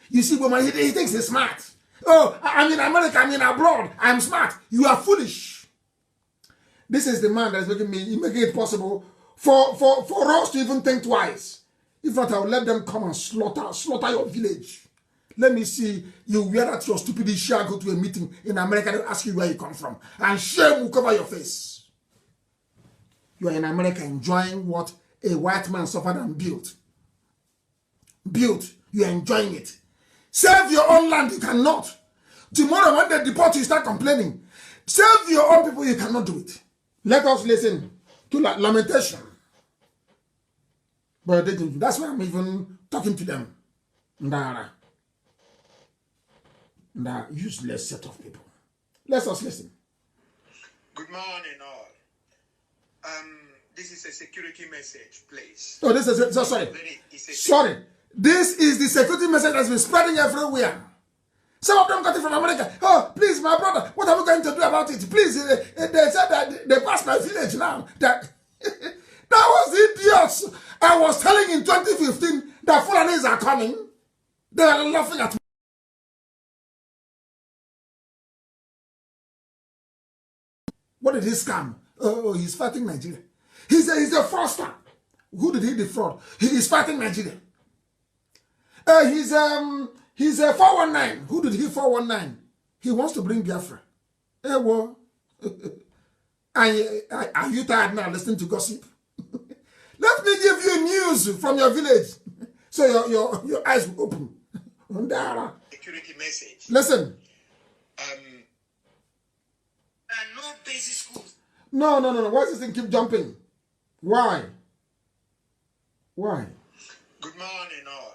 Speaker 2: You see, Igbo man, he thinks he's smart. Oh, I'm in America, I'm in abroad, I'm smart. You are foolish. This is the man that is making it possible for us to even think twice. If not, I will let them come and slaughter your village. Let me see you wear that your stupid shirt, go to a meeting in America, they ask you where you come from. And shame will cover your face. You are in America enjoying what a white man suffered and built. You are enjoying it. Save your own land, you cannot. Tomorrow when they deport you, you start complaining. Save your own people, you cannot do it. Let us listen to lamentation. But that's why I'm even talking to them. That useless set of people. Let us listen.
Speaker 3: Good morning, all. This is a security message, please.
Speaker 2: Oh, this is sorry. This is the security message that's been spreading everywhere. Some of them got it from America. Oh, please, my brother, what are we going to do about it? Please, they said that they passed my village now. That was idiots. I was telling in 2015 that Fulanis are coming. They are laughing at me. What did he scam? Oh, he's fighting Nigeria. He's a fraudster. Who did he defraud? He is fighting Nigeria. He's a 419. Who did he 419? He wants to bring Biafra. Well, are you tired now listening to gossip? Let me give you news from your village, so your eyes will open.
Speaker 3: Security message.
Speaker 2: Listen.
Speaker 3: No basic schools.
Speaker 2: No. Why does this thing keep jumping? Why?
Speaker 3: Good morning, all.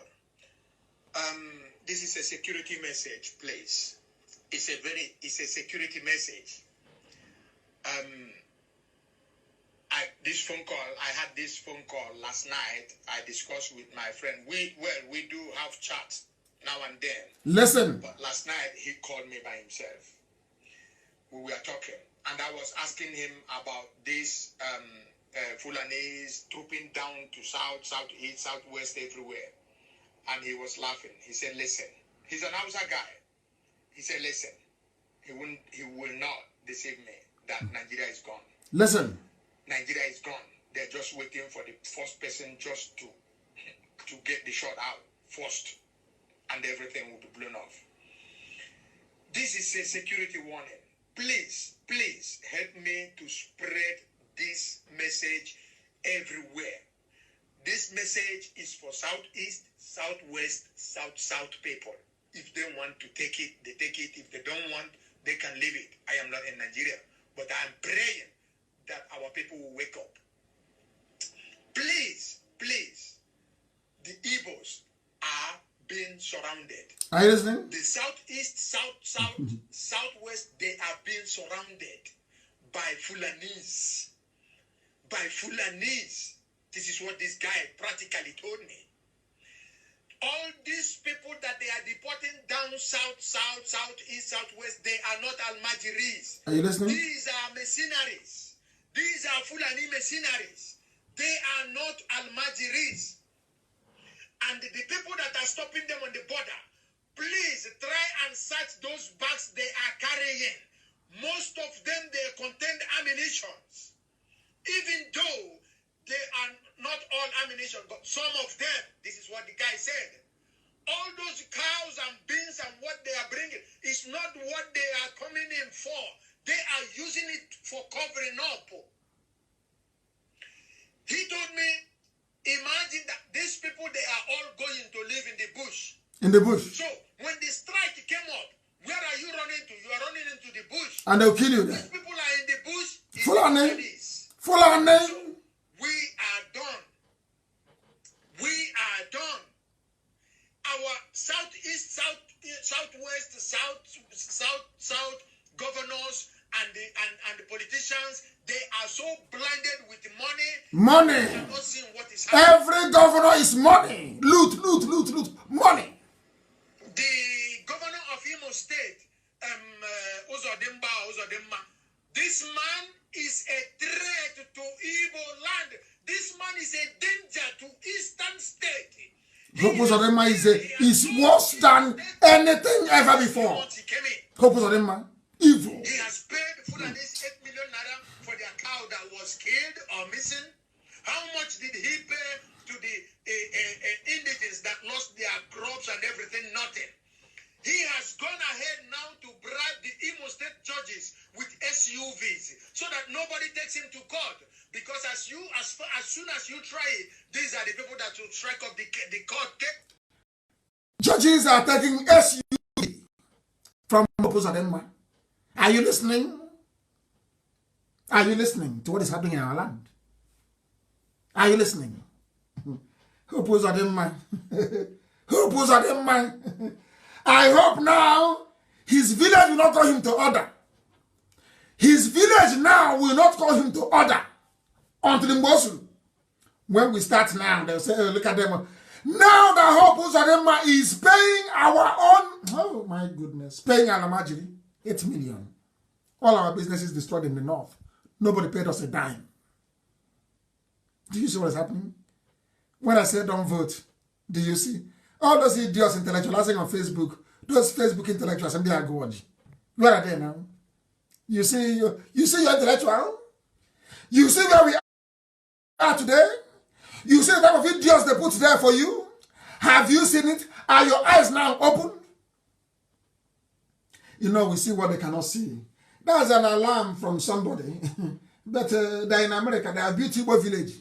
Speaker 3: This is a security message, please. It's a security message. I had this phone call last night. I discussed with my friend. We do have chats now and then.
Speaker 2: Listen.
Speaker 3: But last night he called me by himself. We were talking, and I was asking him about this Fulanese trooping down to south, southeast, southwest, everywhere. And he was laughing. He said, listen, he's an Hausa guy. He said, listen, he will not deceive me that Nigeria is gone.
Speaker 2: Listen.
Speaker 3: Nigeria is gone. They're just waiting for the first person just to get the shot out first, and everything will be blown off. This is a security warning. Please help me to spread this message everywhere. This message is for Southeast, Southwest, South people. If they want to take it, they take it. If they don't want, they can leave it. I am not in Nigeria, but I'm praying that our people will wake up. Please, the Igbos are being surrounded.
Speaker 2: Are you listening?
Speaker 3: The Southeast, Southwest, they are being surrounded by Fulanese. This is what this guy practically told me. All these people that they are deporting down south, southeast, southwest, they are not Almajiris.
Speaker 2: Are you listening?
Speaker 3: These are mercenaries. These are Fulani mercenaries. They are not Almajiris. And the people that are stopping them on the border, please try and search those bags they are carrying. Most of them, they contain ammunition. Even though they are not all ammunition, but some of them, this is what the guy said. All those cows and beans and what they are bringing is not what they are coming in for. They are using it for covering up. He told me, imagine that these people, they are all going to live in the bush.
Speaker 2: In the bush.
Speaker 3: So when the strike came up, where are you running to? You are running into the bush.
Speaker 2: And they'll kill you there.
Speaker 3: These people are in the bush.
Speaker 2: Fulani.
Speaker 3: So we are done. Our southeast, southwest, south governors and the politicians, they are so blinded with money.
Speaker 2: Money.
Speaker 3: They are not seeing what is happening.
Speaker 2: Every governor is money. Loot. Money.
Speaker 3: The governor of Imo State, Uzodimma, this man is a threat to Igbo land. This man is a danger to Eastern State.
Speaker 2: Uzodimma is worse than anything ever before. Uzodimma, evil.
Speaker 3: He has paid Fulanis 8 million naira for their cow that was killed or missing. How much did he pay to the indigents that lost their crops and everything? Nothing. SUVs so that nobody takes him to court. Because as soon as you try it, these are the people that will strike up the court case.
Speaker 2: Judges are taking SUV from Opposite. Are you listening? Are you listening to what is happening in our land? Are you listening? Who pulls out him, man? Who pulls out him, man? I hope now his village will not call him to order. His village now will not call him to order until the Mosul. When we start now, they'll say, oh, look at them. Now the whole Uzadema is paying our own, oh my goodness, paying Alamajiri 8 million. All our businesses destroyed in the north. Nobody paid us a dime. Do you see what is happening? When I say don't vote, do you see? All those idiots intellectualizing on Facebook, those Facebook intellectuals, and they are good. Where are they now? You see your intellectual? You see where we are today? You see the type of idiots they put there for you? Have you seen it? Are your eyes now open? You know, we see what they cannot see. That's an alarm from somebody. But they're in America. They are a beautiful village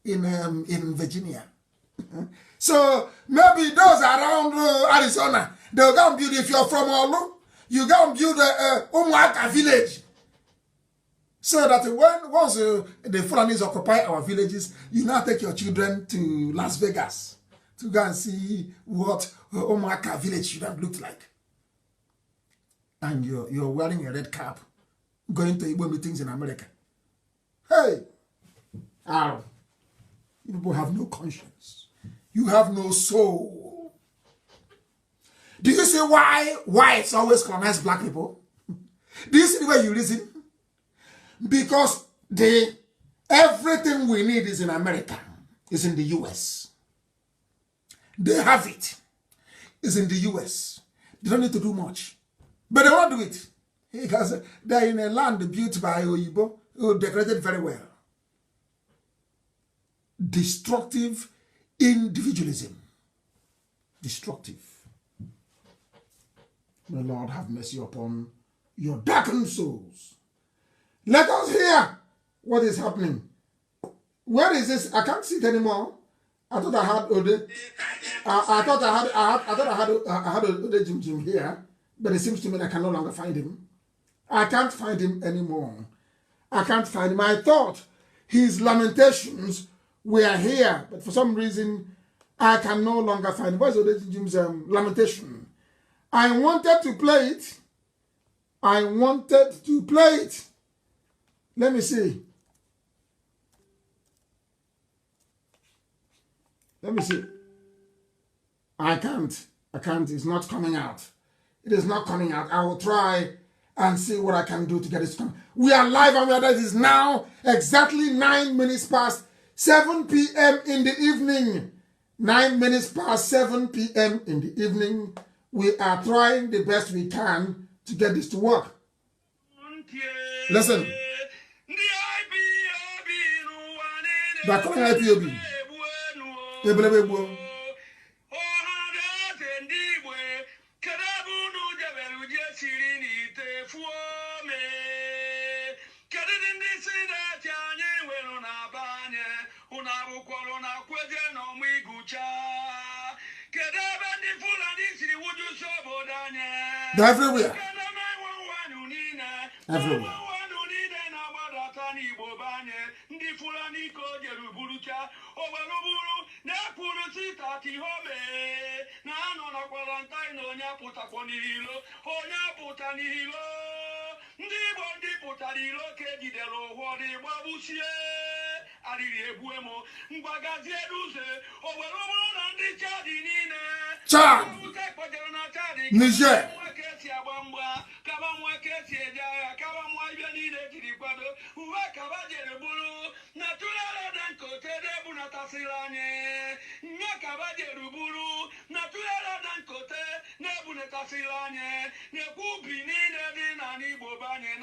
Speaker 2: in Virginia. So maybe those around Arizona, they'll go and build, if you're from Olu, you go and build a Umwaka village. So that once the Fulanis occupy our villages, you now take your children to Las Vegas to go and see what Umwaka village should have looked like. And you're wearing a red cap, going to Igbo meetings in America. Hey! Ow. You people have no conscience. You have no soul. Do you see why whites always colonize black people? Do you see the way you reason? Because everything we need is in America, is in the US. They have it. It's in the US. They don't need to do much. But they won't do it. Because they're in a land built by Oyibo, who decorated very well. Destructive individualism. Destructive. May the Lord have mercy upon your darkened souls. Let us hear what is happening. Where is this? I can't see it anymore. I thought I had Ode. I thought I had Ode Jim here, but it seems to me that I can no longer find him. I can't find him anymore. I can't find him. I thought his lamentations were here, but for some reason I can no longer find him. Where's Ode Jim's lamentation? I wanted to play it. I wanted to play it. Let me see. Let me see. I can't. It's not coming out. It is not coming out. I will try and see what I can do to get it to come. We are live and we are there. It is now exactly 9 minutes past 7 p.m. in the evening. 9 minutes past 7 p.m. in the evening. We are trying the best we can to get this to work. Listen. They're calling IPOB. They're everywhere. Everywhere. Chad, Niger.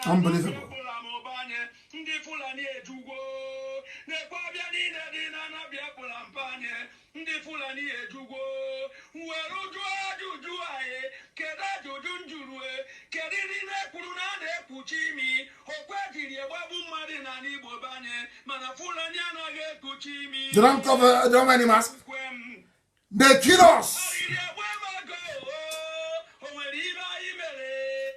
Speaker 2: Unbelievable. They don't cover, they don't wear any mask. They kill us.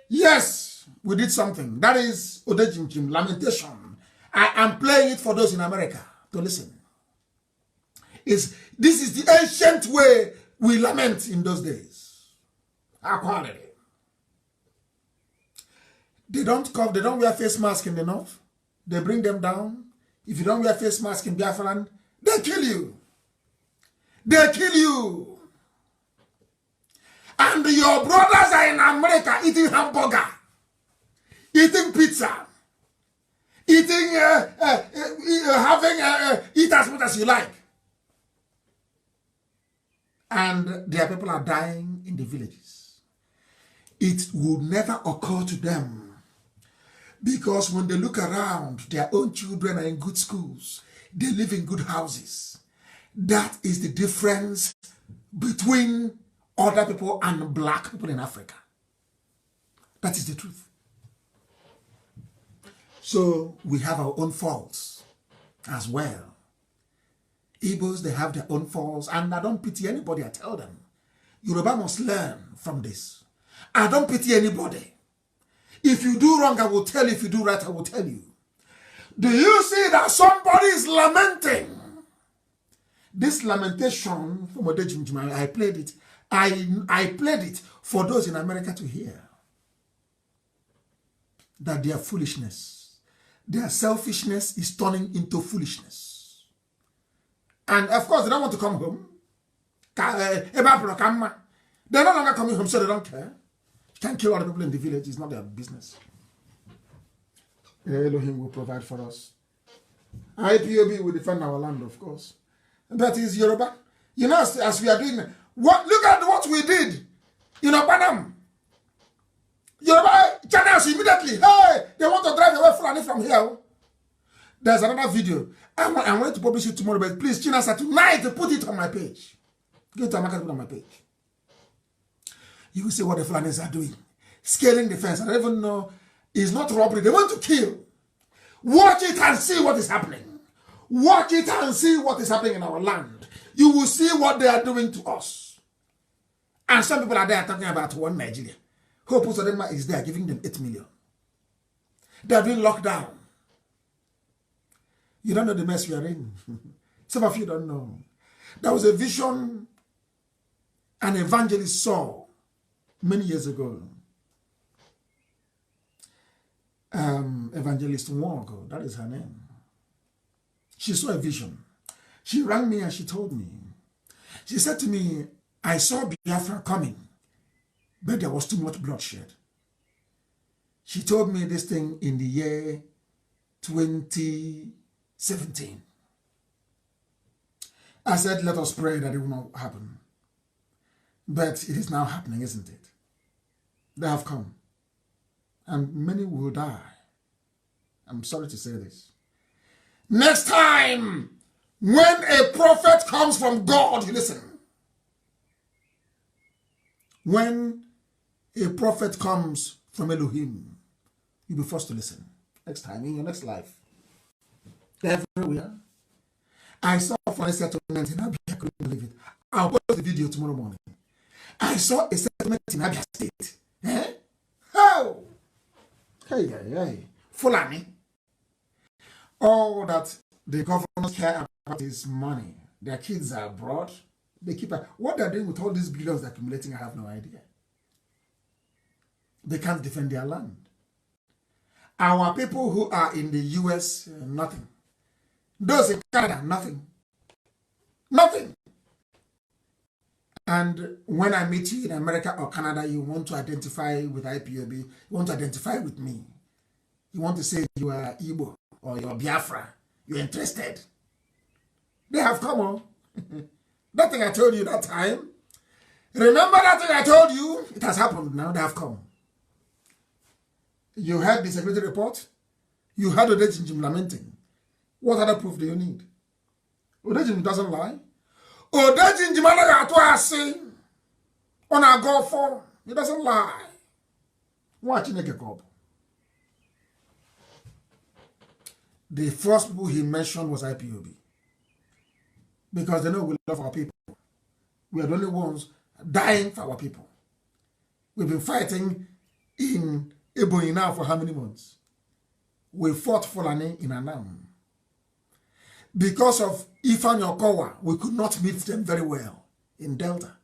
Speaker 2: Yes, we did something. That is Odejimjim, lamentation. I am playing it for those in America to listen. This is the ancient way we lament in those days. Our quality. They don't wear face mask in the north. They bring them down. If you don't wear face mask in Biafra land, they kill you. They kill you. And your brothers are in America eating hamburger, eating pizza, eating, eat as much as you like. And their people are dying in the villages. It will never occur to them. Because when they look around, their own children are in good schools. They live in good houses. That is the difference between other people and black people in Africa. That is the truth. So we have our own faults as well. Igbos, they have their own faults, and I don't pity anybody, I tell them. Yoruba must learn from this. I don't pity anybody. If you do wrong, I will tell you. If you do right, I will tell you. Do you see that somebody is lamenting? This lamentation from Odejimjim, I played it. I played it for those in America to hear. That their foolishness, their selfishness is turning into foolishness. And of course, they don't want to come home. They're no longer coming home, so they don't care. You can't kill other people in the village. It's not their business. Elohim will provide for us. IPOB will defend our land, of course. That is Yoruba. You know, as we are doing, look at what we did. You know, Panam. Yoruba channels immediately. Hey, they want to drive away Fulani from here. There's another video. I'm going to publish it tomorrow, but please, Chinasa, tonight, put it on my page. Get to market on my page. You will see what the Fulanis are doing. Scaling the fence. I don't even know. It's not robbery. They want to kill. Watch it and see what is happening. Watch it and see what is happening in our land. You will see what they are doing to us. And some people are there talking about one Nigeria. Hope Uzodinma is there giving them 8 million. They are being locked down. You don't know the mess we are in. Some of you don't know. There was a vision an evangelist saw many years ago. Evangelist Nwogo, that is her name. She saw a vision. She rang me and she told me. She said to me, I saw Biafra coming, but there was too much bloodshed. She told me this thing in the year 2017. I said, let us pray that it will not happen. But it is now happening, isn't it? They have come. And many will die. I'm sorry to say this. Next time, when a prophet comes from God, you listen. When a prophet comes from Elohim, you'll be forced to listen. Next time, in your next life. Everywhere. I saw for a settlement in Abia, I couldn't believe it. I'll post the video tomorrow morning. I saw a settlement in Abia State. Eh? Oh! Hey. Fulani. All that the government care about is money. Their kids are abroad. They keep what they're doing with all these billions they're accumulating, I have no idea. They can't defend their land. Our people who are in the US, nothing. Those in Canada, nothing. Nothing. And when I meet you in America or Canada, you want to identify with IPOB, you want to identify with me. You want to say you are Igbo or you are Biafra. You're interested. They have come on. That thing I told you that time. Remember that thing I told you? It has happened now. They have come. You heard the security report? You heard Odejimjim lamenting. What other proof do you need? Odejimjim doesn't lie. Odejimjim on our go for. He doesn't lie. Watch Chineke. the first people he mentioned was IPOB. Because they know we love our people. We are the only ones dying for our people. We've been fighting in Ebonyi now for how many months? We fought Fulani in Anam. Because of Ifeanyi Okowa, we could not meet them very well in Delta.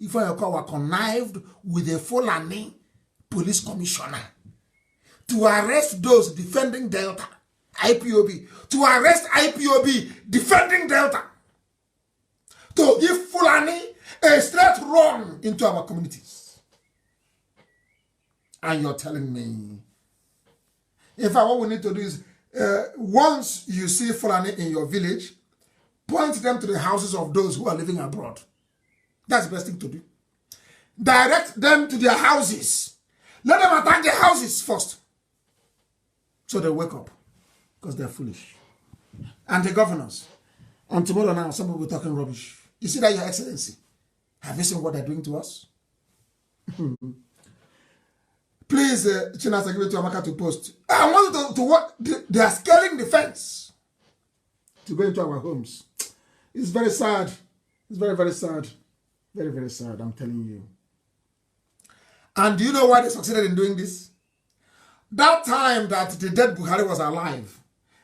Speaker 2: Ifeanyi Okowa connived with a Fulani police commissioner to arrest those defending Delta, IPOB, to arrest IPOB defending Delta, to give Fulani a straight run into our communities. And you're telling me, in fact, what we need to do is, once you see Fulani in your village, point them to the houses of those who are living abroad. That's the best thing to do. Direct them to their houses. Let them attack their houses first. So they wake up. Because they're foolish. And the governors. And tomorrow now, some people will be talking rubbish. You see that, Your Excellency? Have you seen what they're doing to us? Please, Chinas, I give it to Amaka to post. I want you to what? They are scaling the fence to go into our homes. It's very sad. It's very, very sad. Very, very sad, I'm telling you. And do you know why they succeeded in doing this? That time that the dead Buhari was alive,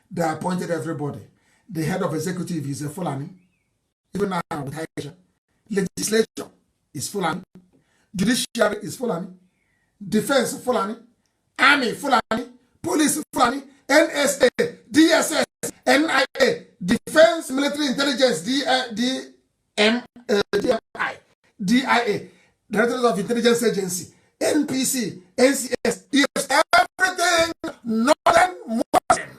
Speaker 2: they appointed everybody. The head of executive is a Fulani. Even now with Aisha. Legislature is Fulani. Judiciary is Fulani. Defense Fulani. Army Fulani. Police Fulani. NSA. DSS. NIA. Defense Military Intelligence. DMI. DIA. Directorate of Intelligence Agency. NPC. NCS. EFS. Everything Northern Muslim.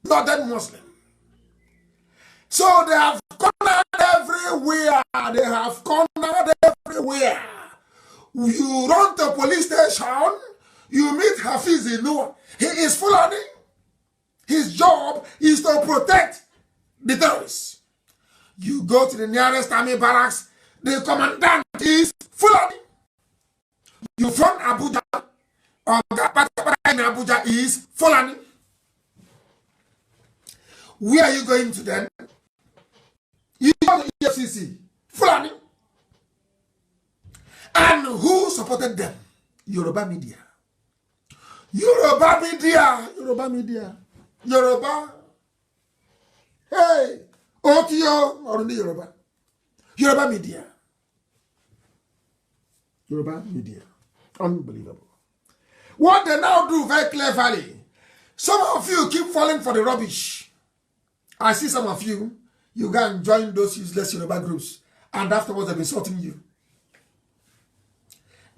Speaker 2: Northern Muslim. So they have cornered everywhere. They have cornered everywhere. You run to police station, you meet Hafiz Inua. He is Fulani. His job is to protect the terrorists. You go to the nearest army barracks, the commandant is Fulani. You from Abuja, or that in Abuja is Fulani. Where are you going to then? You go to EFCC, Fulani. And who supported them? Yoruba media. Yoruba media. Yoruba media. Yoruba. Hey. Otio or the Yoruba. Yoruba media. Yoruba media. Unbelievable. What they now do very cleverly. Some of you keep falling for the rubbish. I see some of you. You go and join those useless Yoruba groups. And afterwards they're insulting you.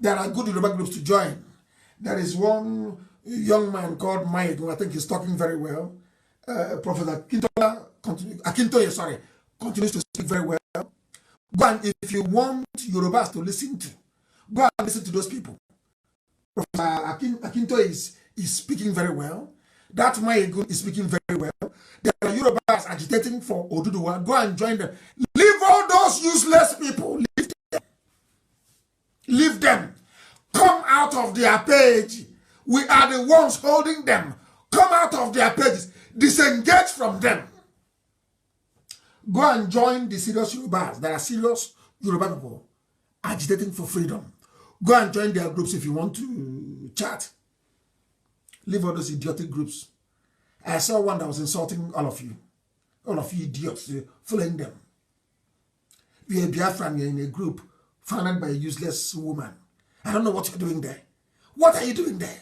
Speaker 2: There are good Yoruba groups to join. There is one young man called Mike, who I think is talking very well. Professor Akintoye, continues to speak very well. Go and, if you want Yorubas to listen to, go and listen to those people. Professor Akintoye is speaking very well. That Mike is speaking very well. There are Yorubas agitating for Oduduwa. Go and join them. Leave all those useless people. Leave them. Leave them. Come out of their page. We are the ones holding them. Come out of their pages. Disengage from them. Go and join the serious Yorubas. There are serious Yoruba people agitating for freedom. Go and join their groups if you want to chat. Leave all those idiotic groups. I saw one that was insulting all of you. All of you idiots, following them. You're a Biafran, you're in a group founded by a useless woman. I don't know what you're doing there. What are you doing there?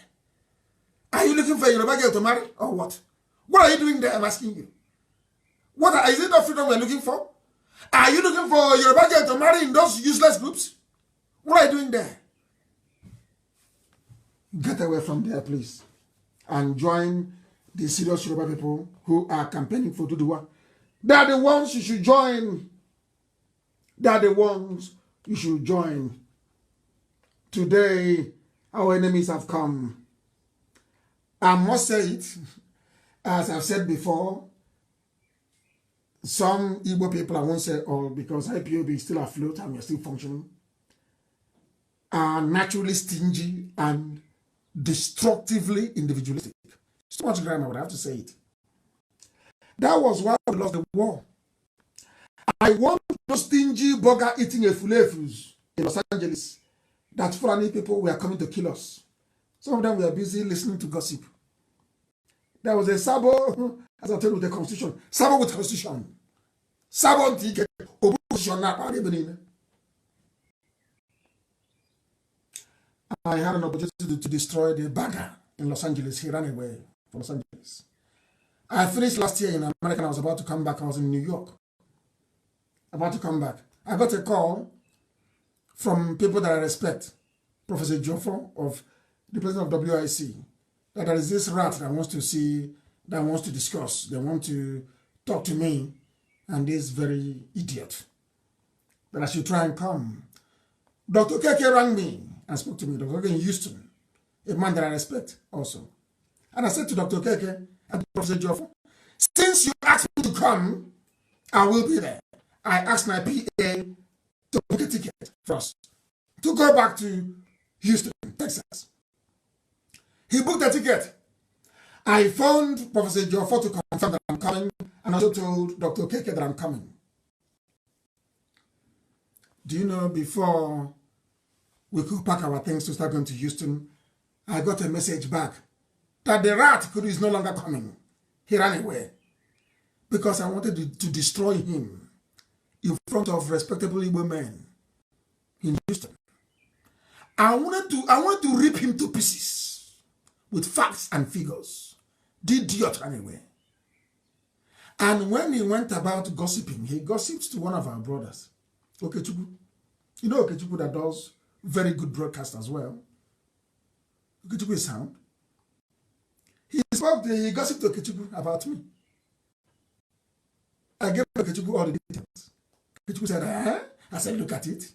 Speaker 2: Are you looking for a Yoruba girl to marry or what? What are you doing there? I'm asking you. Is it not freedom we're looking for? Are you looking for a Yoruba girl to marry in those useless groups? What are you doing there? Get away from there, please. And join the serious Yoruba people who are campaigning for Duduwa. They are the ones you should join. They are the ones you should join. Today, our enemies have come. I must say it, as I've said before, some Igbo people, I won't say all, because IPOB is still afloat and we're still functioning, are naturally stingy and destructively individualistic. It's too much grammar, but I have to say it. That was why we lost the war. I want those stingy burger eating efulefus in Los Angeles that Fulani people were coming to kill us. Some of them were busy listening to gossip. There was a Sabo, as I tell you, with the constitution. Sabo with constitution. Sabo ticket. Opposition. I had an opportunity to destroy the bagger in Los Angeles. He ran away from Los Angeles. I finished last year in America. I was about to come back. I was in New York. About to come back. I got a call from people that I respect. Professor Joffo of the president of WIC. That there is this rat that wants to see, that wants to discuss. They want to talk to me. And this very idiot. That I should try and come. Dr. Keke rang me and spoke to me. Dr. Keke in Houston. A man that I respect also. And I said to Dr. Keke and Professor Joffo, since you asked me to come, I will be there. I asked my PA to book a ticket first to go back to Houston, Texas. He booked a ticket. I phoned Professor Joffo to confirm that I'm coming, and also told Dr. Keke that I'm coming. Do you know, before we could pack our things to start going to Houston, I got a message back that the rat is no longer coming. He ran away because I wanted to destroy him in front of respectable Igbo men in Houston. I wanted to rip him to pieces with facts and figures. The idiot ran away. And when he went about gossiping, he gossips to one of our brothers, Okechukwu. You know Okechukwu that does very good broadcast as well. Okechukwu is sound. He gossiped to Okechukwu about me. I gave Okechukwu all the details. Okechukwu said, eh? I said, look at it.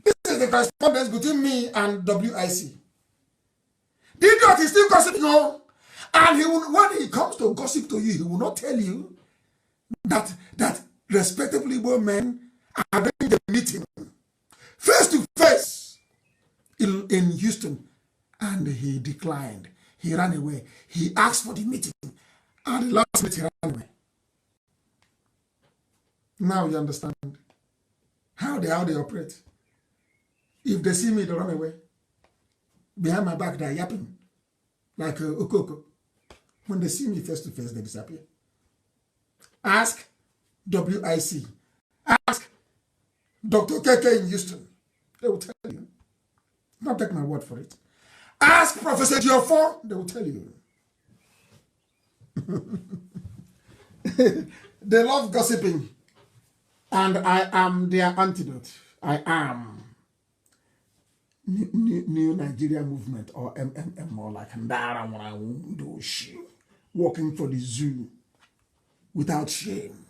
Speaker 2: This is the correspondence between me and WIC. The idiot is still gossiping, oh. And when he comes to gossip to you, he will not tell you that respectable Igbo men are doing the meeting face to face in Houston. And he declined. He ran away. He asked for the meeting. And the last minute he ran away. Now you understand how they operate. If they see me, they run away. Behind my back, they're yapping like Okoko. When they see me face to face, they disappear. Ask WIC. Ask Dr. Keke in Houston. They will tell you. Not take my word for it. Ask Professor Joffo. They will tell you. They love gossiping. And I am their antidote. I am New Nigerian Movement, or MMM, or like Ndara Mwanawundoshi, walking for the zoo without shame.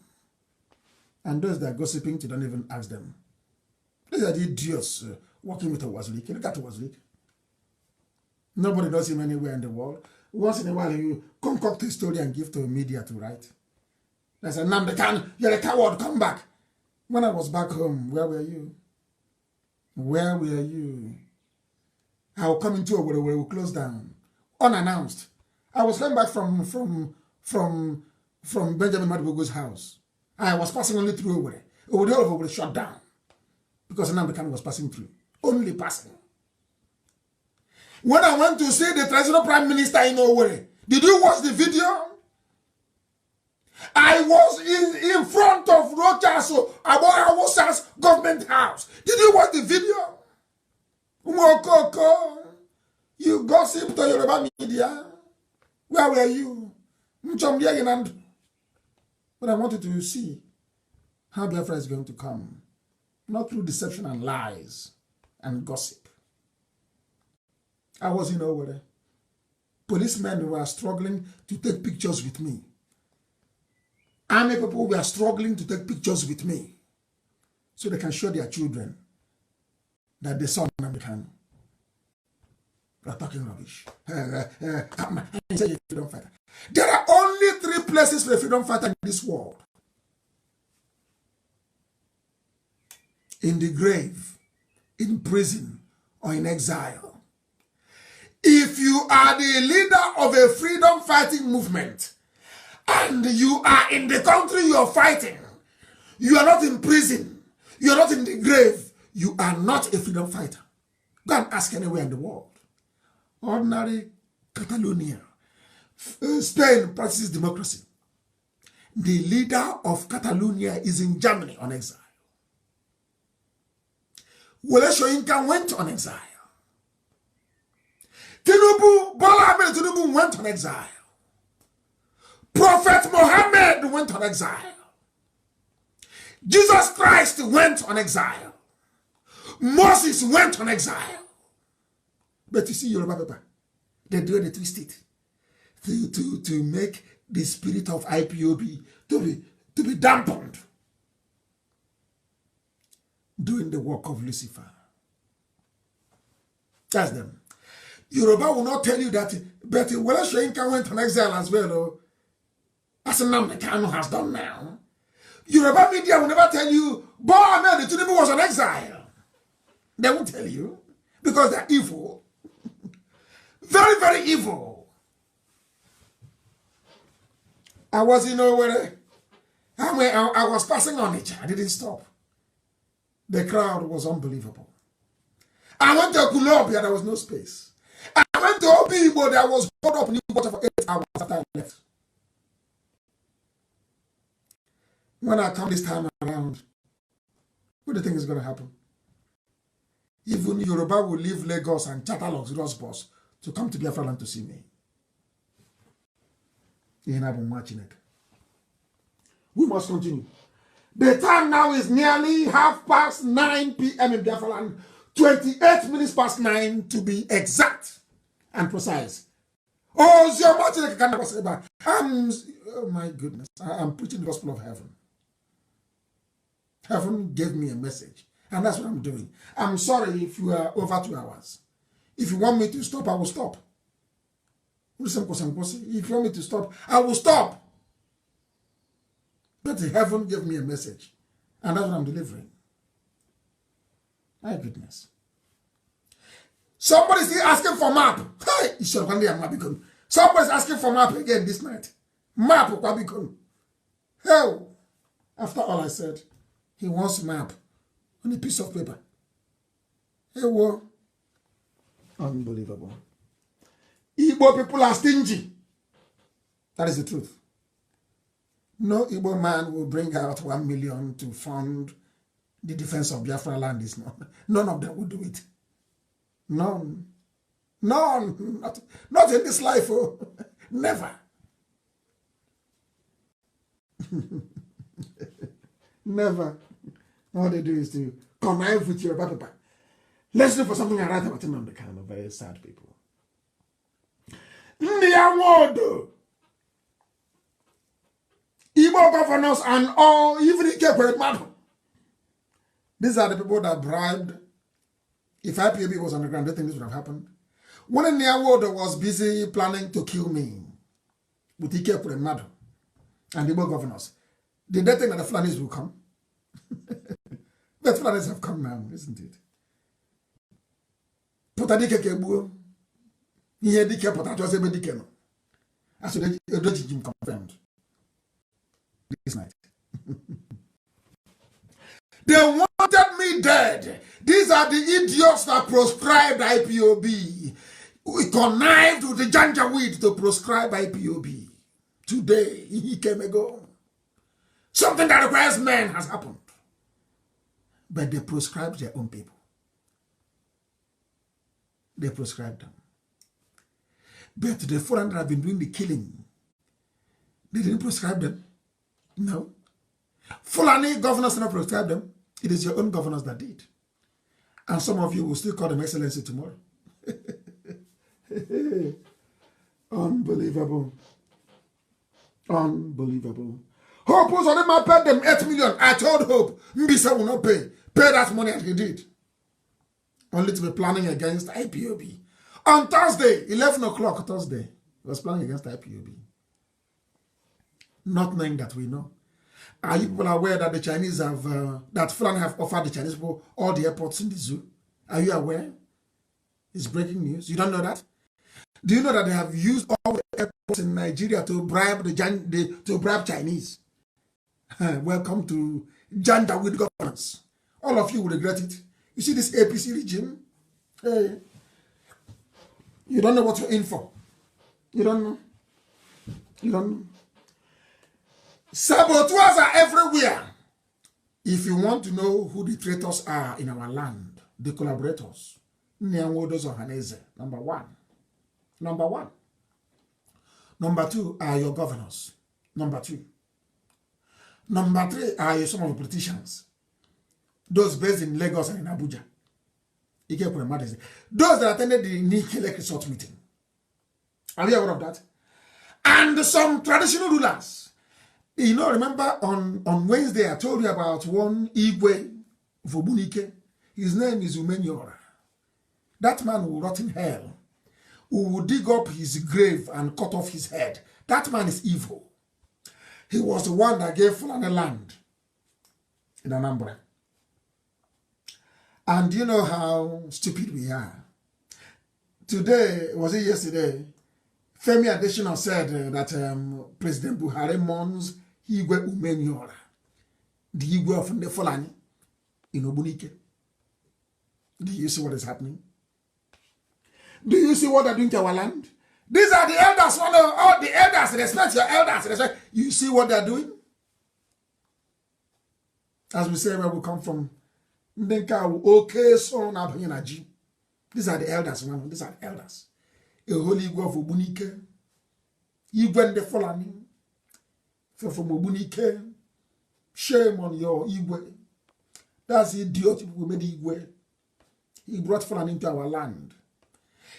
Speaker 2: And those that are gossiping, you don't even ask them. These are the idiots walking with a Wazlik. Look at Wazlik. Nobody does him anywhere in the world. Once in a while, you concoct a story and give to the media to write. They say, Nnamdi Kanu, you're a coward, come back. When I was back home, where were you? Where were you? I will come into a where we will close down, unannounced. I was coming back from Benjamin Madubugu's house. I was passing only through Owerri. All of Owerri shut down because Nnamdi Kanu was passing through, only passing. When I went to see the traditional prime minister in Owerri, did you watch the video? I was in front of Rochaso, Aborawosa's government house. Did you watch the video? You gossip to Yoruba media. Where were you? But I wanted to see how Biafra is going to come. Not through deception and lies and gossip. I was in Owerri. Policemen were struggling to take pictures with me. Army people were struggling to take pictures with me so they can show their children that they saw Nnamdi Kanu. They are talking rubbish. Freedom fighter. There are only 3 places for a freedom fighter in this world. In the grave, in prison, or in exile. If you are the leader of a freedom fighting movement and you are in the country you are fighting, you are not in prison, you are not in the grave, you are not a freedom fighter. Go and ask anywhere in the world. Ordinary Catalonia, Spain practices democracy. The leader of Catalonia is in Germany on exile. Wole Soyinka went on exile. Bola Ahmed Tinubu went on exile. Prophet Muhammad went on exile. Jesus Christ went on exile. Moses went on exile. But you see, Yoruba people, they do the twist it to make the spirit of IPOB to be dampened, doing the work of Lucifer. That's them. Yoruba will not tell you that, but Wole Soyinka went on exile as well, though, as Nnamdi Kanu has done now. Yoruba media will never tell you, Bola Ahmed Tinubu was on exile. They won't tell you, because they're evil. Very, very evil. I was in Owerri. I was passing on it. I didn't stop. The crowd was unbelievable. I went to Kulobia, there was no space. I went to Obibo, there was hold up new water for 8 hours after I left. When I come this time around, what do you think is going to happen? Even Yoruba will leave Lagos and charter luxurious bus to come to Biafra land to see me. We must continue. The time now is nearly 9:30 p.m. in Biafra land. 28 minutes past 9 to be exact and precise. Oh my goodness. I'm preaching the gospel of heaven. Heaven gave me a message. And that's what I'm doing. I'm sorry if you are over 2 hours. If you want me to stop, I will stop. If you want me to stop, I will stop. But heaven gave me a message. And that's what I'm delivering. My goodness. Somebody's still asking for map. Hey, somebody's asking for map again this night. Map. Hell. After all I said, he wants map on a piece of paper. Hey, whoa. Unbelievable. Igbo people are stingy. That is the truth. No Igbo man will bring out 1 million to fund the defense of Biafra land. Is none of them will do it. None. None. Not in this life. Oh. Never. Never. All they do is to connive with your papa. Let's look for something I write about Nnamdi Kanu. Very sad people. Igbo governors and all, even Ike. These are the people that bribed. If IPOB was on the ground, do you think this would have happened? When Nyawodo was busy planning to kill me with Ike and the Igbo governors, did they think that the Fulanis will come? The Fulanis have come now, isn't it? Potadike kebu, he had dike potato sebe dike no. As the Jim confirmed this night. They wanted me dead. These are the idiots that proscribed IPOB. We connived with the Janjaweed to proscribe IPOB. Today, he came ago. Something that requires men has happened. But they proscribed their own people. They proscribed them. But the foreign that have been doing the killing, they didn't proscribe them. No. Fulani governors did not proscribe them. It is your own governors that did. And some of you will still call them excellency tomorrow. Unbelievable. Unbelievable. Hope was on him, paid them 8 million. I told Hope, Mbisa will not pay. Pay that money as he did. Only to be planning against IPOB. On Thursday, 11 o'clock Thursday, he was planning against IPOB. Not knowing that we know. Are you people aware that the Chinese have, that Fulani have offered the Chinese people all the airports in the zoo? Are you aware? It's breaking news. You don't know that? Do you know that they have used all the airports in Nigeria to bribe to bribe Chinese? Welcome to Janjaweed governance. All of you will regret it. You see this APC regime? Hey, you don't know what you're in for. You don't know. You don't know. Saboteurs are everywhere. If you want to know who the traitors are in our land, the collaborators, number one. Number one. Number two are your governors. Number two. Number three are some of the politicians. Those based in Lagos and in Abuja. Those that attended the Nikele Resort meeting. Are you aware of that? And some traditional rulers. You know, remember on Wednesday I told you about one Igwe Vobunike. His name is Umenyora. That man will rot in hell. Who will dig up his grave and cut off his head. That man is evil. He was the one that gave Fulani land in Anambra. And you know how stupid we are. Today, was it yesterday, Femi Adesina said that President Buhari mourns Igwe Umenyora, the Igwe of the Fulani in Obunike. Do you see what is happening? Do you see what they're doing to our land? These are the elders. All the elders, respect your elders. Respect. You see what they're doing? As we say, where we come from. These are the elders. These are the elders. A holy Igwe of Obunike. Igwe the Fulani. From Obunike. Shame on your Igwe. That's the idiot who made Igwe. He brought Fulani into our land.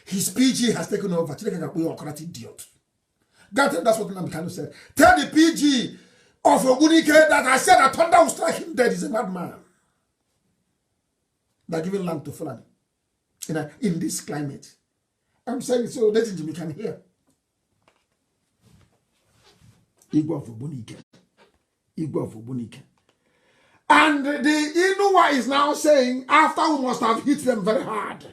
Speaker 2: His PG has taken over. Idiot. That's what Nnamdi Kanu said. Tell the PG of Obunike that I said that thunder will strike him dead. He's a madman. They're giving land to Fulani in this climate. I'm saying it so ladies and gentlemen can hear. Igwe of Obunike. Igwe of Obunike. And the Inuwa is now saying, after we must have hit them very hard,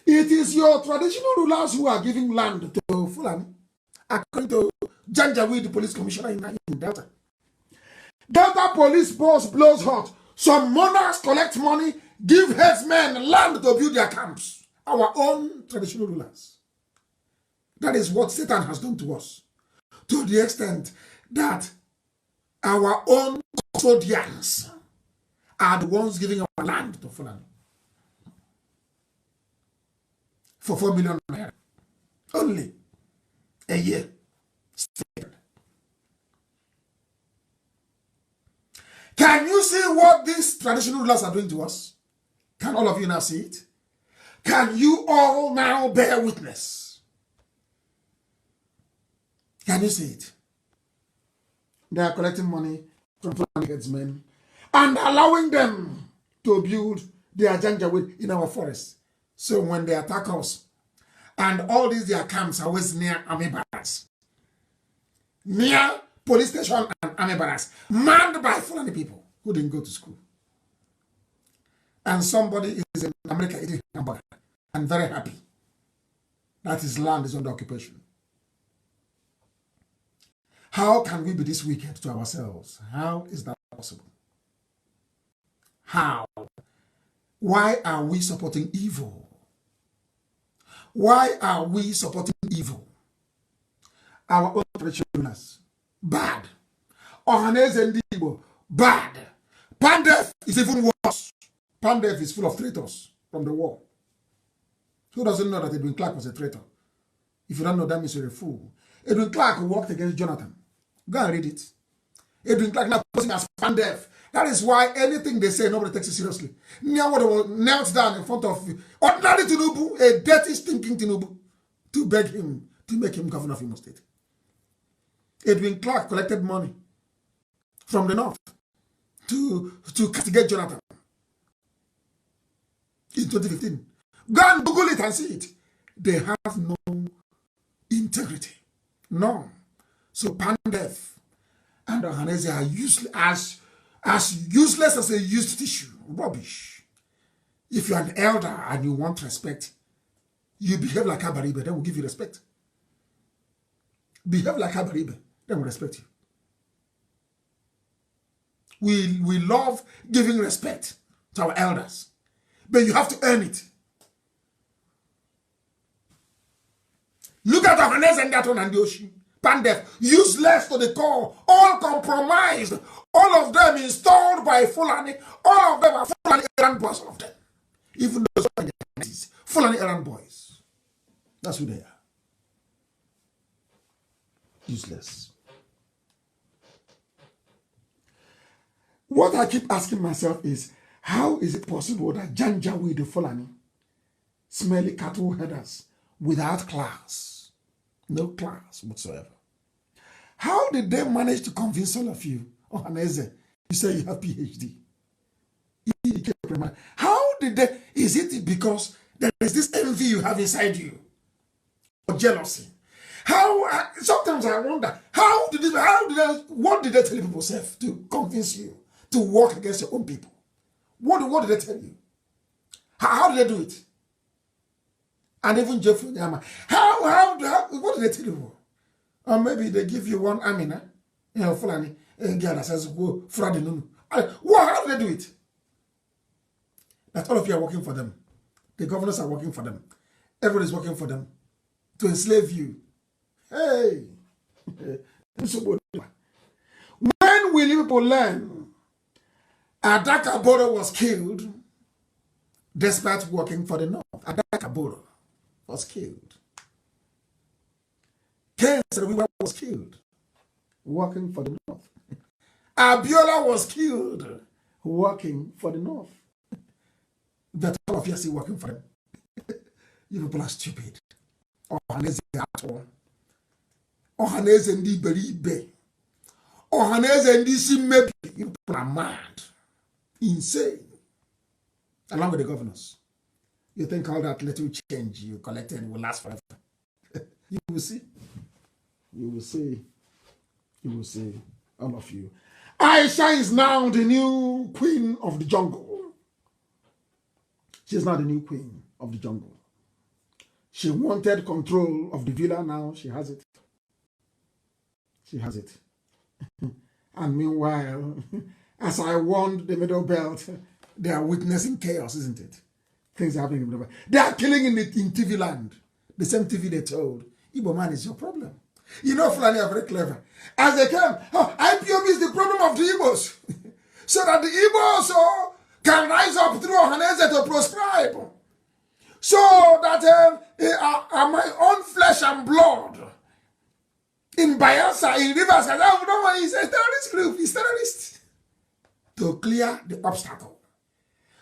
Speaker 2: it is your traditional rulers who are giving land to Fulani, according to Janjaweed, the police commissioner in Delta. Delta police boss blows hot. Some monarchs collect money, give headsmen land to build their camps. Our own traditional rulers. That is what Satan has done to us. To the extent that our own custodians are the ones giving our land to Fulani. For 4 million naira. Only a year. Can you see what these traditional rulers are doing to us? Can all of you now see it? Can you all now bear witness? Can you see it? They are collecting money from Fulani headsmen and allowing them to build their Janjaweed in our forests. So when they attack us, and all these their camps are always near army barracks, near police station and army barracks, manned by Fulani people who didn't go to school. And somebody is in America eating hamburger and very happy that his land is under occupation. How can we be this wicked to ourselves? How is that possible? How? Why are we supporting evil? Why are we supporting evil? Our own traditionalists, bad. Ohaneze ndi Igbo, bad. Pandef is even worse. Pandef is full of traitors from the war. Who doesn't know that Edwin Clark was a traitor? If you don't know, that means you're a fool. Edwin Clark worked against Jonathan. Go and read it. Edwin Clark now posing as Pandef. That is why anything they say, nobody takes it seriously. Nobody knelt down in front of ordinary Tinubu, a dirty, stinking Tinubu, to beg him to make him governor of Imo State. Edwin Clark collected money from the north to castigate Jonathan in 2015. Go and Google it and see it. They have no integrity. No. So Pandef and Ohaneze are useless, as useless as a used tissue. Rubbish. If you're an elder and you want respect, you behave like Abaribe, then we'll give you respect. behave like Habaribe, they will respect you. We love giving respect to our elders, but you have to earn it. Look at Ohanes and Gaton and Yoshi. Pandef, useless to the core, all compromised, all of them installed by Fulani, all of them are Fulani errand boys, all of them. Even those Fulani errand boys. That's who they are. Useless. What I keep asking myself is, how is it possible that Janjaweed the Fulani, smelly cattle headers, without class, no class whatsoever? How did they manage to convince all of you, oh Haneze, you say you have PhD? How did they, is it because there is this envy you have inside you, or jealousy? How, sometimes I wonder, what did they tell people to convince you to work against your own people? What did they tell you? How did they do it? And even Jeffrey Yama, what did they tell you? Or maybe they give you one Amina, Fulani, girl that says, go, Friday noon. How do they do it? That all of you are working for them. The governors are working for them. Everybody's working for them to enslave you. Hey! When will you people learn? Adaka Boro was killed despite working for the North. Adaka Boro was killed. Ken Serewiwa was killed working for the North. Abiola was killed working for the North. That all of you are still working for them. You people are stupid. Ohaneze ato. Ohaneze ndi beribe. Ohaneze ndi simebi. You people are mad. Insane. Along with the governors. You think all that little change you collected will last forever? You will see. You will see. You will see. All of you. Aisha is now the new queen of the jungle. She is now the new queen of the jungle. She wanted control of the villa, now she has it. She has it. And meanwhile, as I warned the Middle Belt, they are witnessing chaos, isn't it? Things are happening in the Middle Belt. They are killing in TV land. The same TV they told, Igbo man is your problem. You know, Fulani are very clever. As they came, IPOB is the problem of the Igbos. So that the Igbos can rise up through Ohaneze to proscribe. So that my own flesh and blood in Bayelsa, in Rivers, he's a terrorist group, he's terrorist. To clear the obstacle.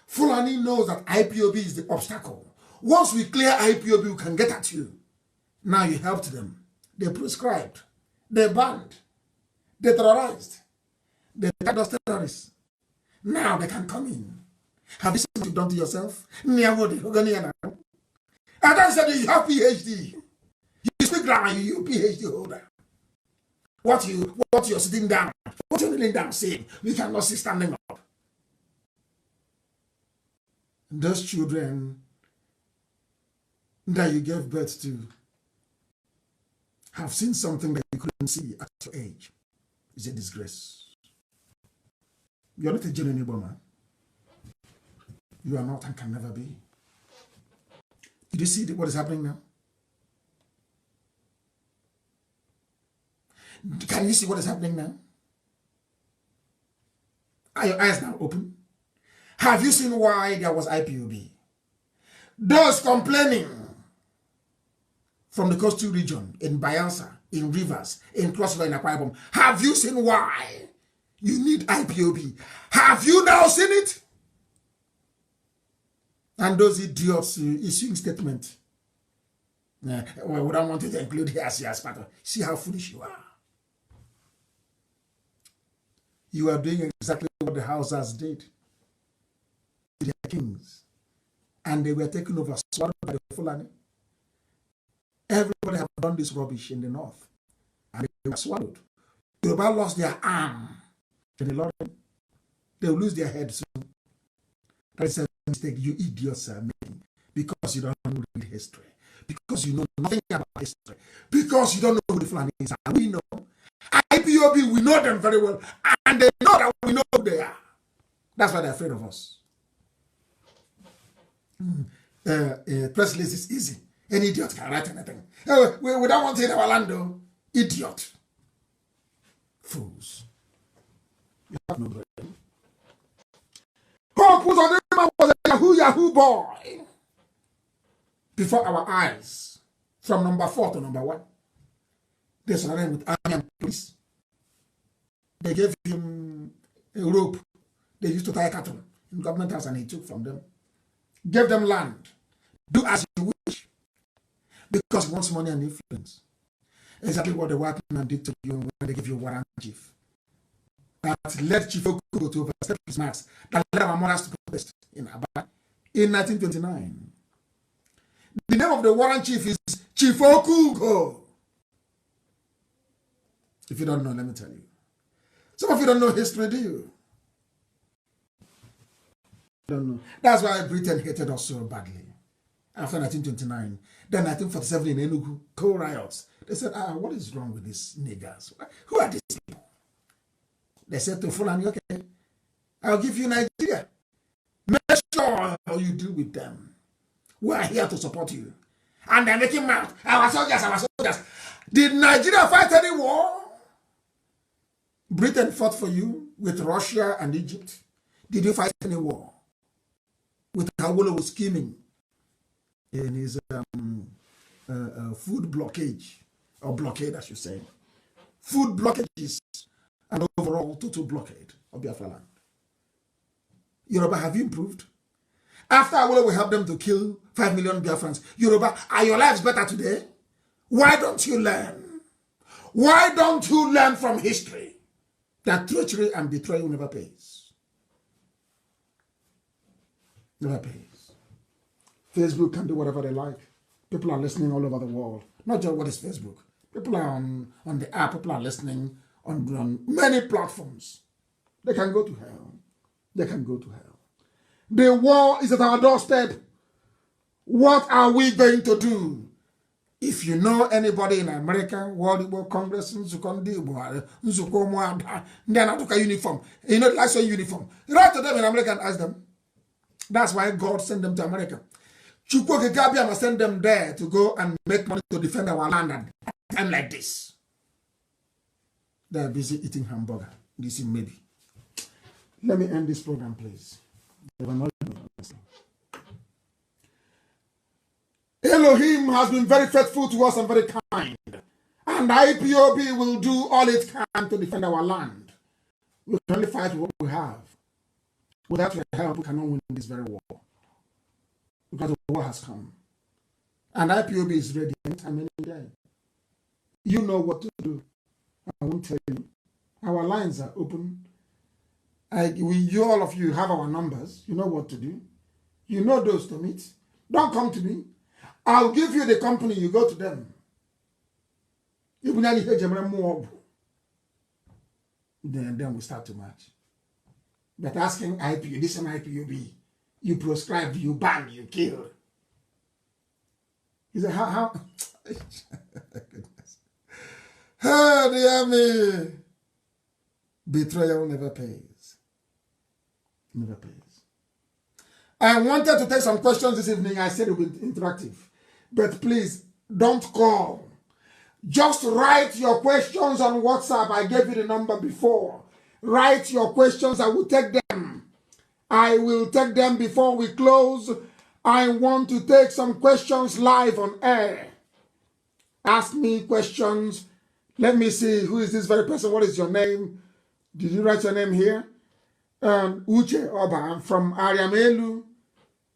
Speaker 2: Fulani knows that IPOB is the obstacle. Once we clear IPOB, we can get at you. Now you helped them. They prescribed. They banned. They terrorized. They tagged us terrorists. Now they can come in. Have you seen what you've done to yourself? I don't say you have PhD. You speak grammar, you're PhD holder. What you're sitting down, what you're kneeling down saying, we cannot see standing up. Those children that you gave birth to have seen something that you couldn't see at your age. It's a disgrace. You're not a genuine Igbo man. You are not and can never be. Did you see what is happening now? Can you see what is happening now? Are your eyes now open? Have you seen why there was IPOB? Those complaining from the coastal region, in Bayelsa, in Rivers, in Cross River, in Akwa Ibom, have you seen why you need IPOB? Have you now seen it? And those idiots issuing statement. Well, we don't want to include here as part of. See how foolish you are. You are doing exactly what the Hausas did to their kings. And they were taken over, swallowed by the Fulani. Everybody have done this rubbish in the north. And they were swallowed. Yoruba lost their arm. They will lose their head soon. That is a mistake you idiots are making because you don't read history. because you know nothing about history, because you don't know who the Fulanis are. We know. IPOB, we know them very well, and they know that we know who they are. That's why they're afraid of us. Press list is easy. Any idiot can write anything. We don't want it in our land, though. Idiot. Fools. You have no brain. Hope was a Yahoo boy. Before our eyes, from number 4 to number 1. They surrounded him with army and police. They gave him a rope. They used to tie cattle in government house, and he took from them. Gave them land. Do as you wish. Because he wants money and influence. Exactly what the white man did to you when they gave you warrant chief. That led Chief Okugo to overstep his marks. That led our mothers to protest in Aba in 1929. The name of the warrant chief is Chief Okugo. If you don't know, let me tell you. Some of you don't know history, do you? Don't know. That's why Britain hated us so badly. After 1929, then 1947 in Enugu, co-riots. They said, what is wrong with these niggers? Who are these people? They said to Fulani, okay, I'll give you Nigeria. Make sure how you deal with them. We are here to support you. And they're making mad. Our soldiers. Did Nigeria fight any war? Britain fought for you with Russia and Egypt. Did you fight any war? With Awolowo scheming in his food blockage, or blockade, I should say. Food blockages and overall total blockade of Biafra land. Yoruba, have you improved? After Awolowo helped them to kill 5 million Biafrans, Yoruba, are your lives better today? Why don't you learn? Why don't you learn from history that treachery and betrayal never pays? Never pays. Facebook can do whatever they like. People are listening all over the world. Not just what is Facebook. People are on the app. People are listening on many platforms. They can go to hell. They can go to hell. The war is at our doorstep. What are we going to do? If you know anybody in America, World War Congress, Nzukondi, they're not a uniform. You know, like a uniform. Write to them in America and ask them. That's why God sent them to America. Chukwoke Gabia must send them there to go and make money to defend our land at a time like this. They're busy eating hamburger. This is maybe. Let me end this program, please. Elohim has been very faithful to us and very kind. And IPOB will do all it can to defend our land. We can only fight what we have. Without your help, we cannot win this very war. Because the war has come. And IPOB is ready anytime, any day. You know what to do. I won't tell you. Our lines are open. All of you have our numbers. You know what to do. You know those to meet. Don't come to me. I'll give you the company. You go to them. Then we start to match. But asking IPOB, this is an IPOB. You proscribed, you banned, you killed. He said, how? Goodness. Oh, dear me. Betrayal never pays. Never pays. I wanted to take some questions this evening. I said it would be interactive. But please, don't call. Just write your questions on WhatsApp. I gave you the number before. Write your questions. I will take them. I will take them before we close. I want to take some questions live on air. Ask me questions. Let me see. Who is this very person? What is your name? Did you write your name here? Uche Oba. I'm from Ariamelu.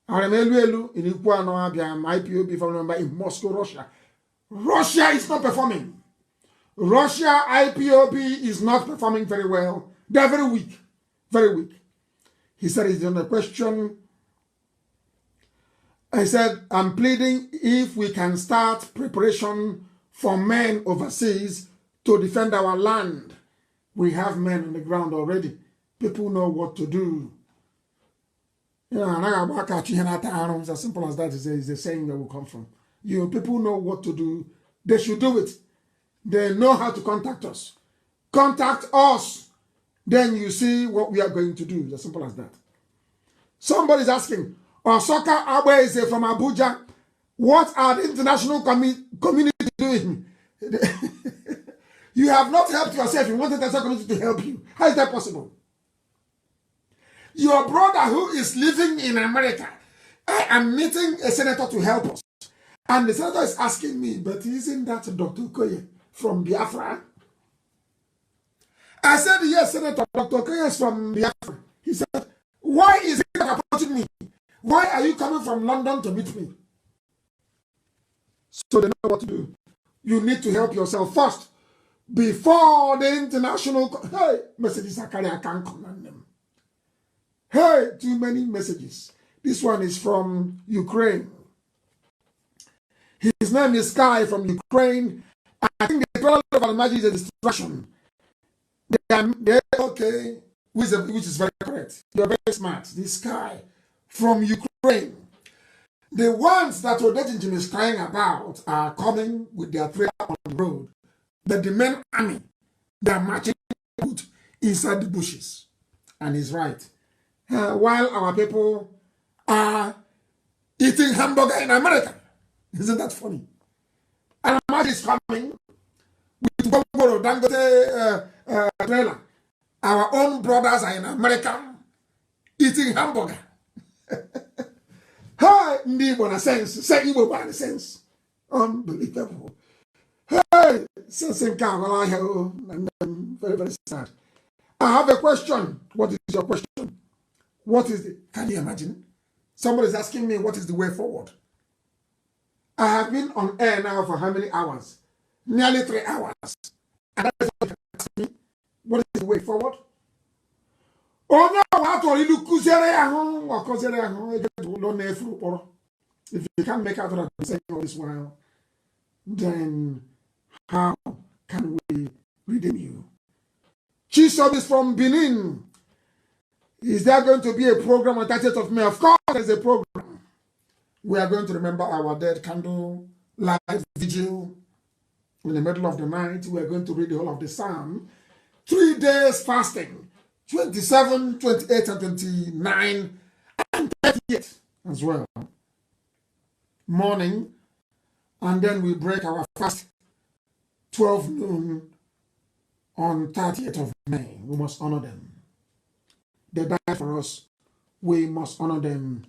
Speaker 2: Ariamelu in Ikuano, I'm IPOB phone number in Moscow, Russia. Russia is not performing. Russia, IPOB is not performing very well. They're very weak. Very weak. He said he's on a question. I said, I'm pleading if we can start preparation for men overseas to defend our land. We have men on the ground already. People know what to do. You know, it's as simple as that is a saying that will come from You people know what to do. They should do it. They know how to contact us. Contact us. Then you see what we are going to do. As simple as that. Somebody's asking, Osoka Abweze from Abuja, what are the international community doing? You have not helped yourself. You want the international community to help you. How is that possible? Your brother who is living in America, I am meeting a senator to help us. And the senator is asking me, but isn't that Dr. Okoye from Biafra? I said, yes, Senator, Dr. Okoye is from Biafra. He said, why is he approaching me? Why are you coming from London to meet me? So they know what to do. You need to help yourself first. Before the international... Hey, messages are carrying, I can't command them. Hey, too many messages. This one is from Ukraine. His name is Sky from Ukraine. I think the problem of Almaji is a distraction. They're okay, which is very correct. You're very smart. This Sky from Ukraine. The ones that Odejinjin is crying about are coming with their trailer on the road. But the main army, they are marching inside the bushes. And he's right. While our people are eating hamburger in America. Isn't that funny? And Almaji is coming with Gongoro Dangote trailer. Our own brothers are in America eating hamburger. Hey, Igbo na sense. Say Igbo by the sense. Unbelievable. Hey, sense in very, very sad. I have a question. What is your question? What is it? Can you imagine? Somebody is asking me what is the way forward. I have been on air now for how many hours? Nearly 3 hours. And that is what you're asking me. What is the way forward? Oh no, if you can't make out what I'm saying all this while, then how can we redeem you? Chisom is from Benin. Is there going to be a program on 30th of May? Of course, there's a program. We are going to remember our dead candle live vigil. In the middle of the night, we are going to read the whole of the Psalm. 3 days fasting. 27, 28, and 29, and 38 as well. Morning, and then we break our fast 12 noon on 30th of May. We must honor them. They died for us. We must honor them.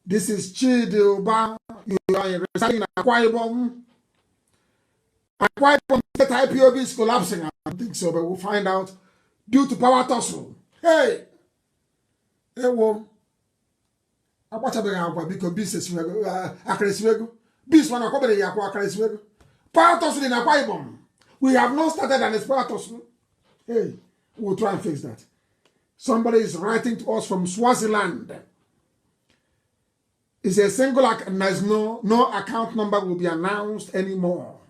Speaker 2: This is Chidilba. You are residing in Akwa Ibom. Akwa Ibom State IPOB is collapsing. I don't think so, but we'll find out. Due to power tussle. Hey! Hey, wo. Because business one power tussle in Akwa Ibom. We have not started an power tussle. Hey, we'll try and fix that. Somebody is writing to us from Swaziland. It's a single account. There's no account number will be announced anymore.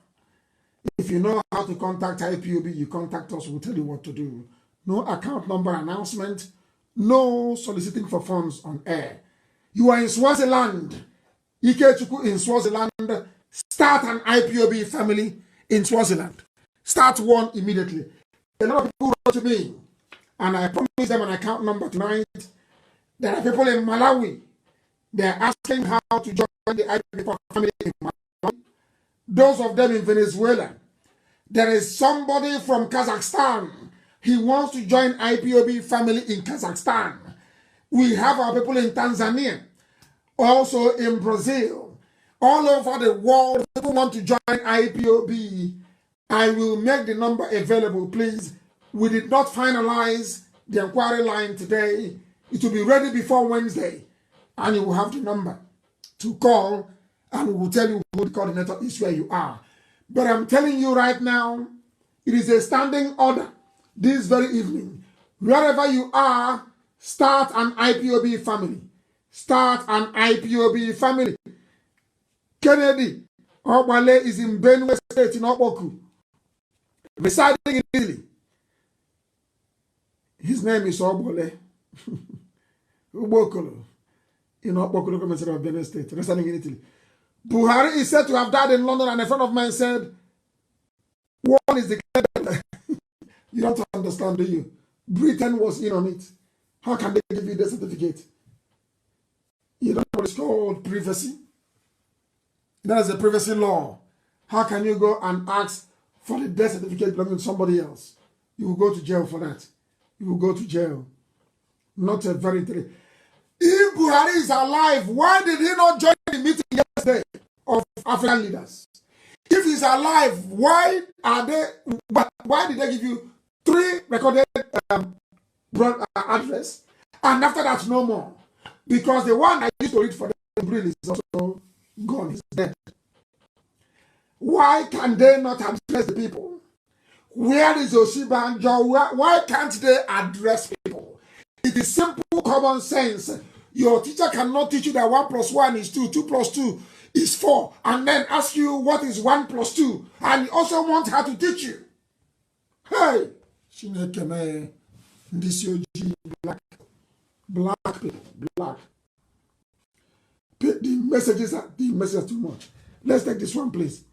Speaker 2: If you know how to contact IPOB, you contact us, we'll tell you what to do. No account number announcement, no soliciting for funds on air. You are in Swaziland. Ikechuku in Swaziland. Start an IPOB family in Swaziland. Start one immediately. A lot of people wrote to me, and I promised them an account number tonight. There are people in Malawi. They're asking how to join the IPOB family in Malawi. Those of them in Venezuela. There is somebody from Kazakhstan. He wants to join IPOB family in Kazakhstan. We have our people in Tanzania, also in Brazil, all over the world. People want to join IPOB. I will make the number available, please. We did not finalize the inquiry line today. It will be ready before Wednesday, and you will have the number to call, and we will tell you who the coordinator is where you are. But I'm telling you right now, it is a standing order. This very evening, wherever you are, start an IPOB family. Start an IPOB family. Kennedy Ogbale is in Benue State in Okpoku, residing in Italy. His name is Ogbale. Ubokolo in Okpoku, of Benue State, residing in Italy. Buhari is said to have died in London, and a friend of mine said, one is declared. You don't understand, do you? Britain was in on it. How can they give you the certificate? You don't know what it's called privacy? That is a privacy law. How can you go and ask for the death certificate belonging to somebody else? You will go to jail for that. You will go to jail. Not a very interesting. If Buhari is alive, why did he not join the meeting yesterday of African leaders? If he's alive, why did they give you 3 recorded address, and after that no more? Because the one I used to read for them is also gone, he's dead. Why can they not address the people? Where is Oshibanjo? Why can't they address people? It is simple common sense. Your teacher cannot teach you that 1 + 1 is 2, 2 + 2 is 4, and then ask you what is 1 + 2, and you also want her to teach you. Hey, this black people, black. The messages are too much. Let's take this one, please.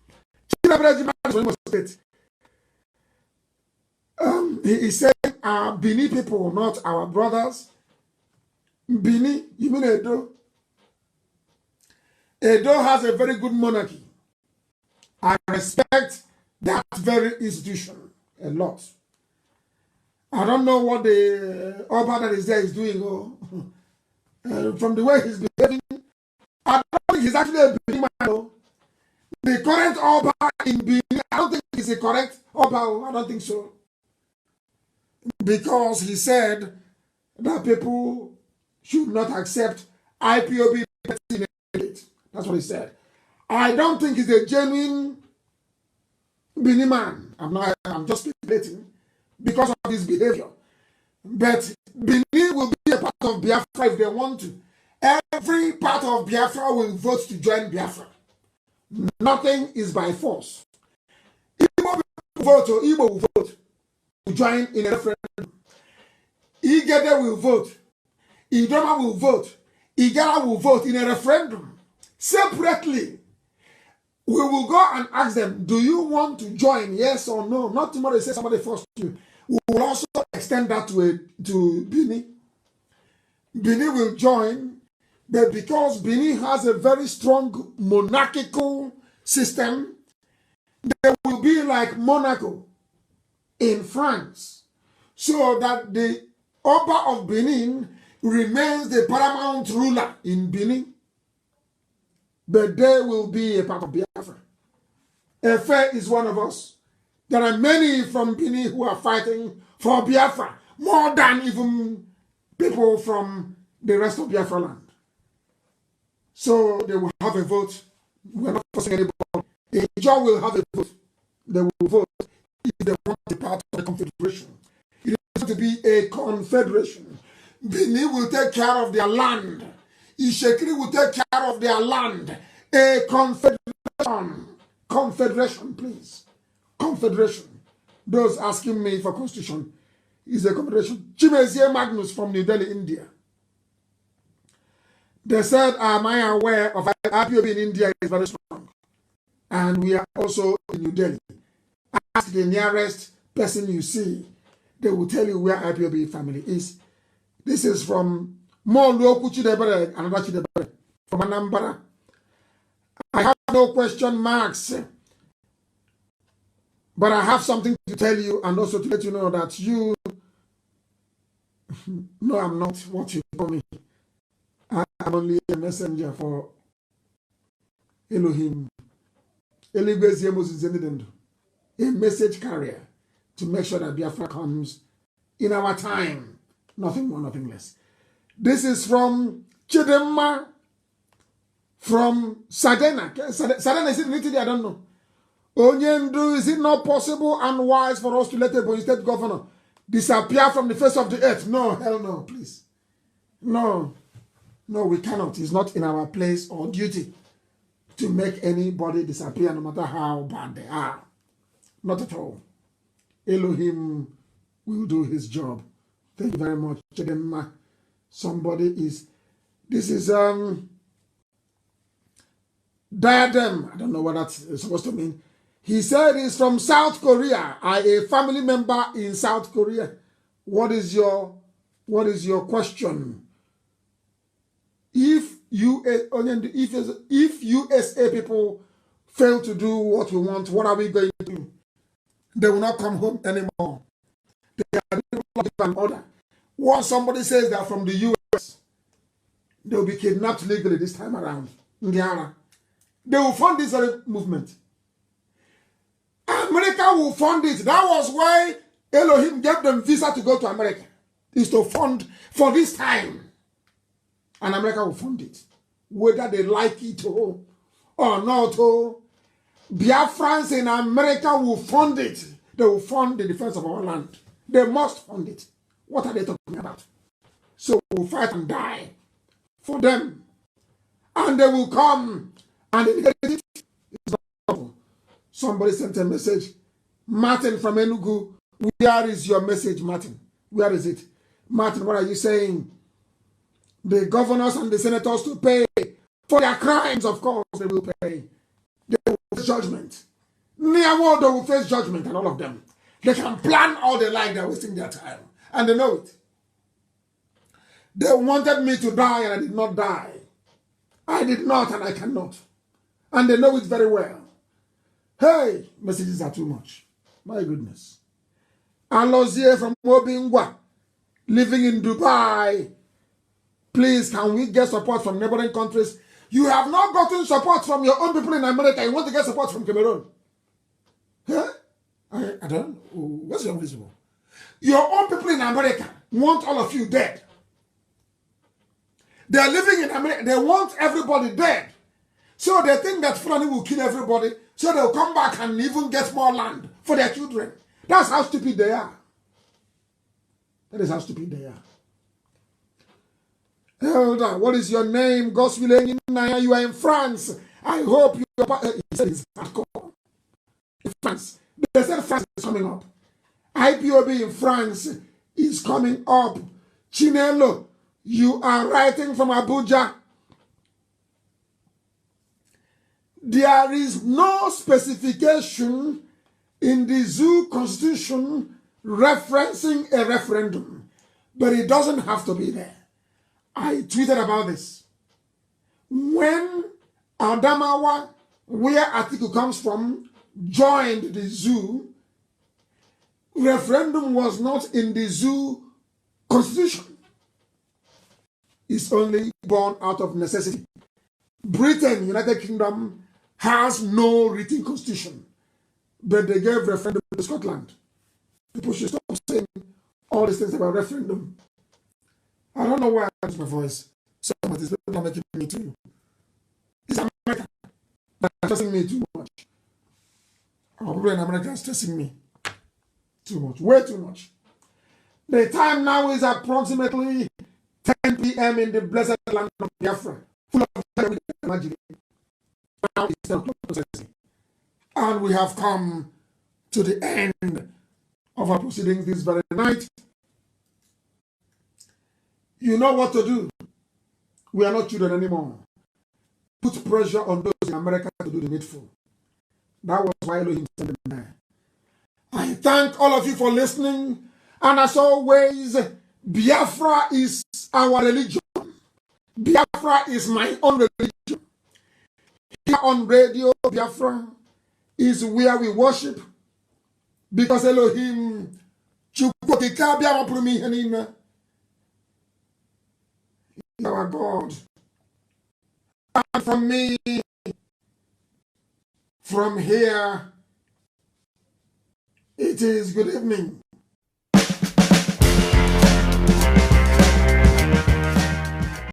Speaker 2: He is saying our Bini people, not our brothers. Bini, you mean Edo? Edo has a very good monarchy. I respect that very institution a lot. I don't know what the Oba that is there is doing. From the way he's behaving, I don't think he's actually a Bini man. The current Oba in Bini, I don't think he's a correct Oba. I don't think so. Because he said that people should not accept IPOB. That's what he said. I don't think he's a genuine Bini man. I'm just speculating because of his behavior. But Bini will be a part of Biafra if they want to. Every part of Biafra will vote to join Biafra. Nothing is by force. Igbo will vote, or Igbo will vote to join in a referendum. Igede will vote. Idoma will vote. Igala will vote in a referendum. Separately, we will go and ask them, do you want to join, yes or no? Not tomorrow, say somebody forced you. We will also extend that to Bini. Bini will join, but because Bini has a very strong monarchical system, they will be like Monaco in France, so that the Oba of Benin remains the paramount ruler in Benin, but they will be a part of Biafra. Efe is one of us. There are many from Benin who are fighting for Biafra, more than even people from the rest of Biafra land. So they will have a vote. We're not forcing anybody. The Ijaw will have a vote. They will vote if they want to be part of the confederation. It is going to be a confederation. Benin will take care of their land. Ishekiri will take care of their land. A confederation. Confederation, please. Confederation. Those asking me for constitution is a confederation. Chimezie Magnus from New Delhi, India. They said, am I aware of IPOB in India is very strong. And we are also in New Delhi. Ask the nearest person you see. They will tell you where IPOB family is. This is from Moluoku Chidebere, another Chidebere, from Anambra. I have no question marks, but I have something to tell you and also to let you know that you, no, I'm not what you call me. I'm only a messenger for Elohim. A message carrier to make sure that Biafra comes in our time. Nothing more, nothing less. This is from Chidemma, from Sadena. Sadena, is it in Italy? I don't know. Onyendu, is it not possible and wise for us to let a Ebonyi State governor disappear from the face of the earth? No, hell no, please. No. No, we cannot. It's not in our place or duty to make anybody disappear, no matter how bad they are. Not at all. Elohim will do his job. Thank you very much. Somebody is... This is... Diadem, I don't know what that's supposed to mean. He said he's from South Korea. A family member in South Korea. What is your question? If USA people fail to do what we want, what are we going to do? They will not come home anymore. They are give an order. Once somebody says they're from the US, they will be kidnapped legally this time around. Indiana. They will fund this very movement. America will fund it. That was why Elohim gave them visa to go to America. Is to fund for this time. And America will fund it. Whether they like it or not. Biafrans in America will fund it. They will fund the defense of our land. They must fund it. What are they talking about? So we'll fight and die for them. And they will come and they get it. Somebody sent a message. Martin from Enugu, where is your message, Martin? Where is it? Martin, what are you saying? The governors and the senators to pay for their crimes, of course, they will pay. They will face judgment. Near world, they will face judgment, and all of them. They can plan all they like, they're wasting their time. And they know it. They wanted me to die, and I did not die. I did not, and I cannot. And they know it very well. Hey, messages are too much. My goodness. Alozie from Obingwa, living in Dubai. Please, can we get support from neighboring countries? You have not gotten support from your own people in America. You want to get support from Cameroon. Huh? I don't. What's your visible? Your own people in America want all of you dead. They are living in America. They want everybody dead. So they think that Fulani will kill everybody. So they'll come back and even get more land for their children. That's how stupid they are. That is how stupid they are. Elder, what is your name? God's willing, you are in France. I hope you are. He said it's hardcore. In France. They said France is coming up. IPOB in France is coming up. Chinelo, you are writing from Abuja. There is no specification in the zoo constitution referencing a referendum, but it doesn't have to be there. I tweeted about this. When Adamawa, where Atiku comes from, joined the zoo, referendum was not in the zoo constitution. It's only born out of necessity. Britain, United Kingdom, has no written constitution, but they gave referendum to Scotland. People should stop saying all these things about referendum. I don't know why I use my voice. Some of these people are making me too. It's America that's stressing me too much. Our people in America are stressing me too much, way too much. The time now is approximately 10 p.m. in the blessed land of Biafra, full of magic. Now it's 10 o'clock, and we have come to the end of our proceedings this very night. You know what to do. We are not children anymore. Put pressure on those in America to do the needful. That was why Elohim sent them there. I thank all of you for listening. And as always, Biafra is our religion. Biafra is my own religion. Here on Radio Biafra is where we worship. Because Elohim, our God. And from me, from here, it is good evening.